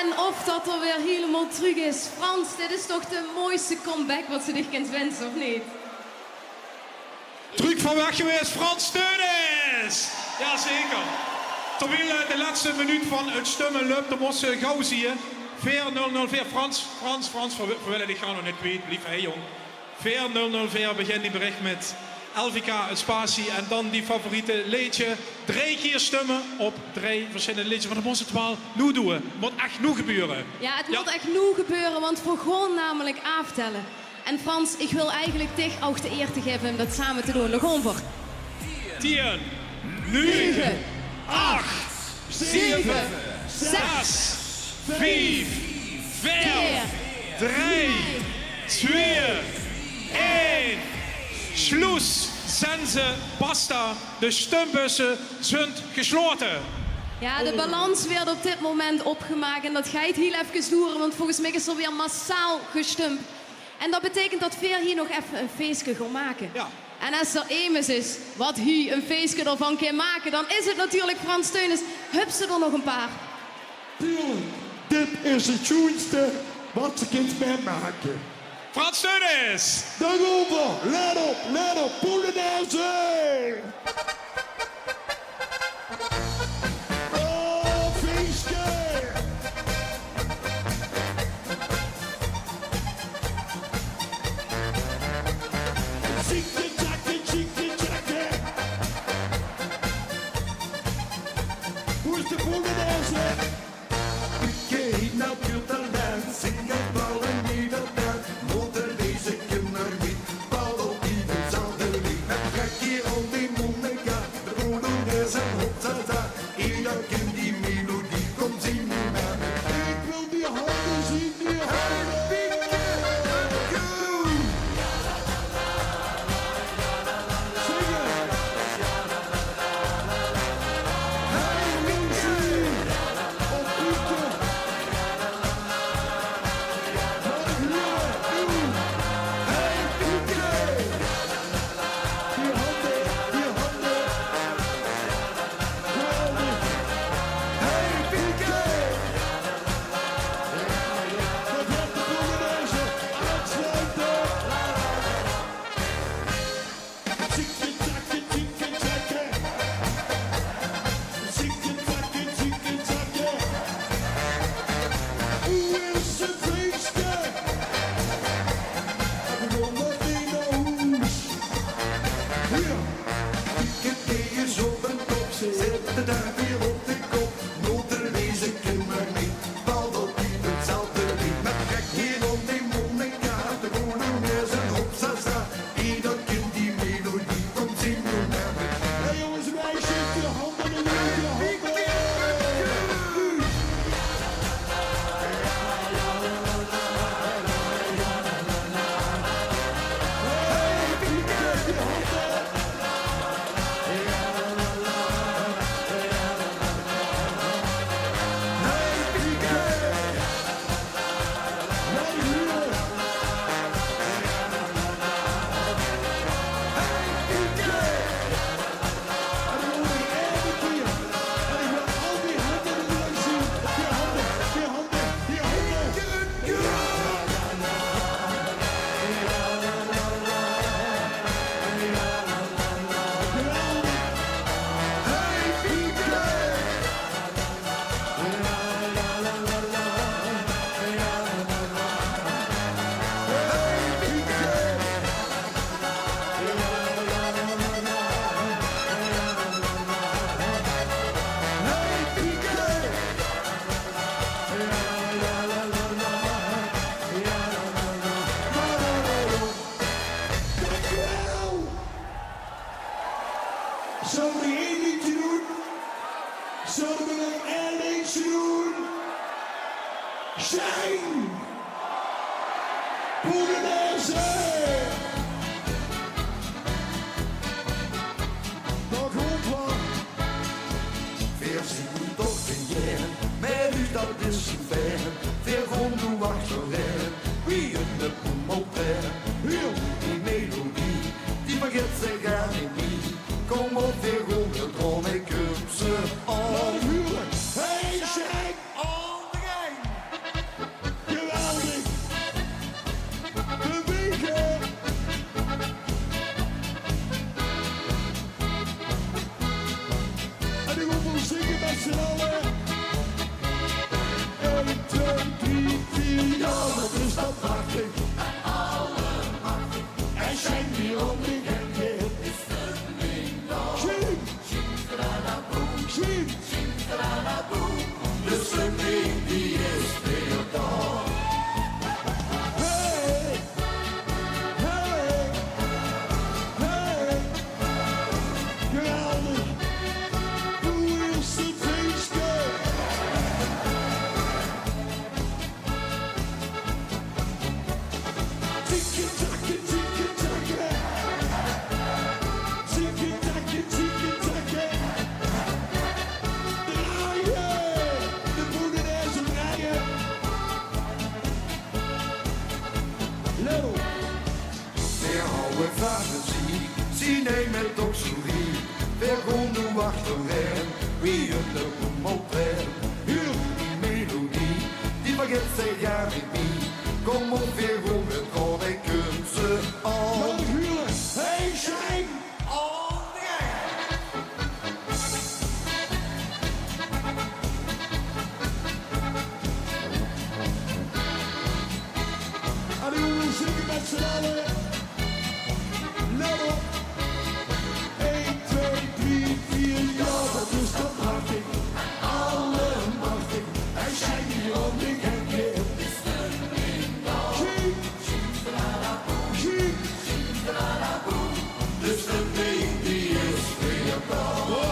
En of dat er weer helemaal terug is. Frans, dit is toch de mooiste comeback wat ze zich kunt wensen, of niet? Terug van weg geweest, Frans Teunis! Jazeker. Terwijl de laatste minuut van het stemmen loopt, dan moest ze gauw zien. 4-0-0-4. Frans, verwillen ik ga nog niet kwijt, lief hey jong. 4-0-0-4 begint die bericht met LVK, het spatie en dan die favoriete liedje. 3 keer stemmen op 3 verschillende liedjes. Maar dan moest het wel nu doen. Het moet echt nu gebeuren. Ja, het moet echt nu gebeuren, want we gaan namelijk aftellen. En Frans, ik wil eigenlijk dich ook de eer te geven om dat samen te doen. Nog over. 10, 9, 8, 7, 6, 5, 4, 3, 2, 1. Schluss, Sense, basta. De stembussen zijn gesloten. Ja, de balans werd op dit moment opgemaakt en dat gaat heel even duren, want volgens mij is er weer massaal gestemd. En dat betekent dat Veer hier nog even een feestje gaat maken. Ja. En als er Emes is wat hij een feestje ervan kan maken, dan is het natuurlijk Frans Teunis. Hup ze er nog een paar. Tuurlijk, dit is het schoonste wat ze kunt meemaken. Frans Teunis. Daarover, let op, Polonaise. Oh, feestje. Ziekte. Hoe is de Polonaise? Kijk naar je talent, zing het bal en Nederland. Moeten deze kinderen niet, bal op hetzelfde lied. Het trekt hier al die Monica, de Polonaise en Hopsasa. Ieder kind die melodie, kom zing nu met me. Ik wil die handen zien, die handen. Zullen we één liedje doen? Zullen we nog één liedje doen? Shine! Polonaise! Nog gewoon. Weer zien toch in jaren, maar nu dat is zo ver. Weer rond de wacht zo rennen, wie in de promoter. Heel die melodie, die vergeet zich gar niet niet. Kom op weer rond de drom, ik heb ze al. Hey, Shine! All the gang! Geweldig! Bewegen! En ik wil zingen met z'n allen. 1, 2, 3, 4, ja, wat is dat prachtig. En alle machtig. En Shine die ronding en weer. Is het minder. Shine! Shine! De stemming die is weer daar. Hey! Hey! Hey! Geweldig! Hoe is het feestje? Tiki-taki, tiki-taki. Tiki-taki, tiki-taki. Draaien! De Polonaise draaien! Leo! Weer houden vader zie nee met ook souris. Weer gewoon de achterren, wie in de promoter. Heel die melodie, die vergeet zich gar niet. Kom op weer gewoon met hier om die gekke. Dus de been die is weer koud.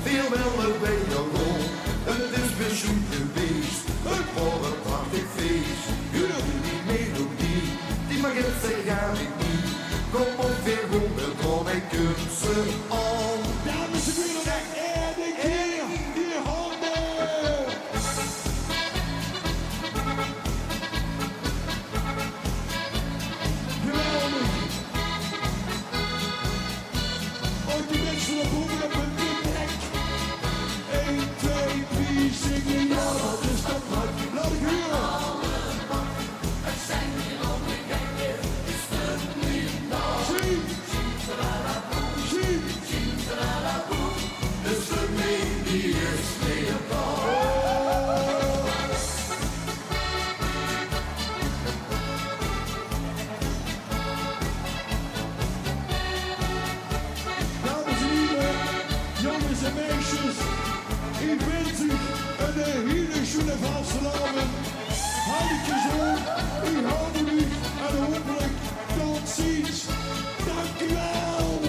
Veel minder bij jou rond. Het is bezoek geweest. Het wordt een prachtig feest. Jullie melodie, die mag het zeggen ik niet. Kom op weer goed, het komt bij kunsten al. Dames en heren, en ik hier die handen. Geweldig. Ook die mensen op boven op hun nek. 1, 2, 3, zingen, ja, dat is toch wat. Laat ik horen. Het zijn hier om de gekke, is het niet nou. Zie, dus de meen die is weer Dames en heren, jongens en meisjes, ik wens u een hele schöne vastelavond. Handjes hoog, ik hou van u en hopelijk tot ziens. Dank u wel.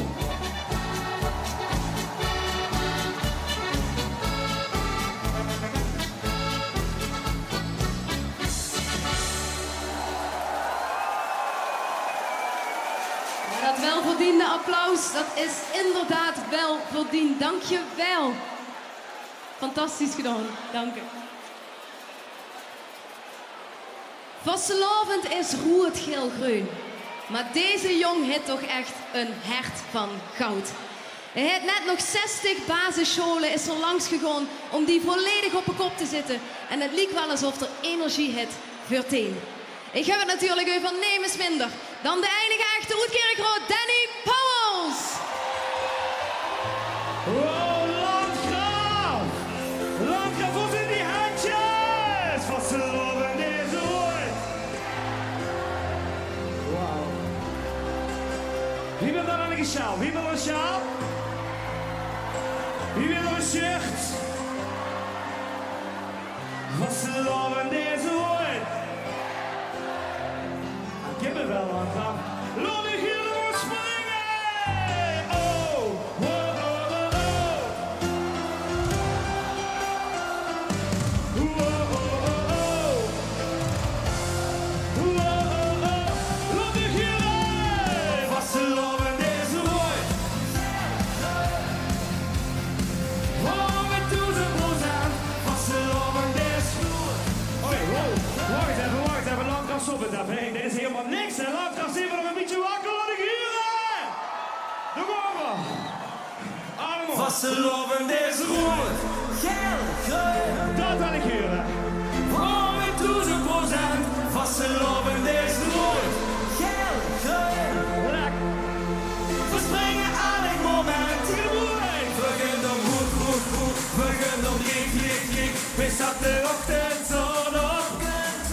Dat welverdiende applaus, dat is inderdaad wel verdiend. Dank je wel. Fantastisch gedaan. Dank u. Vastelavond is roerd geel-groen. Maar deze jong heeft toch echt een hart van goud. Hij heeft net nog 60 basisscholen is er langs gegaan om die volledig op de kop te zitten. En het liep wel alsof er energie heeft voor teen. Ik heb het natuurlijk over niemand minder dan de enige echte Oud-Kerkrood Danny Powels. Oh, Landgraaf! Landgraaf, hoe zijn die handjes? Vastelavond is ooit. Wauw. Wie wil daar een sjaal? Wie wil een sjaal? Wie wil een shirt? Vastelavond is ooit. Ik heb er wel aan gaan. Laat ik hier nog springen! Oh, oh, oh, oh, oh. Oh, oh, oh, oh. Oh, oh, oh. Laat ik hier vastelavond is ooit. Oh, met 1000%. Vastelavond is ooit. Oei, wow. Wacht even, Landgraaf, stop het even. Hey, dit is helemaal niks, hè. Landgraaf, zie maar nog een beetje wakker, laat ik huren. Doe maar. Allemaal. Vastelavond is rood, geel, groen. Dat wil ik huren. Oh, met 1000%. Vastelavond is rood, geel, groen. Lekker. We springen aan het moment. We gaan om goed. We gaan om rik. Bis op de ochtendzon op.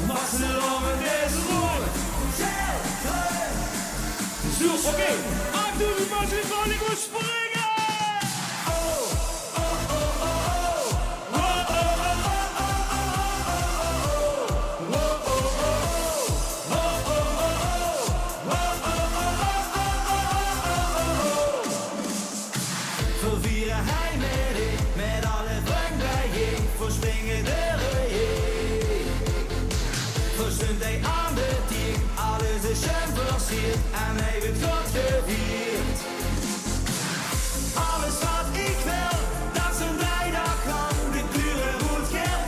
Vastelavond is rood, geel, groen. Oké, doe het maar eens aan, ik moet springen. We vieren hij met alle drank bij je. Voor springen de reunie. Voor stund hij aan de tier. Alles is schön versierd en hij wordt God gevierd. Alles wat ik wil, dat is een vrijdag kan. De kleuren rood geel,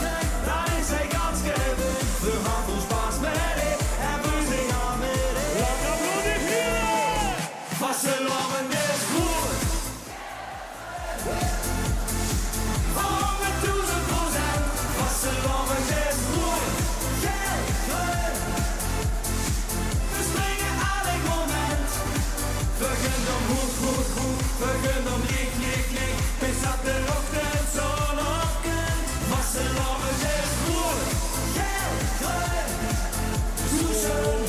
daar is hij ganz gewend. We gaan voor Spaß met ik en we zingen met ik. Vastelavond is goed. Vastelovend is mooi, geel, groen. We springen elk moment. We gunnen om goed, goed, goed. We gunnen om licht, licht, licht. Bis dat de ochtendzon opkomt. Vastelovend is mooi, geel, groen. Zoeken.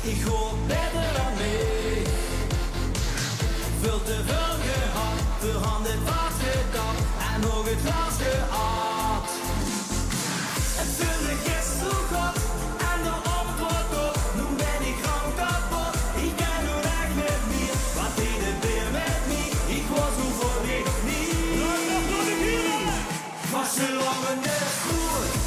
Ik hoor beter dan mee. Veel te veel gehad, verhandeld vastgedacht en nog het glas gehad. Het vulde is zo god en de antwoord op. Nu ben ik gewoon kapot, ik ken nu echt niet meer. Wat deed het weer met mij? Ik was zo voor dit niet. Vastelovend is goed.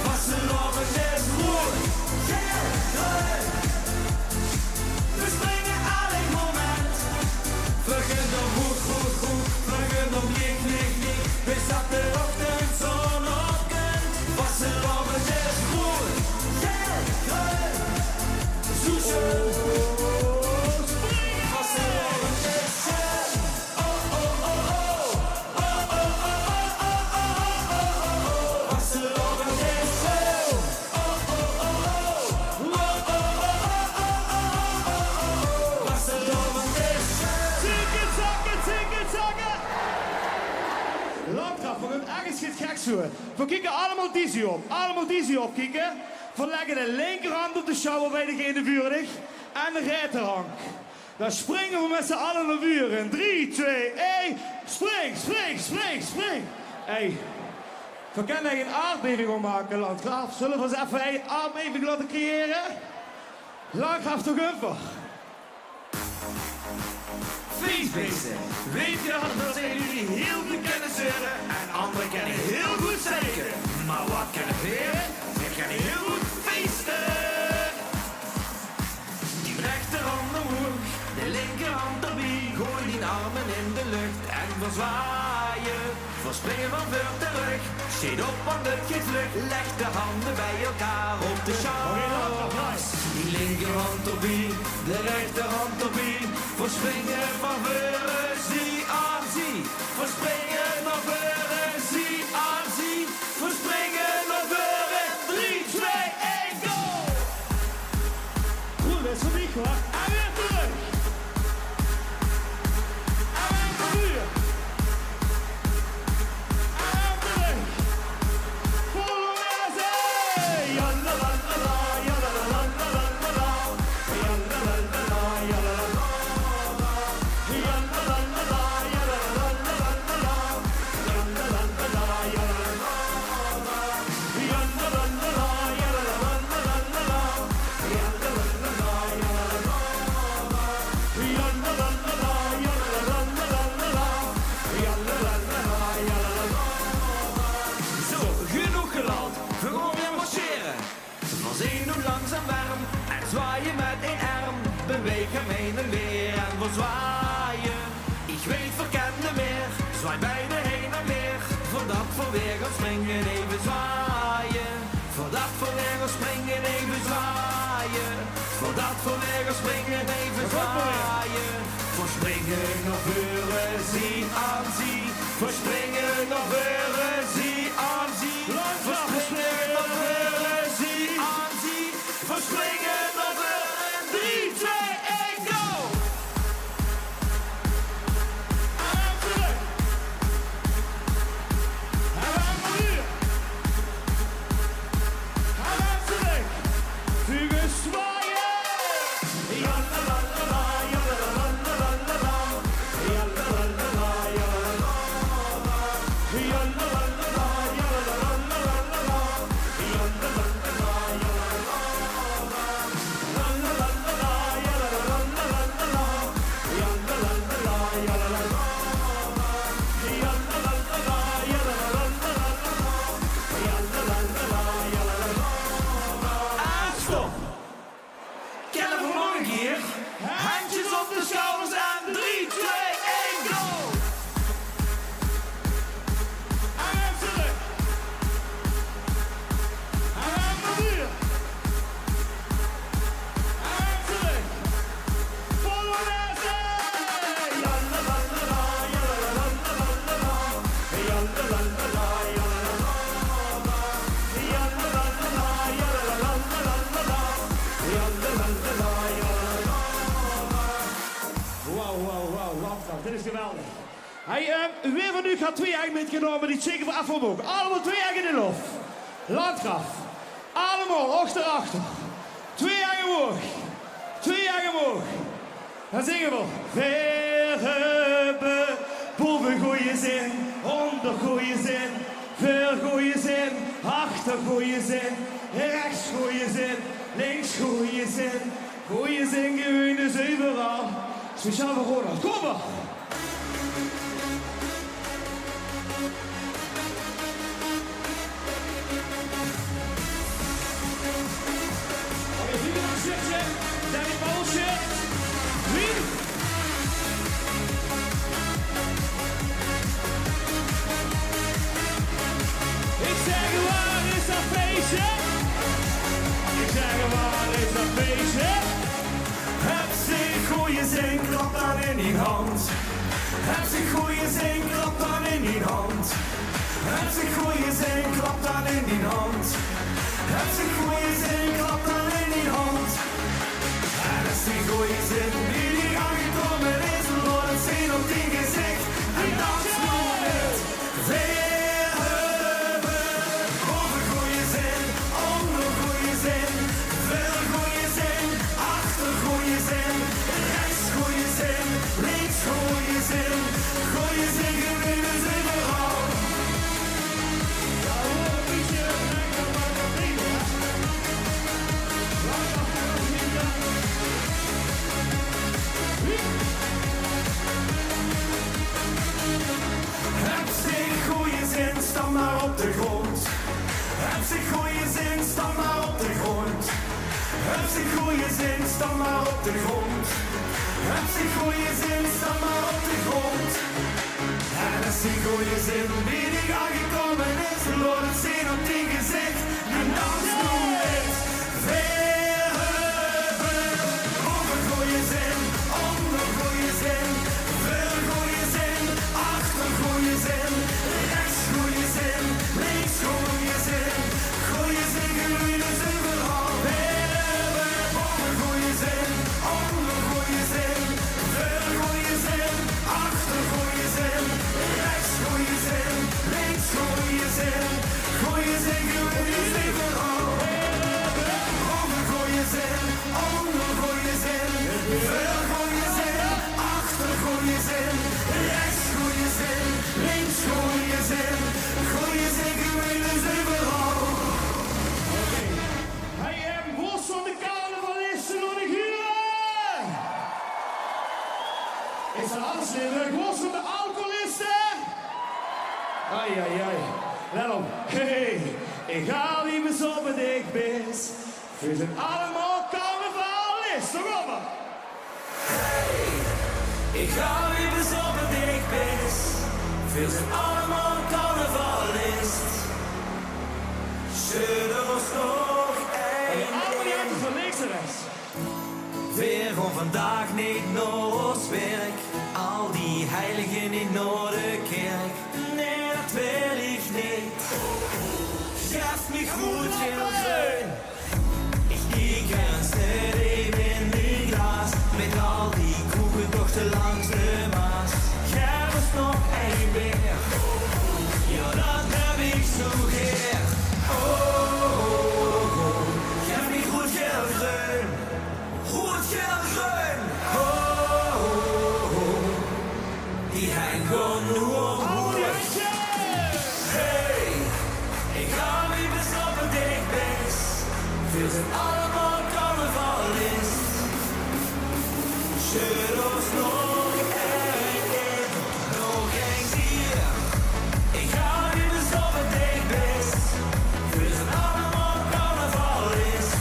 Vastelovend is mooi, geel, groen. We springen elk moment. We gunnen om goed, goed, goed. We gunnen om licht, licht, licht. Bis dat de ochtendzon opkomt. Vastelovend is mooi, geel, groen. Zoeken. Vastelovend is schön. Oh, oh, oh, oh. Oh, oh, oh, oh, oh, oh, oh, oh. Vastelovend is schön. Landgraaf, we gaan ergens iets geks doen. We kijken allemaal die op. Allemaal die op kijken. We leggen de linkerhand op de shower bij degene vurig. En de rechterhand. Dan springen we met z'n allen naar vuren. 3, 2, 1. Spring, spring, spring, spring. Hey. We kunnen er geen aardbeving op maken, Landgraaf. Zullen we eens even een aardbeving laten creëren? Landgraaf toch even. Feestbeesten, weet je dat zijn jullie heel goed kennen zeuren en anderen kennen heel goed zeiken. Maar wat kennen velen? Ze kennen heel goed feesten. Die rechterhand omhoog, de linkerhand erbij. Gooi die armen in de lucht en verzwaaien. Verspringen van voor terug, zit op want het gaat vlug. Leg de handen bij elkaar op de schouders. Die linkerhand erbij, de rechterhand erbij. Verspringen van voren, zie aan zie. Verspringen naar voren, zie aan zie. Verspringen naar voren, 3, 2, 1, go! Goed, dat is voor Nico, hè? En weer terug. En weer terug. En terug. Volgende weer eens, ja la la la la, ja la la la la la la. Ja la la la la, ja la la la. Ja la la la la, ja la la la la la. Ja la la la la, ja la la la la. Ja la la la la, ja la la la la la. Ja la la la la, ja la la la. Ja la la la la, ja la la la la. Ja la la la la, ja la la la. Zo, genoeg geland, we gaan weer marcheren. Van zenuw langzaam warm en zwaaien met één arm. Beweeg hem heen en weer en we zwaaien. Ik weet verkende meer, zwaai beide heen en weer. Voordat we weer gaan springen, even zwaaien. Voordat we weer gaan springen, even zwaaien. Voordat we weer gaan springen, even zwaaien. Verspringen naar voren, zie aan zie. Verspringen naar voren, zie aan zie. Verspringen naar voren, zie aan zie. Verspringen naar voren, 3, 2, 1, go! En terug. En weer. En terug. Vugen zwaaien. Ja la la la la, ja la la la la la la. Ja la la la la, ja la la la. Ja la la la la, ja la la la la la la. Ja la la la la, ja la la la. Hey, wie van u gaat 2 eigen metgenomen die zeker voor afvalboog? Allemaal 2 eigen in de lucht. Landgraf. Allemaal, achter. 2 eigen omhoog. 2 eigen omhoog. Dan zingen we. We hebben boven goeie zin, onder goeie zin, voor goeie zin, achter goeie zin, rechts goeie zin, links goeie zin. Goeie zin gewoon is overal. Speciaal voor Ronald. Kom maar. Danny Bullshit. Wie? Ik zeg waar is dat feestje? Ik zeg waar is dat feestje? Heb zich goeie zin, klap dan in die hand. Heb zich goeie zin, klap dan in die hand. Heb zich goeie zin, klap dan in die hand. Heb zich goeie zin, klap dan in die hand. En als die goeie zin die niet aangekomen is, wordt het 10 op 10 gezicht. En dat is nooit weer hebben. Over goeie zin, onder goeie zin, voor goeie zin, achter goeie zin, rechts goeie zin, links goeie zin, goeie zin gewinnen ze vooral. Ja, hoor een beetje, lekker maar dat ding, hè. Heb zich goeie zin, sta maar op de grond. Heb zich goeie zin, sta maar op de grond. Heb zich goeie zin, sta maar op de grond. Heb zich goeie zin, sta maar op de grond. En als die goeie zin die niet aangekomen is, wordt het 10 op 10 gezicht. En dan is nooit weer hebben. Over goeie zin, onder goeie zin, voor goeie zin, achter goeie zin, rechts goeie zin, links goeie zin, goeie zin gewinnen ze vooral. Weer hebben. Over goeie zin, onder goeie zin, voor goeie zin, achter goeie zin, rechts goeie zin, links goeie zin, goeie zin gewinnen ze vooral. Over goeie zin, onder goeie zin, voor goeie zin, achter goeie zin, rechts goeie zin, links goeie zin, goeie zin gewinnen ze vooral. Oké, hij heeft bos van de carnavalisten nog niet hier. Is er alles in de bos van de alcoholisten? Ai, ai, ai. Let op. Hey, ik ga niet meer zo met ik ben. We zijn allemaal carnavalisten. Kom maar. Ik ga weer bezopen dik bes. Veel zijn allemaal carnavalist. Zullen ons nog Allemaal die auto's van links en rechts. weer van vandaag niet naar ons werk. Al die heiligen niet naar de kerk. Nee, dat wil ik niet. Geef me goed veel steun. Ik kijk eens net even in mijn glas. Met al die kroegentochten langs de Maas. Geef ons nog één weer. Ja, dat heb ik zo graag. Oh. Geef me goed geld steun. Goed geld steun. Oh. Die heen gewoon nu omhoog. Hey, ik ga weer bestoppen dik bes. Veel zijn allemaal carnavalist. Zullen ons nog eens hier. Ik ga weer bestoppen dik bes. Veel zijn allemaal carnavalist.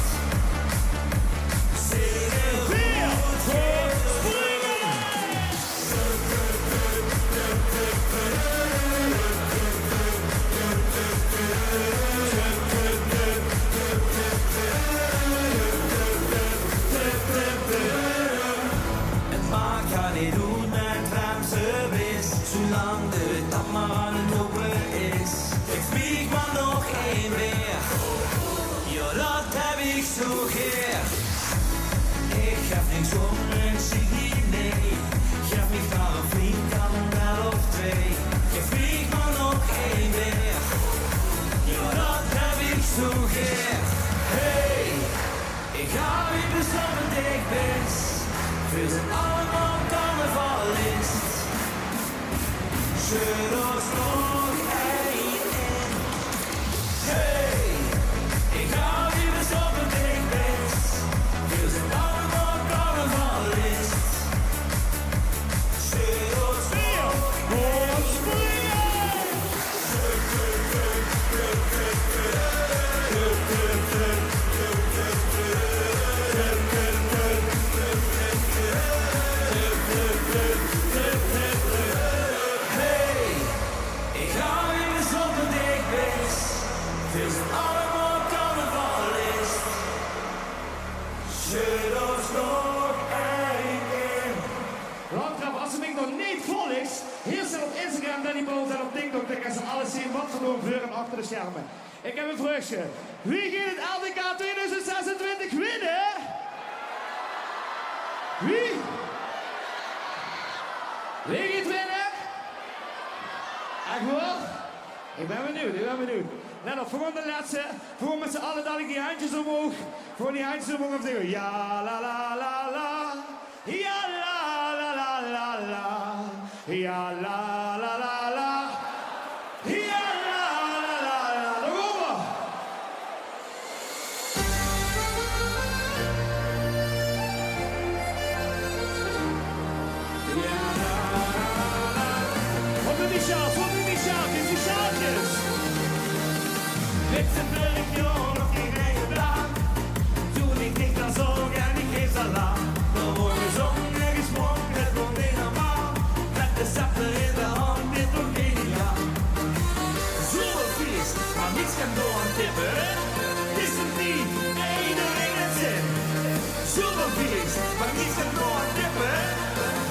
Zingen goed voor springen. Het maakt gaat niet doen met bremsenwis. Zolang de tap maar aan het lopen is. Ik vlieg maar nog één weer. Ja, dat heb ik zo graag. Ik geef niks om en zie niet nee. Geef me maar een vriend, kan wel of twee. best. Wir sind allemaal carnavalist. Schön uns nog één in. Hey, ik hou die best op een big best. Wir sind allemaal carnavalist. Schön uns nog Hey, ik hou je eens op een dik best. Wir sind allemaal carnavalist. Schön uns nog één in. Landgraf, als u mij nog niet volgt, hier staat op Instagram Danny Bolt en op TikTok. Dan kan ze alles zien wat we doen voor en achter de schermen. Ik heb een vraagje. Wie gaat het LDK 2026 winnen? Wie? Wie gaat winnen? Echt waar? Ik ben benieuwd. Let op, gewoon de laatste. Gewoon met z'n allen dadelijk die handjes omhoog. Gewoon die handjes omhoog en zeggen ja la la la la. Ja la la la la la. Ja la la la la. Ja la la la la. Daar gaan we. Wat doen die sjaaltjes? Witte burgjon nog geen eigen baan. Toen ik niet kan zorgen en ik geef salam. Dan wordt gezongen, gesprongen, het wordt niet normaal. Met de scepter in de hand, dit wordt geniaal. Zoveel feest, maar niets kan door aan tippen. Is het niet, iedereen het zin. Zoveel feest, maar niets kan door aan tippen.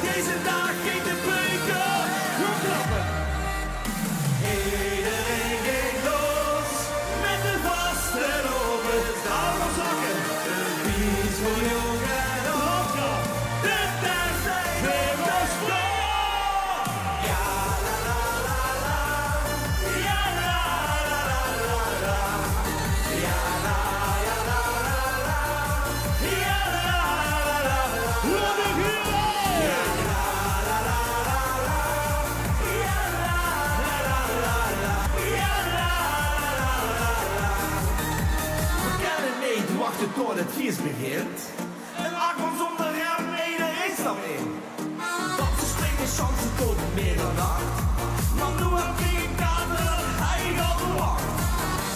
Deze dag ging de beuken. Goed klappen. Iedereen ging los. Met de vasten over de tafel zakken. Een bies voor jong en oud. De tijd weer was vol. Ja la la la la. Ja la la la la la. Ja la ja la la la. Ja la la la la. Wat een huur! Ja la la la la la. Ja la la la la la. Ja la la la la la. We kennen niet wachten tot het feest begint. Een akkoord zonder rem, iedereen stapt in. Dansen, springen, chansen tot middernacht. Maar nu heb ik een kamer, hij gaat verwacht.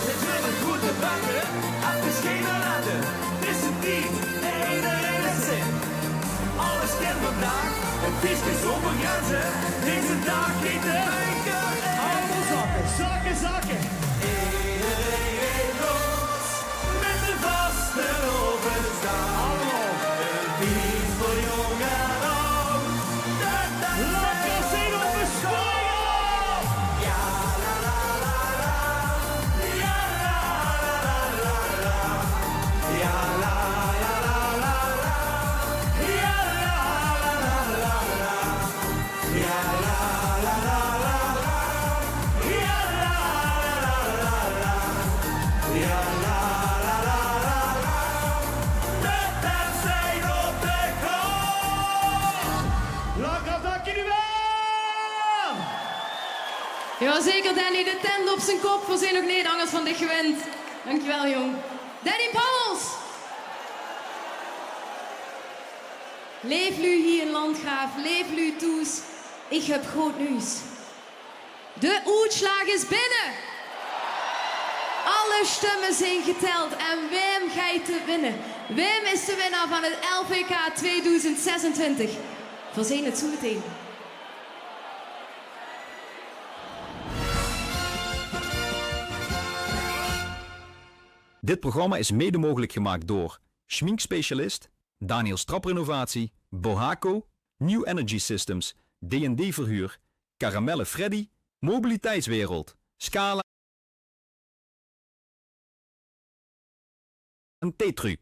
Het wil een goede bakken, het is geen ellende. Het is een team, iedereen heeft zin. Alles kent vandaag, het feest is zonder grenzen. Deze dag geht de rijken. Allemaal zakken. Iedereen geht los, met de vasten over de staal. Een feest voor jong en oud. Lekker zin op de school! Ja la la la la. Ja la la la la. Ja la ja la la la. Ja la la la la. Ja la la la la. Ja la la la la. Ja la la la la. De tent zijn op de grond. Landgraf, dank jullie wel! Jazeker Danny, de tent op zijn kop voor zijn ook Nederlanders van dit gewend. Dankjewel jong. Danny Pauls! Leef lu hier in Landgraaf, leef lu toes. Ik heb groot nieuws. De uitslag is binnen! Alle stemmen zijn geteld en Wim gaat te winnen. Wim is de winnaar van het LVK 2026. We zien het zo meteen. Dit programma is mede mogelijk gemaakt door Schminkspecialist, Daniel Strapper Innovatie, Bohaco, New Energy Systems, D&D Verhuur, Caramelle Freddy, Mobiliteitswereld, Scala en Tetru.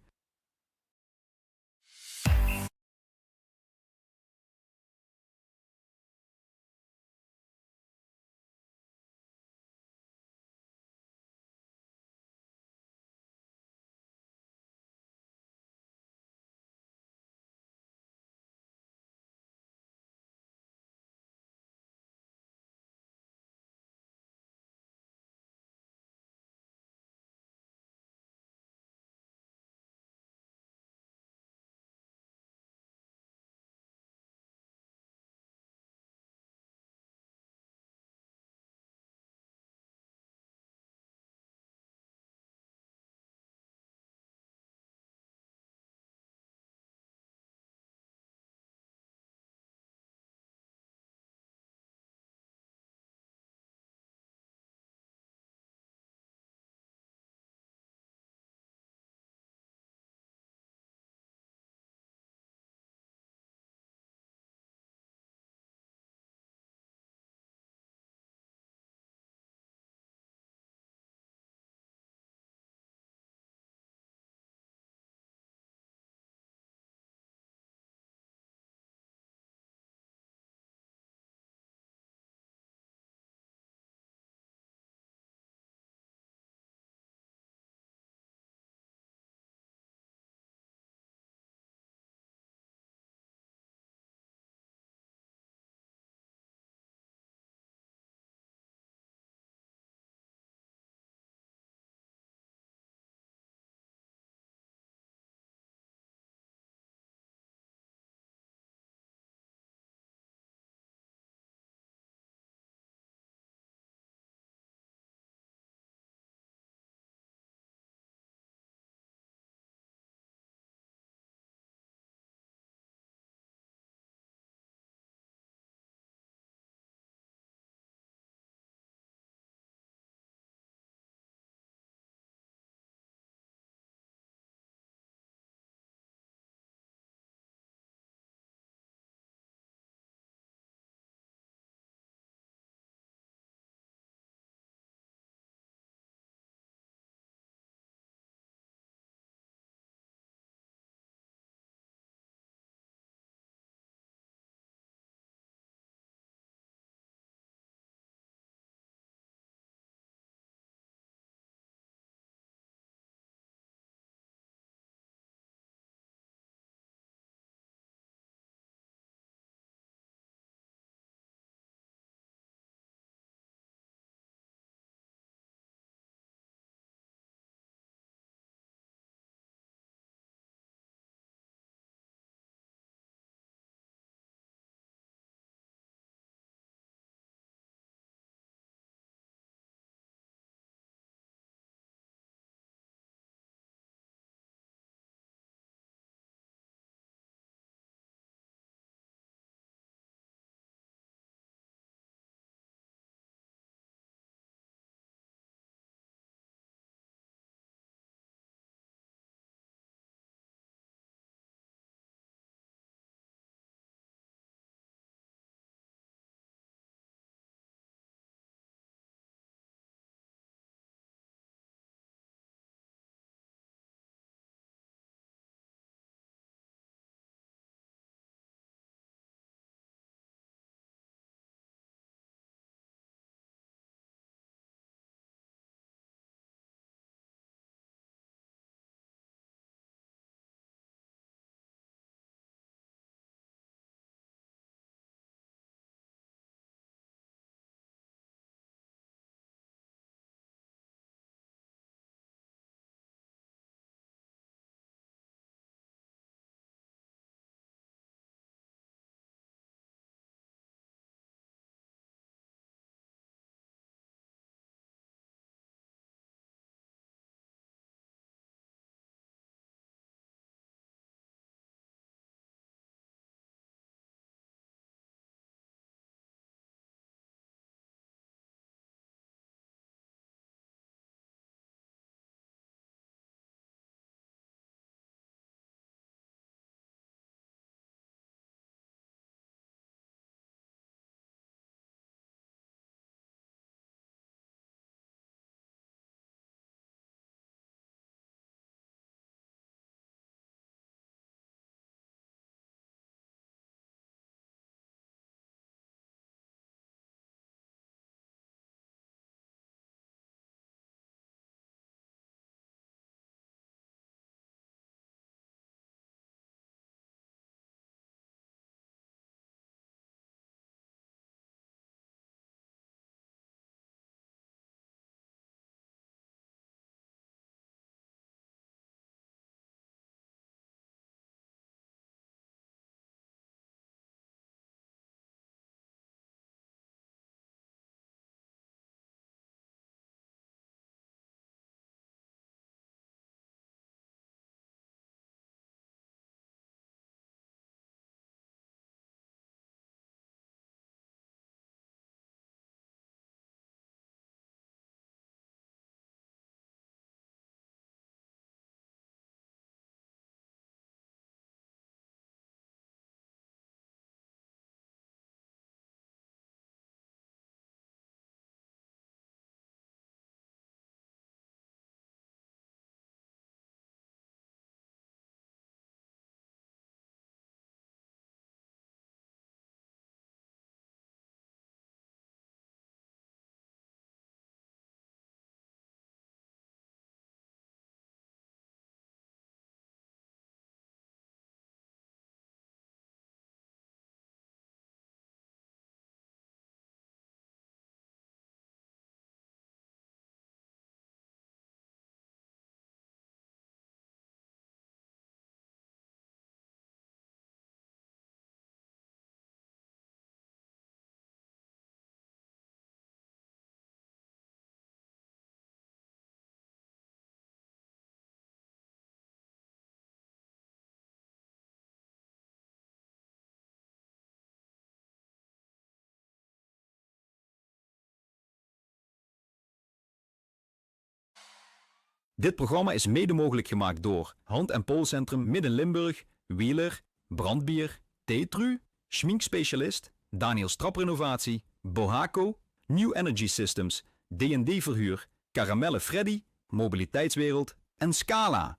Dit programma is mede mogelijk gemaakt door Hand- en Poolcentrum Midden-Limburg, Wheeler, Brandbier, Tetru, Schminkspecialist, Daniel Strap Renovatie, Bohaco, New Energy Systems, D&D Verhuur, Caramelle Freddy, Mobiliteitswereld en Scala.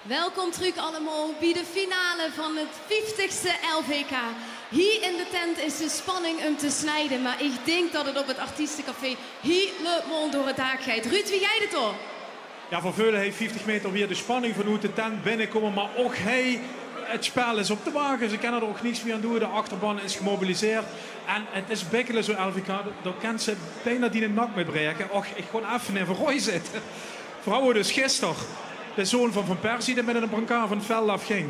Welkom terug allemaal bij de finale van het 50ste LVK. Hier in de tent is de spanning om te snijden, maar ik denk dat het op het Artiestencafé helemaal door het dak gaat. Ruud, wie jij dit hoor? Ja, Van Veulen heeft 50 meter weer de spanning van hoe de tent binnenkomen, maar ook hij, het spel is op de wagen. Ze kunnen er ook niets meer aan doen, de achterban is gemobiliseerd. En het is bekkelen zo'n LVK, daar kan ze bijna die een nak mee breken. Och, ik gewoon even in Verrooy zitten. Vrouwen dus gisteren. De zoon van Van Persie die met een brancard van het veld afging.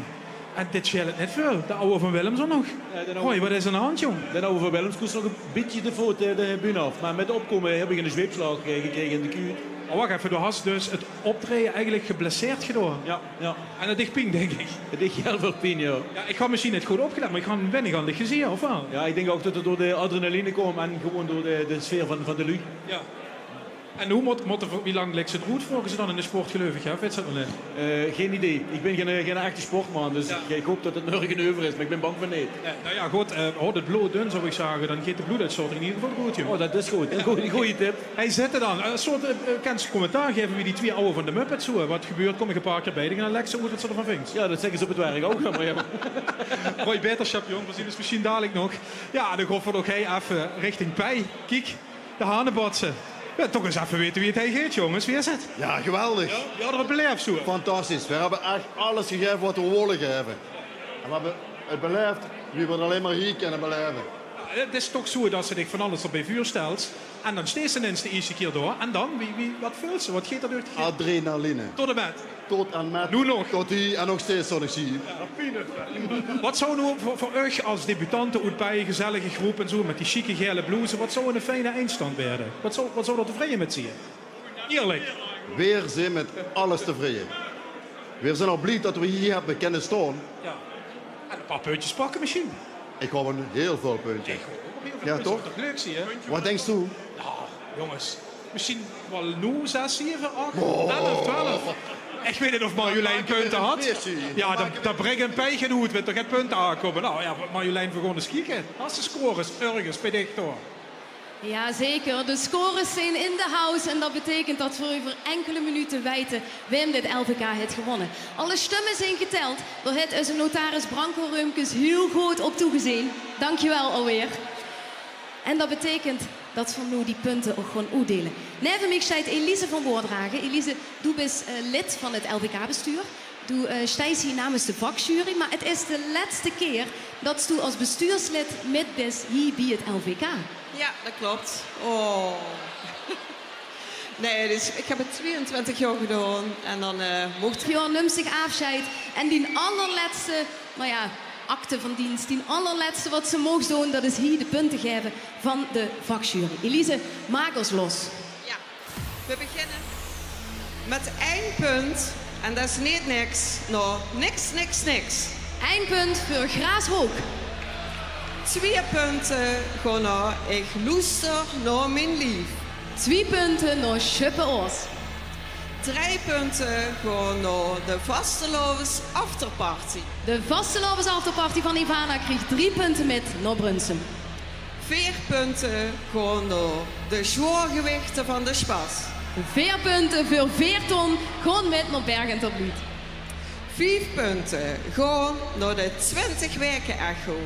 En dit scheelt niet veel. De oude van Willems er nog. Hoi, wat is er aan de hand, jong? De oude van Willems koest nog een beetje de voet de bühne af. Maar met opkomen heb ik een zweepslag gekregen in de kuur. Oh, wacht even, du hast dus het optreden eigenlijk geblesseerd gedaan. Ja. En dat dicht pijn, denk ik. Het dicht heel veel pijn, ja. Ja, ik ga misschien niet goed opgelet, maar ik ga weinig aan de gezien, of wel? Ja, ik denk ook dat het door de adrenaline komt en gewoon door de sfeer van de lucht. Ja. En hoe wie lang ligt het roet volgen ze dan in de sport, geloof ik? Ja? Weet je dat nog niet? Geen idee. Ik ben geen echte sportman, dus ik hoop dat het nergens over is, maar ik ben bang voor niet. Nou ja, goed. Houd het bloed dun, zou ik zeggen. Dan geeft de bloeduitstorting in ieder geval goed, joh. Oh, dat is goed. Een goede tip. Hij zit er dan. Een soort kan ze commentaar geven wie die twee oude van de Muppets zo. Wat gebeurt, kom ik een paar keer bij. En Alexa, hoe dat ze ervan vindt. Ja, dat zeggen ze op het werk ook. Maar ja. Gooi beter, champion. We zien het misschien dadelijk nog. Ja, dan gaat ook hij even richting Pij. Kijk, de hanenbotsen. Ja, toch eens even weten wie het hij geeft, jongens. Wie is het? Ja, geweldig. Ja, die hadden het beleefd zo. Fantastisch. We hebben echt alles gegeven wat we willen geven. En we hebben het beleefd wie we alleen maar hier kunnen beleven. Ja, het is toch zo dat ze zich van alles op bij vuur stelt. En dan steeds ineens de eerste keer door. En dan, wat vult ze? Wat geeft er door het gegeven? Adrenaline. Tot en met? Tot en met. Nu nog? Tot hier en nog steeds zo'n zie. Wat zou nu voor u als debutanten uit bij een gezellige groep en zo met die chique gele blouse, wat zou een fijne eindstand worden? Wat zou er tevreden met zien? Eerlijk. Weer zijn met alles tevreden. We zijn al blij dat we hier hebben kunnen staan. Ja. En een paar puntjes pakken misschien. Ik hou een heel veel puntjes. Ja, toch? Dat is leuk, zie je. Wat denkst u? Nou, jongens. Misschien wel nu 6, 7, 8, 11, 12. Ik weet niet of Marjolein punten had. Ja, dat brengt een pijgen uit, weet toch geen punten aankomen. Nou ja, Marjolein, we gewoon eens kijken. Als de scores ergens bij dicht door. Ja, zeker. De scores zijn in de house en dat betekent dat we over enkele minuten weten wem dit LVK heeft gewonnen. Alle stemmen zijn geteld. Daar heeft onze notaris Branko Rumkes heel goed op toegezien. Dankjewel alweer. En dat betekent dat we nu die punten ook gewoon uitdelen. Neven mij staat Elise van Woordragen. Elise, du bent lid van het LVK-bestuur. Du stijgt hier namens de vakjury, maar het is de laatste keer dat du als bestuurslid met bent hier bij het LVK. Ja, dat klopt. Oh. Nee, dus ik heb het 22 jaar gedaan en dan mocht je neemt zich afscheid en die allerlaatste, nou ja, akte van dienst, die allerlaatste wat ze mogen doen, dat is hier de punten geven van de vakjury. Elise, maak ons los. Ja, we beginnen met 1 punt en dat is niet niks. Nou, niks. 1 punt voor Graashoek. 2 punten gewoon naar ik luister naar mijn lief. 2 punten naar Schuppeoors. 3 punten gewoon naar de Vastelovens afterparty. De Vastelovens afterparty van Ivana kreeg 3 punten met naar Brunsum. 4 punten gewoon naar de zwaargewichten van de Spas. 4 punten voor Veerton, gewoon met naar Bergen tot Buurt. 5 punten gewoon naar de 20 weken echo.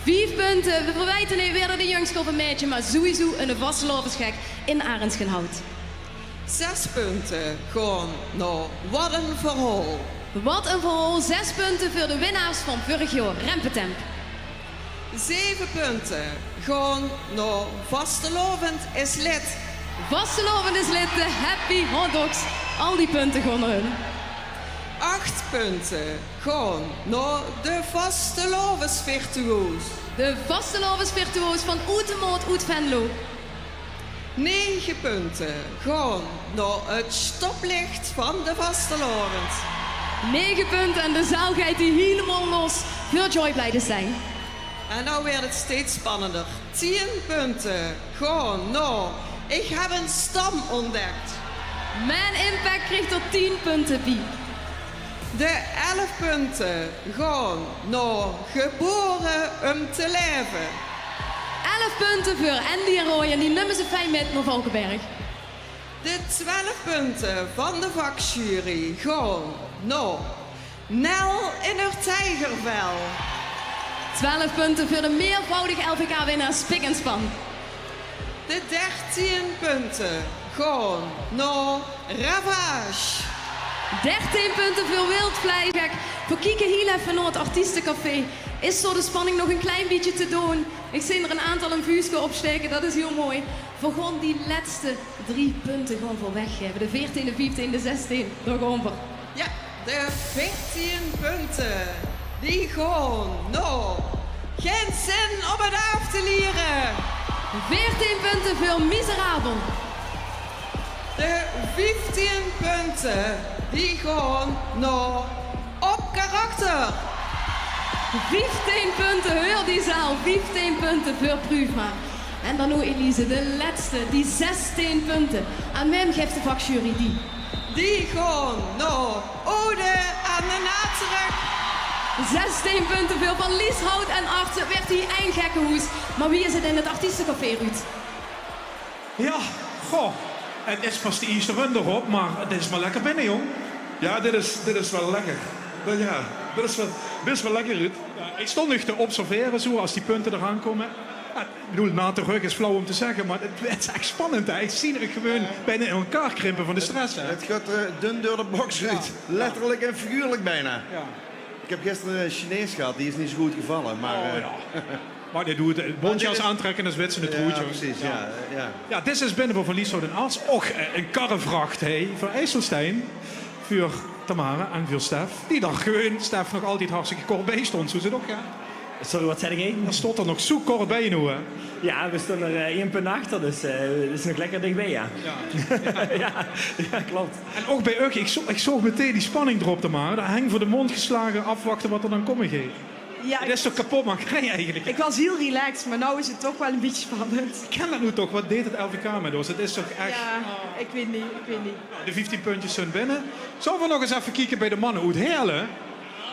5 punten, we verwijten nu weer de jongskop een meisje, maar sowieso een Vastelovensgek in Arendsgenhout. 6 punten gewoon naar Wat een Verhaal. Wat een verhaal, 6 punten voor de winnaars van vorig jaar, Rempetemp. 7 punten gewoon naar Vastelovend is lid. Vastelovend is lid, de Happy Hot Dogs. Al die punten gewoon naar hun. 8 punten gewoon naar de Vastelovens virtuoos. De Vastelovens virtuoos van Oetemoot uit Venlo. 9 punten gewoon naar het stoplicht van de Vastelovens. 9 punten en de zaal gaat die helemaal los. Veel joy blij te zijn. En nou werd het steeds spannender. 10 punten. Gewoon, nou. Ik heb een stam ontdekt. Man Impact kreeg er 10 punten bij. De 11 punten. Gewoon, nou. Geboren om te leven. 11 punten voor Andy en Roy en die nemen ze fijn met naar Valkenberg. De 12 punten van de vakjury. Gewoon, nou. Nel in haar tijgervel. 12 punten voor de meervoudige LVK-winnaar Spik en Span. De 13 punten. Gewoon, nou. Ravage. 13 punten voor Wildvlees. Kijk, voor Kieke heel even naar het artiestencafé. Is zo de spanning nog een klein beetje te doen. Ik zie er een aantal een vuurtje opsteken, dat is heel mooi. Voor gewoon die laatste 3 punten gewoon voor weggeven. De 14, de 15, de 16, door gewoon voor. Ja, de 14 punten. Die gewoon, nou. Geen zin om het af te leren. 14 punten voor Miserabel. De 15 punten. Die gewoon, nou. Op karakter. 15 punten, heel die zaal. 15 punten voor Prüfma. En dan nu Elise, de laatste, die 16 punten. Aan hem geeft de vakjury die. Die gewoon, nou, ode aan de naterug. 16 punten voor van Lieshout en Artsen. Werd die eindgekkenhoes. Maar wie is het in het artiestencafé, Ruud? Ja, goh. Het is pas de eerste run erop, maar het is maar lekker binnen, jong. Ja, dit is wel lekker. Ja, dit is wel lekker, Ruud. Ja, ik stond nog te observeren zo als die punten eraan komen. Ja, ik bedoel, na de rug is flauw om te zeggen, maar het is echt spannend. Hè. Ik zie er gewoon bijna in elkaar krimpen van de stress. Hè. Het gaat dun door de box, Ruud. Letterlijk en figuurlijk bijna. Ja. Ik heb gisteren een Chinees gehad, die is niet zo goed gevallen. Maar, Maar dit doet het bontjas aantrekken en zwitsen het roetje. Precies, ja. Ja, dit is binnen voor Lieshout en Arts. Och, een karrevracht, hey, voor IJsselstein. Voor Tamara en voor Stef. Die daar gewoon, Stef nog altijd hartstikke kort bij stond. Zo zit ook, ja. Sorry, wat zei jij? Dan stond er nog zo kort bij nu, hè. Ja, we stonden er 1 punt achter, dus het is nog lekker dichtbij, ja. Ja, klopt. En ook bij Ugge, ik zocht meteen die spanning erop te maken. Daar hang voor de mond geslagen, afwachten wat er dan komen gaat. Ja, dat is toch kapotmakerij eigenlijk? Ik was heel relaxed, maar nu is het toch wel een beetje spannend. Ik ken dat nu toch, wat deed het LVK met ons? Het is toch echt... Ja, ik weet niet. De 15 puntjes zijn binnen. Zullen we nog eens even kijken bij de mannen hoe het heerlijk?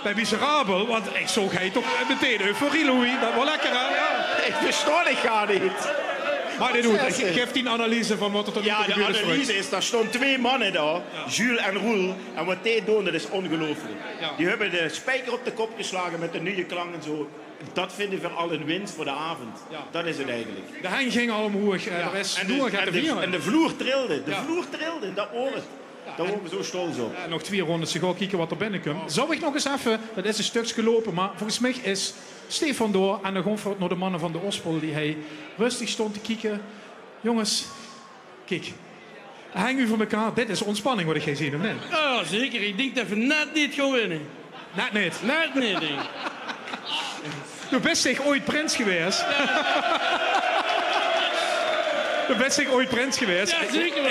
Bij Miserabel, want ik zag hij toch meteen euforie, Louis. Dat was lekker, hè? Ja. Ik versta het gar niet. Maar dit doet, ik geef die analyse van wat er tot nu toe Ja, de gebeurd is. analyse is, daar stonden 2 mannen daar, Jules en Roel. En wat die doen, dat is ongelooflijk. Ja. Die hebben de spijker op de kop geslagen met de nieuwe klank en zo. Dat vinden we al een winst voor de avond. Ja. Dat is het eigenlijk. De hang ging al omhoog. Er is En de vloer trilde. De vloer trilde, dat hoor het. Daar worden we zo stolz op. Ja, nog 2 rondes te gaan kijken wat er binnenkomt. Zou ik nog eens even, dat is een stukje gelopen, maar volgens mij is Stefan door en dan gewoon naar de mannen van de Ospel die hij rustig stond te kijken. Jongens, kijk. Hang u voor elkaar. Dit is ontspanning wat ik ga zien, of niet? Ja, zeker. Ik denk dat we net niet gaan winnen. Net niet? Net niet, denk ik. Du bent zich ooit prins geweest. Du bent zich ooit prins geweest. Ja, zeker.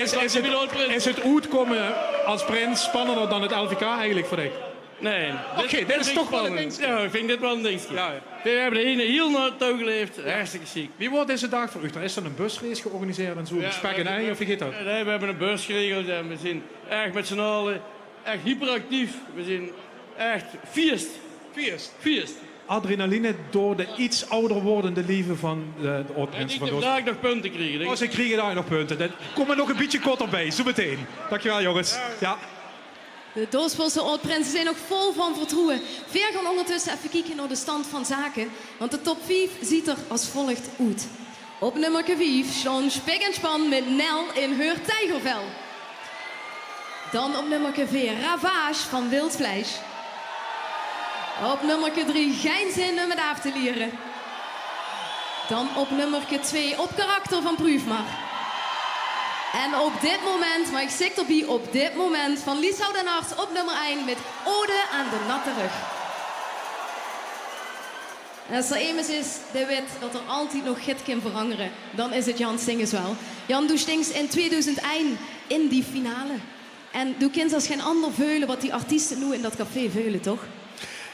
Is het uitkomen als prins spannender dan het LVK eigenlijk voor dich? Nee. Oké, dit is toch wel een ding. Ja, ik vind dit wel een dingetje. Ja. We hebben de ene heel naar het touw geleefd. Hartstikke ziek. Wie wordt deze dag voor u? Er is dan een busrace georganiseerd en zo. Ja, spek en ei, of wie gaat dat? Nee, we hebben een bus geregeld en we zijn echt met z'n allen echt hyperactief. We zijn echt feest. Adrenaline door de iets ouder wordende leven van de oud-prins van Ik Oost. heb daar nog punten krijgen. Oh, ze krijgen daar nog punten. Kom er nog een beetje korter bij, zo meteen. Dankjewel, jongens. Ja. De Doospelse oud-prinsen zijn nog vol van vertrouwen. Veer gaan ondertussen even kijken naar de stand van zaken. Want de top 5 ziet er als volgt uit. Op nummer 5 Sean Spik en Span met Nel in Heur Tijgervel. Dan op nummer 4 Ravage van Wildvlees. Op nummer 3 Geen zin om het af te leren. Dan op nummer 2 Op karakter van Prüfma. En op dit moment, maar ik zeg erbij, op dit moment van Lieshout en Arts op nummer 1 met Ode aan de natte rug. En als er iemand is die weet dat er altijd nog git kan veranderen, dan is het Jan Stinges wel. Jan, du stingst in 2001 in die finale. En du kent als geen ander veulen wat die artiesten nu in dat café veulen, toch?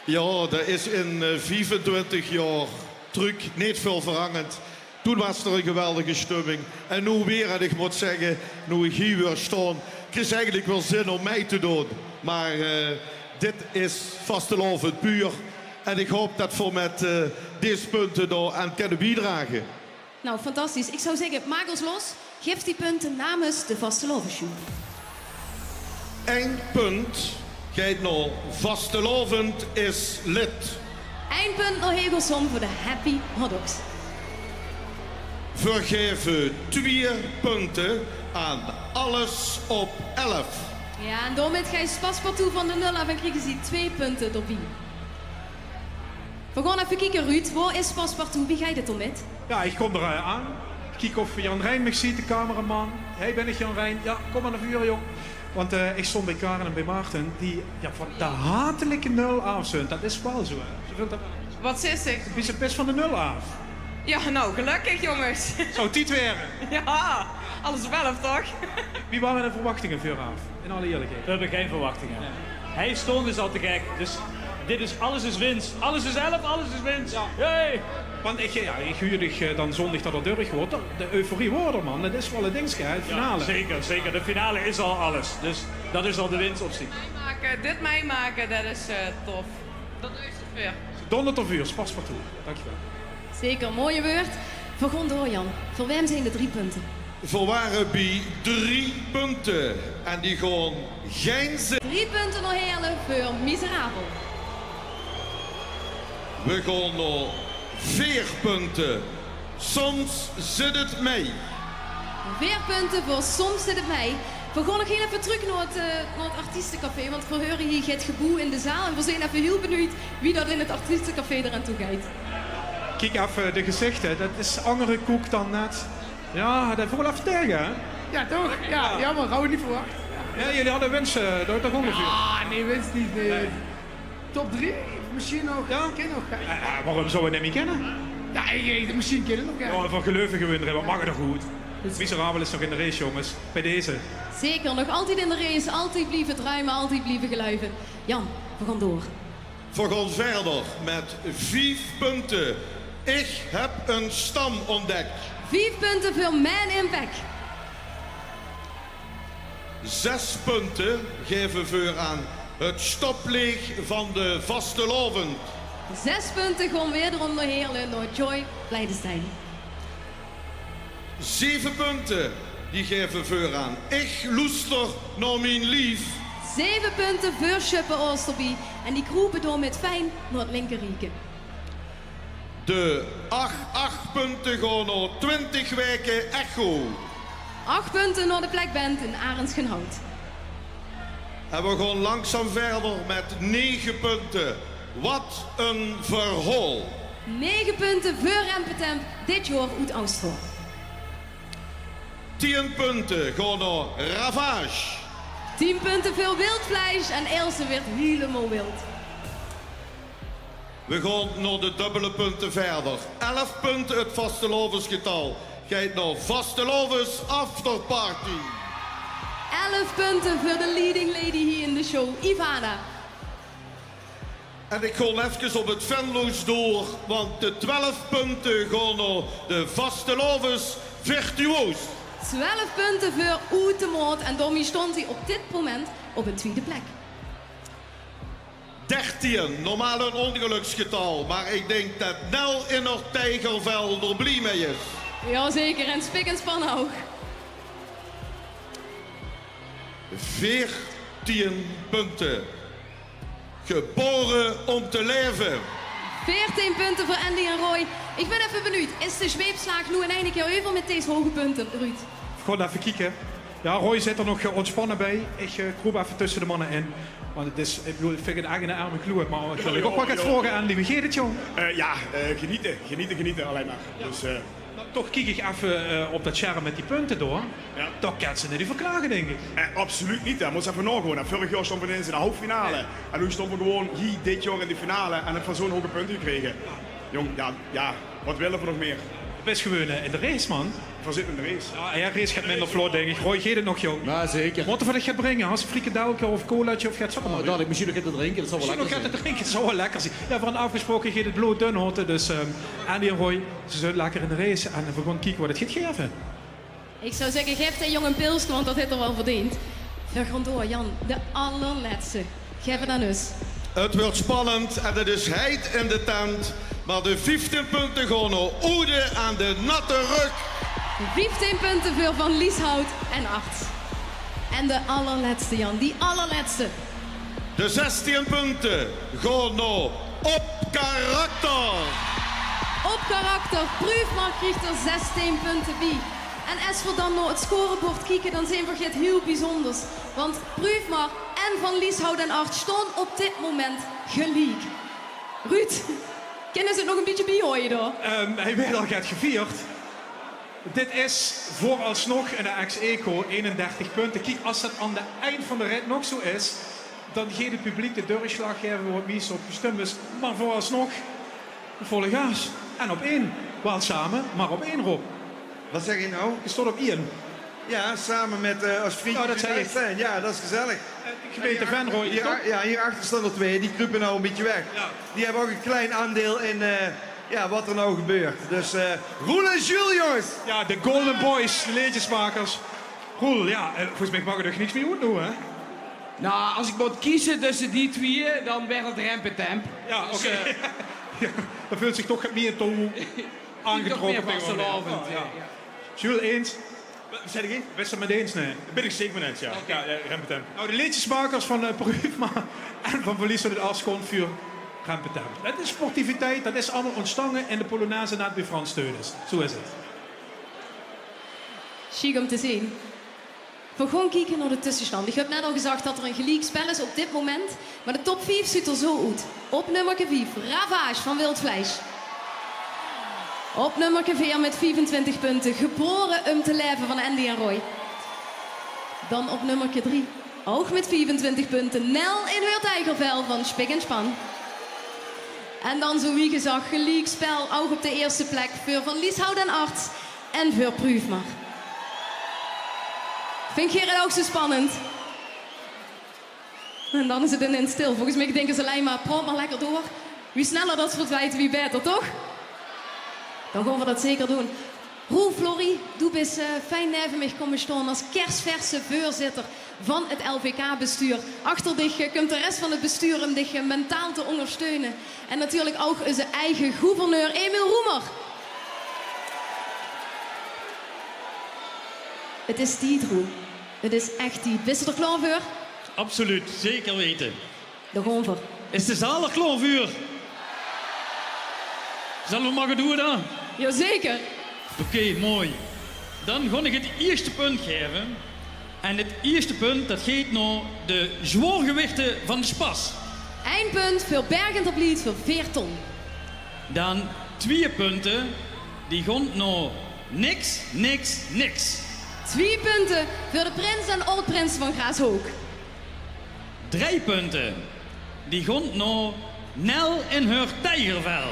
Ja, dat is in 25 jaar truc niet veel verhangend. Toen was er een geweldige stemming. En nu weer, en ik moet zeggen, nu ik hier weer sta, kreeg eigenlijk wel zin om mij te doen. Maar dit is vastelovend puur. En ik hoop dat we met deze punten daar aan kunnen bijdragen. Nou, fantastisch. Ik zou zeggen, maak ons los. Geef die punten namens de Vastelovenshow. 1 punt gaat naar vastelovend is lid. 1 punt naar Hegelsom voor de Happy Hot Dogs. Vergeven 2 punten aan alles op 11. Ja, en daarmee ga je paspartout van de 0 af en krijgen ze 2 punten erbij. We gaan even kijken, Ruud. Waar is paspartout? Wie ga je dit om met? Ja, ik kom er aan. Ik kijk of Jan Rijn me ziet, de cameraman. Hey, ben ik Jan Rijn? Ja, kom maar naar vuren, jong. Want ik stond bij Karen en bij Maarten, die van de hatelijke 0 af zijn. Dat is wel zo, hè. Ze vindt dat... Wat is ik? Wie is best van de 0 af? Ja, nou, gelukkig jongens. Zou het niet weer? Ja, alles wel of toch? Wie waren de verwachtingen voor af? In alle eerlijkheid. We hebben geen verwachtingen. Hij stond dus al te gek, dus dit is alles is winst. Alles is 11, alles is winst. Ja. Hey. Want ik huurdig dan zondag dat er durg wordt. De euforie wordt er, man. Dat is wel een dingetje, hè, de finale. Ja, zeker, zeker. De finale is al alles. Dus dat is al de winstoptie. Dit meemaken, dat is tof. Dat is het weer. Donderd of uur, paspartout. Dankjewel. Zeker, mooie woord. We gaan door, Jan. Voor wem zijn de 3 punten? Voor waren bij 3 punten. En die gewoon geen zin. 3 punten naar Heerlen voor Miserabel. We gaan naar 4 punten. Soms zit het mee. 4 punten voor Soms zit het mij. We gaan nog heel even terug naar het artiestencafé, want we horen hier het geboe in de zaal en we zijn even heel benieuwd wie dat in het artiestencafé eraan toe gaat. Kijk even de gezichten, dat is andere koek dan net. Ja, dat voel even tegen, hè? Ja, toch? Ja, maar gaan we niet verwachten. Ja, jullie hadden wensen door toch ongeveer? Ah, nee, winst niet. Top 3? Misschien nog. Ja? Ken nog. Waarom zou we hem niet kennen? Ja, misschien kennen nog. Ja. Oh, van geleuven winnen, wat mag er nog goed? Miserabel is nog in de race, jongens. Bij deze. Zeker, nog altijd in de race, altijd blijven druimen, altijd blijven geluiven. Jan, we gaan door. We gaan verder met 5 punten. Ik heb een stam ontdekt. 5 punten voor Man in Back. 6 punten geven voor aan het stopleeg van de vastelovend. 6 punten gaan wederom naar Heerlen, naar Joy Blijdenstein. 7 punten die geven voor aan ik loester naar mijn lief. 7 punten voor Schuppe Oosterby en die kroepen door met fijn naar het linkerrieken. De 8 punten gaan naar 20 weken echo. 8 punten naar de plekband in Arendschenhout. En we gaan langzaam verder met 9 punten. Wat een verhaal. 9 punten voor Rempetemp, dit jaar uit Oostvoort. 10 punten gaan naar Ravage. 10 punten voor Wildvlees en Ilse werd helemaal wild. We gaan naar de dubbele punten verder. 11 punten het vastelovensgetal. Gaat naar vastelovens afterparty. 11 punten voor de leading lady hier in de show, Ivana. En ik ga even op het Venlo's door, want de 12 punten gaan naar de vastelovens virtuoos. 12 punten voor Oete Moord en daarmee stond hij op dit moment op een tweede plek. 13, normaal een ongeluksgetal, maar ik denk dat Nel in haar tijgervel er blij mee is. Jazeker, en spik en span ook. 14 punten. Geboren om te leven. 14 punten voor Andy en Roy. Ik ben even benieuwd, is de zweepslaag nu in eindelijk jou even met deze hoge punten, Ruud? Gewoon even kijken. Ja, Roy zit er nog ontspannen bij. Ik kroep even tussen de mannen in. Want het is, ik bedoel, ik vind het eigenlijk een arme kloe. Maar ik wil ook wat het vragen aan wie geeft het, jong? Genieten alleen maar. Ja. Dus, toch kijk ik even op dat scherm met die punten door. Ja. Toch kan ze niet verklagen, denk ik. absoluut niet. Dat moet ze even nagaan. Vorig jaar stonden we in de halve finale. Nee. En nu stonden we gewoon hier dit jaar in de finale. En hebben van zo'n hoge punten gekregen. Jong, ja, wat willen we nog meer? Het is gewoon in de race, man. We zitten in de race. Ja, race gaat minder vlot, denk ik. Roy, geet het nog, jong. Ja, zeker. Wat er gaat brengen? Als een frikadelke of colaatje of gaat zo maar. Dat ik misschien nog even drinken, dat zou wel lekker Misschien nog zijn. gaat drinken, dat zou wel lekker zijn. Ja, van afgesproken gaat het bloed dun hoten. Dus Andy en Roy, ze zijn lekker in de race. En we gaan kijken wat het gaat geven. Ik zou zeggen, geef de jongen een pilsje, want dat heeft er wel verdiend. We gaan door, Jan. De allerlaatste. Geef het aan ons. Het wordt spannend en het is heid in de tent. Maar de 15 punten gaan naar Oude aan de natte rug. 15 punten voor Van Lieshout en 8. En de allerlaatste, Jan. Die allerlaatste. De 16 punten gaan naar Op Karakter. Op karakter. Proefmark krijgt er 16 punten bij. En als we dan naar het scorebord kijken, dan zijn we het heel bijzonders. Want Proefmark en Van Lieshout en 8 staan op dit moment gelijk. Ruud, kunnen ze het nog een beetje bijhooien daar? Hij werd al gaat gevierd. Dit is vooralsnog in de ex-eco 31 punten. Kijk, als dat aan het eind van de rit nog zo is, dan gaat het publiek de doorslag geven wat mis op gestemd is. Maar vooralsnog volle gas. En op 1. Wel samen, maar op 1, Rob. Wat zeg je nou? Je stond op 1. Ja, samen met als vriendje. Ja, dat zei ik. zijn. Ja, dat is gezellig. Gemeente Venrooy. Hierachter staan er 2, die kruipen nou een beetje weg. Ja. Die hebben ook een klein aandeel in wat er nou gebeurt. Dus Roel en Jules, jongens. Ja, de Golden Boys, de leedjesmakers. Roel, ja, volgens mij mag er nog niks meer goed doen, hè? Nou, als ik moet kiezen tussen die twee, dan werd het Rempetemp. Ja, Dus, oké. Ja, dan voelt zich toch meer toe aangetrokken. Toch meer vastelavond, Ja. Jules, eens? Wat zeg je? Best het met eens, nee. Dat ben ik zeker met eens, ja. Ja, Rempetemp. Nou, de leedjesmakers van Proefma en van Verlies van het Afschoon voor Rempetemp. Dat is sportiviteit, dat is allemaal ontstangen in de Polonaise na het bij Frans Teunens. Zo is het. Chic om te zien. We gaan kijken naar de tussenstand. Ik heb net al gezegd dat er een gelijk spel is op dit moment. Maar de top 5 ziet er zo uit. Op nummer 5, Ravage van Wildvlees. Op nummer 4 met 25 punten, Geboren om te leven van Andy en Roy. Dan op nummer 3, ook met 24 punten, Nel in Heurt-Eigervel van Spik en Span. En dan, zo wie gezegd, gelijk spel, ook op de eerste plek voor Van Lieshout en Arts en voor Proefmar. Vind je het ook zo spannend? En dan is het ineens stil. Volgens mij denken ze alleen maar, praat maar lekker door. Wie sneller dat verdwijnt, wie beter, toch? Dan gaan we dat zeker doen. Roel Florie, du bist fijn neven mij komen staan als kersverse voorzitter van het LVK-bestuur. Achter dich komt de rest van het bestuur om dich mentaal te ondersteunen. En natuurlijk ook onze eigen gouverneur Emiel Roemer. Het is tijd, Roel. Het is echt tijd. Bist je er klaar voor? Absoluut, zeker weten. Daar gaan we. Is de zaal er klaar voor? Zullen we maar gaan doen dan? Jazeker. Oké, mooi. Dan ga ik het eerste punt geven. En het eerste punt, dat gaat naar de zwaargewichten van de spas. Eindpunt voor Bergenterblied voor 4 ton. Dan 2 punten, die gaan naar niks, niks, niks. 2 punten voor de prins en oud-prins van Graashoek. 3 punten, die gaan naar Nel in Heurt-Eigervel.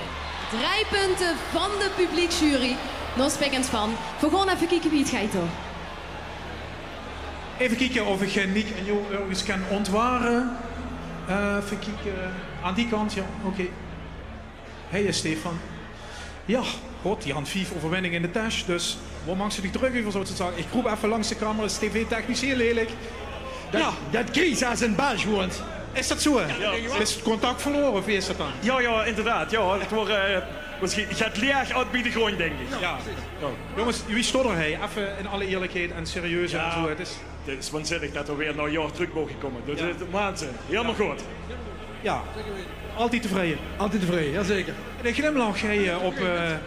3 punten van de publieksjury. Naar Spik en Span. We gaan even kijken wie het gaat door. Even kijken of ik Nick en jou ergens kan ontwaren. Even kijken. Aan die kant, ja. Oké. Hey, Stefan. Ja, god, die had 5 overwinningen in de tas. Dus waar mag ze zich terug over, zo te zeggen? Ik roep even langs de camera. Het is tv-technisch heel lelijk. Dat Kies als een Belg woont. Is dat zo? Ja. Is het contact verloren of wie is dat dan? Ja, inderdaad. Ja, het wordt misschien gaat leeg uitbieden gewoon, denk ik. Ja. Jongens, wie stond er hij? Even in alle eerlijkheid en serieus en zo. Het is waanzinnig dat we weer naar een jaar terug mogen komen. Dat is waanzin. Helemaal goed. Ja, altijd tevreden. Altijd tevreden, jazeker. De glimlach jij op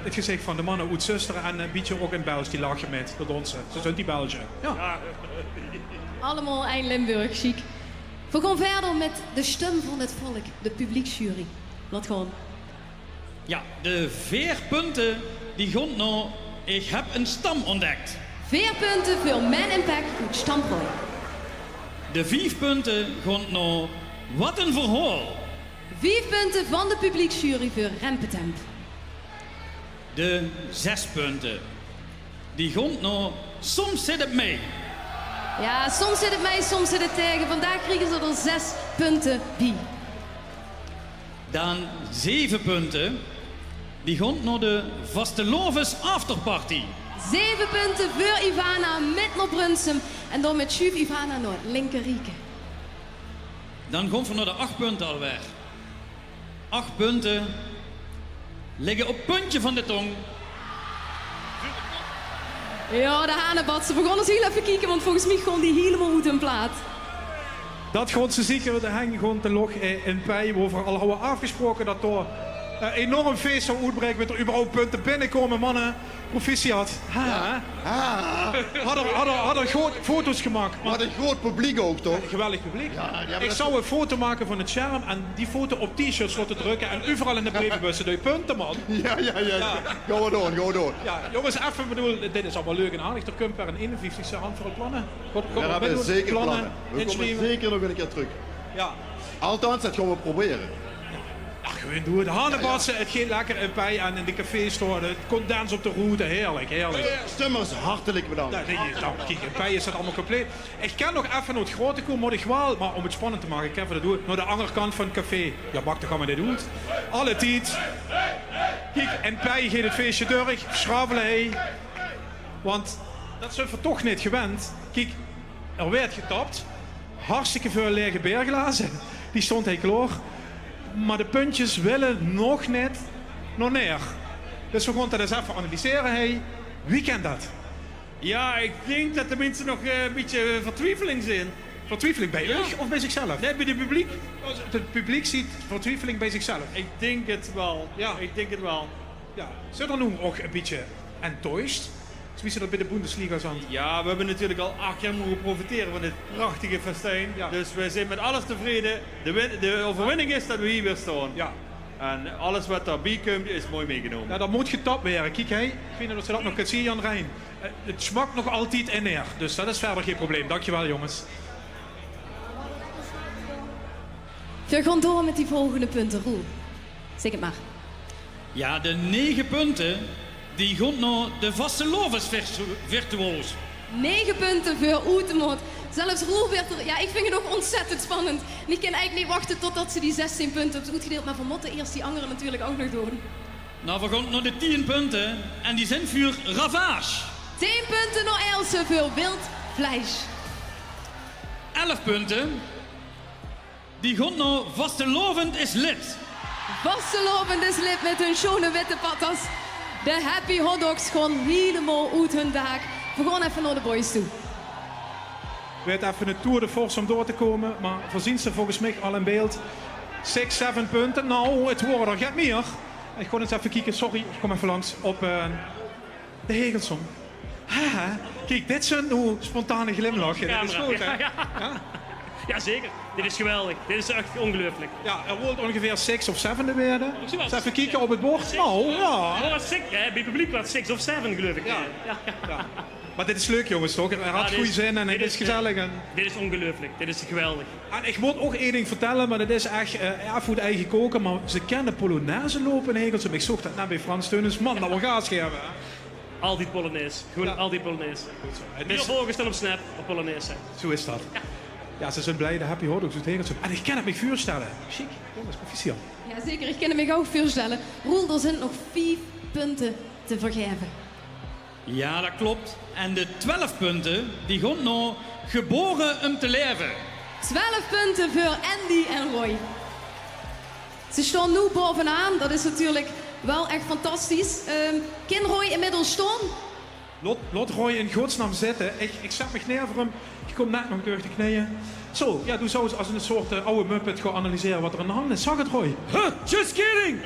het gezicht van de mannen uit Zuster en een beetje ook in België, die lach je met de donsen. Ze zijn die Belgen. Ja. Allemaal eind Limburg, chic. We gaan verder met de stem van het volk, de publieksjury. Laat gaan. Ja, de 4 punten, die gaan naar ik heb een stam ontdekt. 4 punten voor Man Impact uit Stamprooi. De 5 punten gaan naar wat een verhaal. 5 punten van de publieksjury voor Rempetemp. De 6 punten. Die komt nou, soms zit het mee. Ja, soms zit het mee, soms zit het tegen. Vandaag kregen ze er 6 punten bij. Dan 7 punten. Die komt naar de Vastelovens Afterparty. 7 punten voor Ivana met naar Brunsum. En dan met Juve Ivana naar Linkerrieke. Dan komt we naar de 8 punten alweer. 8 punten liggen op het puntje van de tong. Ja, de hanenbad. Ze begonnen eens heel even kijken, want volgens mij gewoon die helemaal goed in plaat. Dat gewoon ze zieken, de hang gewoon te log in Pij. We al hadden afgesproken dat door enorm feest zou uitbreken met er überhaupt punten binnenkomen, mannen. Proficiat. Hadden groot foto's gemaakt. Maar een groot publiek ook, toch? Geweldig publiek. Ja, Ik zou een foto maken van het scherm en die foto op t-shirts laten drukken en overal in de brievenbussen. Doe je punten, man. Ja. Gaan we door. Ja, jongens, even bedoel, dit is allemaal leuk en aardig. Er komt per een 51ste hand voor het plannen. We hebben zeker plannen. We komen zeker nog een keer terug. Ja. Althans, dat gaan we proberen. Ja, gewoon doen. De hanenbadsen, het gaat lekker in Pij en in de cafés store. Het condens op de route, heerlijk. Stemmers, hartelijk bedankt. Kijk, in Pij is dat allemaal compleet. Ik kan nog even naar het grote komen, moet ik wel, maar om het spannend te maken, ik even dat doen. Naar de andere kant van het café. Ja, bak, dan gaan we dit doen. Alle tijd. Kijk, in Pij gaat het feestje door, schravelen hij. Want dat zijn we toch niet gewend. Kijk, er werd getapt. Hartstikke veel lege beerglazen. Die stond hij klaar. Maar de puntjes willen nog net nog neer. Dus we gaan dat eens even analyseren. Hey, wie kent dat? Ja, ik denk dat de mensen nog een beetje vertwijfeling zijn. Vertwijfeling bij u of bij zichzelf? Nee, bij het publiek. Het publiek ziet vertwijfeling bij zichzelf. Ik denk het wel. Ja. Ik denk het wel. Ja. Zijn er nu ook een beetje enttäuscht? Wie zit dat bij de Bundesliga's aan? Ja, we hebben natuurlijk al 8 jaar mogen profiteren van dit prachtige festijn. Ja. Dus we zijn met alles tevreden. De overwinning is dat we hier weer staan. Ja. En alles wat daarbij komt is mooi meegenomen. Ja, dat moet getapt worden. Kijk, ik vind dat ze dat nog kunnen zien, Jan Rijn. Het smakt nog altijd in neer. Dus dat is verder geen probleem. Dankjewel, jongens. We gaan door met die volgende punten. Roel, zeg het maar. Ja, de 9 punten, die gaat naar de Vastelovens virtuoos. 9 punten voor Oetemoot. Zelfs Roel werd er... Ja, ik vind het ook ontzettend spannend. En ik kan eigenlijk niet wachten totdat ze die 16 punten op het uitgedeeld. Maar we moeten eerst die anderen natuurlijk ook nog doen. Nou, we gaan naar de 10 punten. En die zijn voor Ravage. 10 punten naar Else voor wild vlees. 11 punten. Die gaan naar Vastelovend is lid. Vastelovend is lid met hun schone witte patas. De Happy Hotdogs gaan helemaal uit hun dak. We gaan even naar de boys toe. Werd even een tour de force om door te komen. Maar voorzien ze volgens mij al in beeld. 6, 7 punten. Nou, het worden er gaat meer. Ik ga eens even kijken. Sorry, ik kom even langs. Op de Hegelsom. Haha, kijk, dit is een spontane glimlachje. Dat is goed, hè? Ja, zeker. Dit is geweldig. Dit is echt ongelooflijk. Ja, er wordt ongeveer 6 of 7 werden. Dus even kijken op het bord. Nou, ja. Bij het publiek was 6 of 7, geloof ik. Ja. Maar dit is leuk, jongens, toch? Er had goede zin en het is gezellig. Dit is ongelooflijk. Dit is geweldig. En ik moet ook één ding vertellen, maar dat is echt voor het eigen koken. Maar ze kennen Polonaise lopen in Hegelsum. Ik zocht dat net bij Frans Teunens. Man, dat we gaas geven. Al die Polonaise. Gewoon al die Polonaise. Meer volgers dan op Snap op Polonaise. Zo is dat. Ja, ze zijn blij de Happy Hotdogs uit Hegelsum. En ik kan het me voorstellen. Chic, jongens, proficiat. Ja, zeker. Ik kan het me ook voorstellen. Roel, er zijn nog 4 punten te vergeven. Ja, dat klopt. En de 12 punten, die gaan naar Geboren om te leven. 12 punten voor Andy en Roy. Ze staan nu bovenaan. Dat is natuurlijk wel echt fantastisch. Kan Roy inmiddels staan? Laat Roy in godsnaam zitten. Ik zet me neer voor hem. Ik kom net nog terug de knieën. Zo, ja, doe zo als een soort oude muppet gaan analyseren wat er aan de hand is. Zag het, Roy? Just kidding!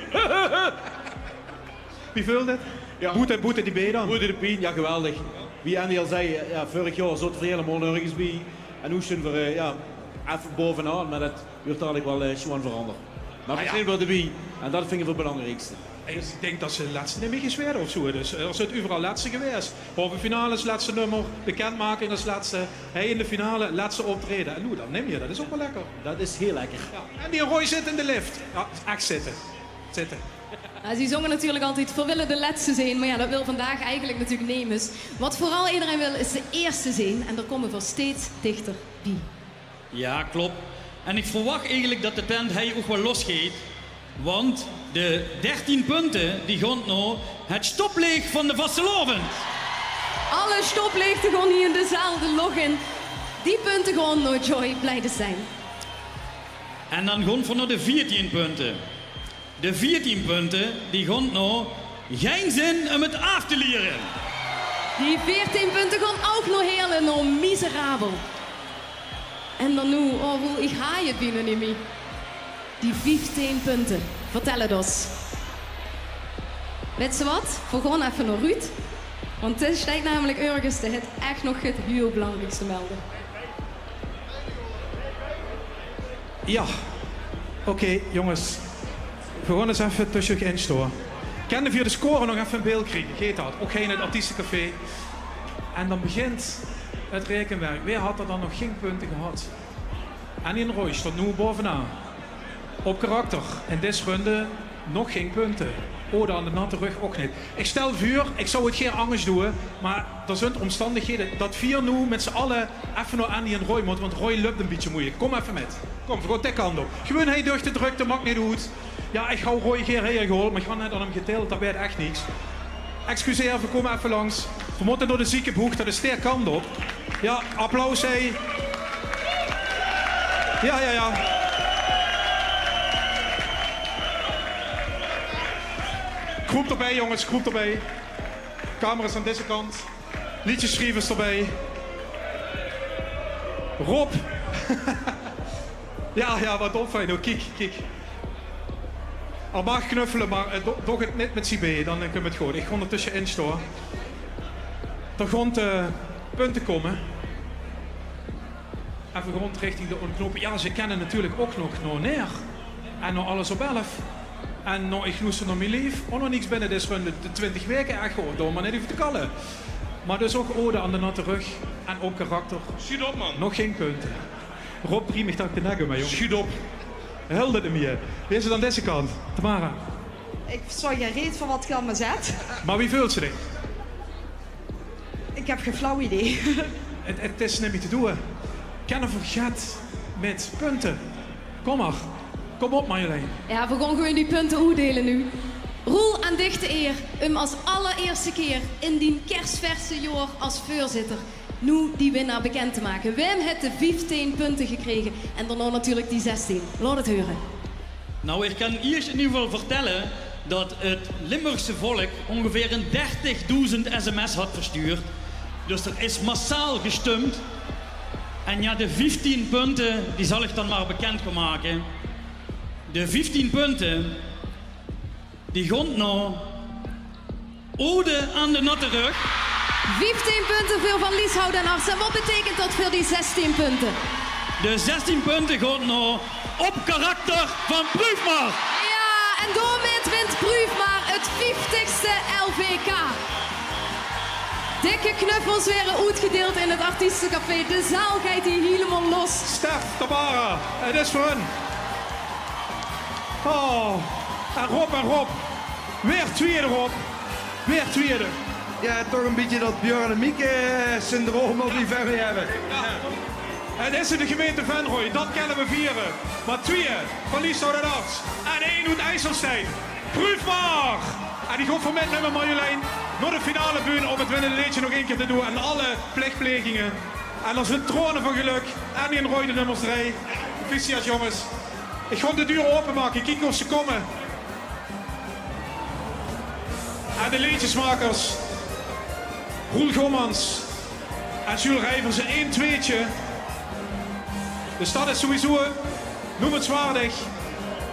Wie vult dit? Ja. Boete die B dan? Boete de Pien, ja geweldig. Wie Andy al zei, ja, vorig jaar zat er helemaal nergens bij. En nu zijn we even bovenaan, maar dat wordt eigenlijk wel gewoon veranderd. Maar we zijn wel erbij en dat vind ik het belangrijkste. Ik denk dat ze de laatste niet meer gesweerd of zo. Dus er zit overal laatste geweest. Halve finale is laatste nummer, bekendmaking is laatste. Hij in de finale, laatste optreden. En hoe dat neem je, dat is ook wel lekker. Dat is heel lekker. Ja. En die Roy zit in de lift. Ja, echt zitten. Nou, ze zongen natuurlijk altijd, we willen de laatste zijn, maar ja, dat wil vandaag eigenlijk natuurlijk Nemes. Wat vooral iedereen wil, is de eerste zijn en daar komen we steeds dichter bij. Ja, klopt. En ik verwacht eigenlijk dat de tent hij ook wel losgeet. Want de 13 punten, die gaan nou het stopleeg van de vastelovend. Alle stopleegten gaan hier in dezelfde login. Die punten gaan nooit Joy blijven zijn. En dan gaan we naar de 14 punten. De 14 punten, die gaan nou geen zin om het af te leren. Die 14 punten gaan ook nog heel enorm miserabel. En dan nu, oh, ik ga je het bijna niet meer. Die 15 punten, vertel het ons. Weet je wat? We gaan even naar Ruud. Want het is namelijk ergens het echt nog het heel belangrijkste melden. Ja, oké, jongens. We gaan eens even tussen instoren. Kan via de score nog even een beeld krijgen? Geet dat. Ook geen het artiestencafé. En dan begint het rekenwerk. Wie had er dan nog geen punten gehad? En in Roy stond nu bovenaan. Op karakter. In deze runde nog geen punten. Ode aan de natte rug ook niet. Ik stel vuur, ik zou het geen angst doen, maar er zijn omstandigheden dat 4 nu met z'n allen even naar Andy en Roy moet, want Roy loopt een beetje moeilijk. Kom even met. Kom, we gaan die kant op. Gewoon hij durch de drukte, maakt niet uit. Ja, ik hou Roy geen reer gehoord, maar ik ga net aan hem geteeld, dat weet echt niks. Excuseer, we komen even langs. We moeten door de ziekenboeg, dat is de kant op. Ja, applaus, hé. Ja. Groep erbij, jongens, groep erbij. Camera's aan deze kant. Liedjeschrijvers erbij. Rob. ja, wat opfijn. Kijk. Al mag knuffelen, maar doe het net met CB, dan kunnen we het goed. Ik ga ondertussen instoren. Er gaan punten komen. Even rond richting de ontknoping. Ja, ze kennen natuurlijk ook nog neer. En nog alles op 11. En nou, ik loes naar mijn lief. Ook nog niks binnen deze runde. De 20 weken echt gewoon. Door maar net even te kallen. Maar dus ook ode aan de natte rug. En ook karakter. Schiet op, man. Nog geen punten. Rob Priemig dat ik de neggen, maar jongen. Schiet op. Helder hem hier. Wie is het aan deze kant? Tamara. Ik zou je reet van wat ik aan me zet. Maar wie vult ze zich? Ik heb geen flauw idee. Het is niet meer te doen. Kennen vergat met punten. Kom maar. Kom op, Marjolein. Ja, we gaan gewoon die punten uitdelen nu. Roel aan dichte eer om als allereerste keer in die kerstverse jaar als voorzitter nu die winnaar bekend te maken. Wim heeft de 15 punten gekregen en daarna natuurlijk die 16. Laat het horen. Nou, ik kan eerst in ieder geval vertellen dat het Limburgse volk ongeveer een 30.000 sms had verstuurd. Dus er is massaal gestemd. En ja, de 15 punten, die zal ik dan maar bekend gaan maken. De 15 punten, die gaan nou ode aan de natte rug. 15 punten voor Van Lieshout en Arts. En wat betekent dat voor die 16 punten? De 16 punten gaan nou op karakter van Pruufmar. Ja, en daarmee wint Pruufmar het 50ste LVK. Dikke knuffels werden uitgedeeld in het artiestencafé. De zaal gaat hier helemaal los. Stef, Tamara, het is voor hun. Oh, en Rob. Weer tweede, Rob. Weer tweede. Ja, toch een beetje dat Björn en Mieke syndroom op die verre hebben. Het is in de gemeente Venrooy, dat kunnen we vieren. Maar 2 van Lieshout en Arts. En 1 uit IJsselstein. Pruufmar! En die gaat voor met nummer Marjolein naar de finale bühne om het winnende liedje nog 1 keer te doen. En alle plichtplegingen. En dan zijn tronen van geluk. En die in Roy de nummers 3. Proficiat, jongens. Ik ga de deur openmaken, kijk of ze komen. En de liedjesmakers. Roel Gommans en Jules Rijvers een 1-2'tje. Dus dat is sowieso noemenswaardig.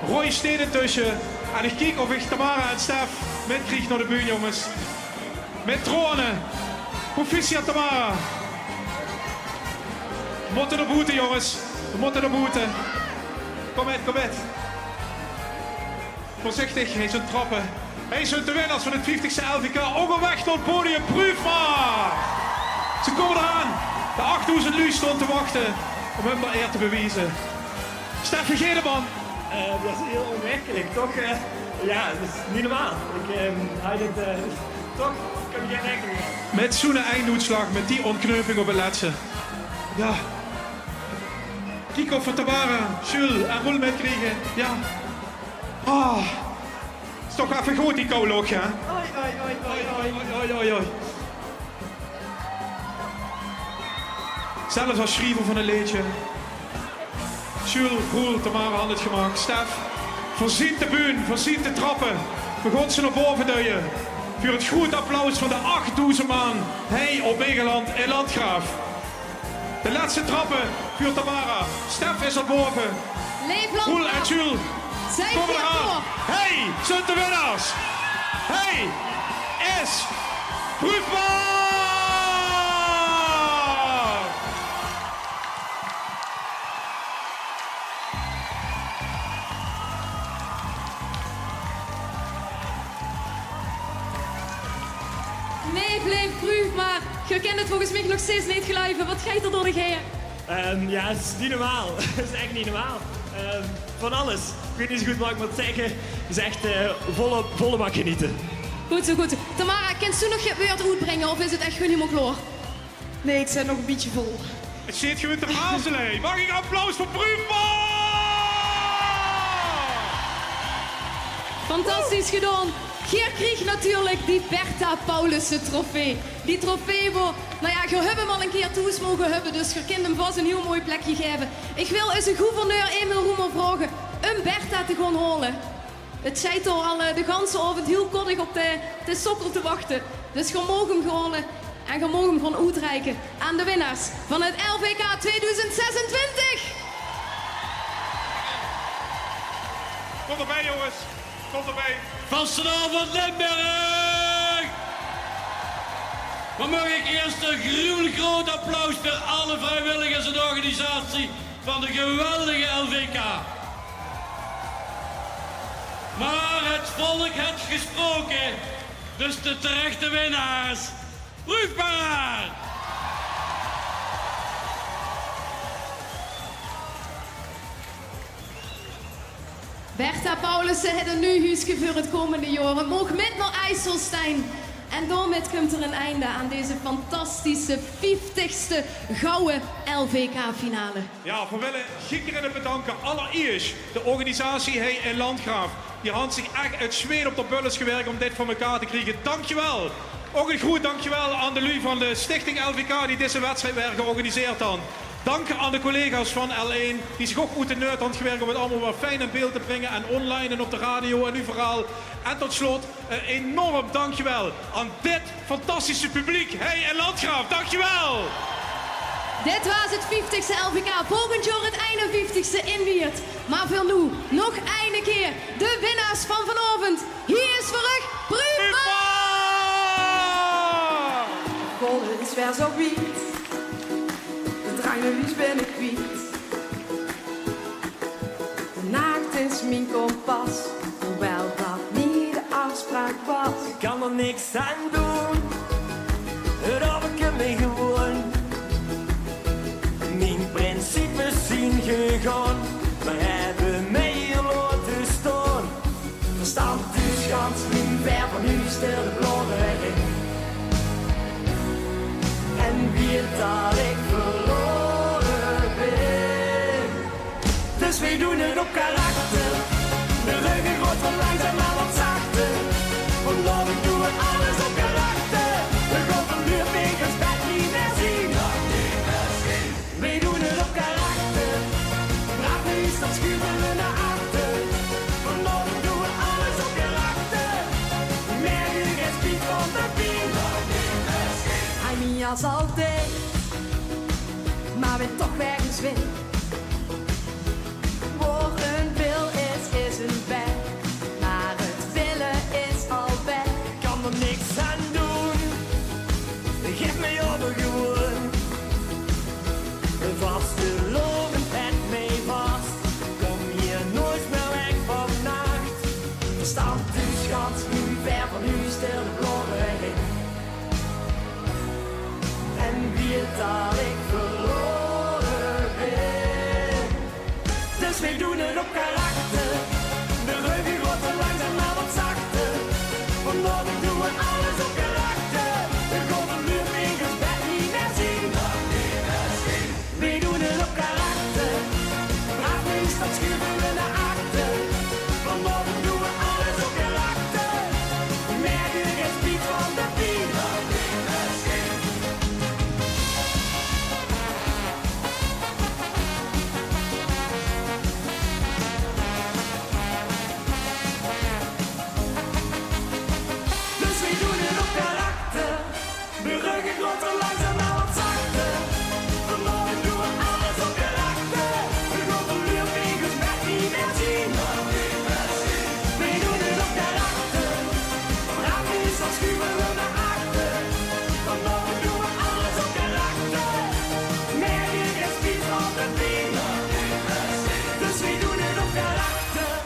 Roy steed ertussen. En ik kijk of ik Tamara en Stef metkrijg naar de bühne, jongens. Met tronen. Proficiat, Tamara. We moeten er boeten, jongens. We moeten er boeten. Kom met. Voorzichtig, hij zijn trappen. Hij zijn de winnaars van het 50ste LVK. Onderweg tot het podium, Pruufmar. Ze komen eraan. De 8000 lui stond te wachten om hem de eer te bewijzen. Stef, vergeet man. Dat is heel onwerkelijk, toch? Ja, dat is niet normaal. Hij dit toch, kan je geen rekening mee. Met zo'n einduitslag, met die ontkneuping op het laatste. Ja. Kick-off van Tamara, Jules en Roel meekrijgen. Ja. Ah. Is toch even goed die kouloog, ja? Oi, oi, oi, oi, oi. Oi, oi, oi. Zelfs als schrijver van een liedje. Jules, Roel, Tamara had het gemaakt. Stef, voorziet de buun, voorziet de trappen. We gaan ze naar boven duwen. Voor het groot applaus van de 8000 man. Hey op Begeland in Landgraaf. De laatste trappen voor Tamara. Stef is er boven. Leef Roel Landgraaf. en Jules Zij komen gaat eraan. door. Hey, zijn de winnaars. Hey, is Brugman! Nee, blijf Brug, maar je kent het volgens mij nog steeds niet geluiden. Wat ga je er door de geer? Ja, het is niet normaal. Het is echt niet normaal. Van alles. Ik weet niet zo goed wat ik moet zeggen. Het is echt volle bak genieten. Goed zo, goed zo. Tamara, kent u nog je beurt uitbrengen of is het echt gewoon helemaal klaar? Nee, ik zit nog een beetje vol. Het zit gewoon te razelen. Mag ik een applaus voor Brugman? Fantastisch gedaan. Geer kreeg natuurlijk die Bertha Paulussen trofee. Die trofee waar, nou ja, je hebt hem al een keer toes mogen hebben, dus je kunt hem vast een heel mooi plekje geven. Ik wil eens een gouverneur Emil Roemer vragen een Bertha te gaan halen. Het zit al de ganse avond heel koddig op de sokkel te wachten. Dus je mag hem halen en je mag hem gewoon uitreiken aan de winnaars van het LVK 2026. Kom erbij jongens. Kom erbij. Vastenavond Limburg! Dan mag ik eerst een gruwelijk groot applaus voor alle vrijwilligers en organisatie van de geweldige LVK. Maar het volk heeft gesproken, dus de terechte winnaars. Brugman! Bertha Paulussen heeft een nieuw huisje voor het komende jaar. Mogen met naar IJsselstein. En daarmee komt er een einde aan deze fantastische 50ste gouden LVK-finale. Ja, we willen giekeren bedanken. Allereerst de organisatie Hey in Landgraaf. Die had zich echt uit Zweden op de bulles gewerkt om dit voor elkaar te krijgen. Dankjewel. Ook een groot dankjewel aan de lui van de Stichting LVK die deze wedstrijd weer georganiseerd had. Dank aan de collega's van L1 die zich ook uit de neut aan gewerkt om het allemaal wat fijn in beeld te brengen. En online en op de radio en uw verhaal. En tot slot een enorm dankjewel aan dit fantastische publiek. Hey en Landgraaf, dankjewel! Dit was het 50ste LVK. Volgend jaar het 51ste in Wiert. Maar voor nu, nog een keer de winnaars van vanavond. Hier is terug Brugman! Golden is weer zo wiet. De drangnewies ben ik kwijt. De naakt is mijn kompas. Hoewel dat niet de afspraak was. Ik kan er niks aan doen. Het heb ik me gewoon. Mijn principes zien gegaan. Maar hebben mij hier laten staan. Verstand is gans niet ver van u stil de belangrijk. En wie dat ik verloren ben. Dus wij doen het op karakter. De ruggen wordt van langzaam maar wat zachter. Vandaag doen we alles op karakter. We gaan van nu wegens dat niet meer zien. Wij doen het op karakter. Braaf is dat schuiven we naar achter. Vandaag doen we alles op karakter. Merk je geen spiet van de pien. Hij niet als altijd, maar ben toch ergens win. Voor een wil is een weg, maar het willen is al weg. Ik kan er niks aan doen, geef me over gewoon. Een vaste lopen het mee vast, kom hier nooit meer weg vannacht. Verstand u schat, nu ver van u stil de belangrijk. En wie dat ik verloren ben. Dus wij doen het op karakter. De reunie wordt er langzaam maar wordt er langzaam wel wat zachter. Vanmorgen doen we alles op karakter. We gaan de luurvegers met niet meer zien. We doen het op karakter. Raak is dan schuwen we naar achter. Vanmorgen doen we alles op karakter. Merk ik het spiet op de been. Dus we doen het op karakter.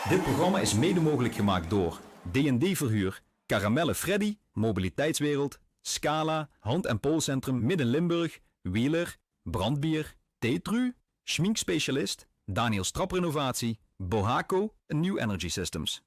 Dit programma is mede mogelijk gemaakt door D&D Verhuur, Karamelle Freddy, Mobiliteitswereld, Scala, Hand- en Poolcentrum Midden-Limburg, Wheeler, Brandbier, Tetru, Schminkspecialist, Daniel Strap Renovatie, Bohaco en New Energy Systems.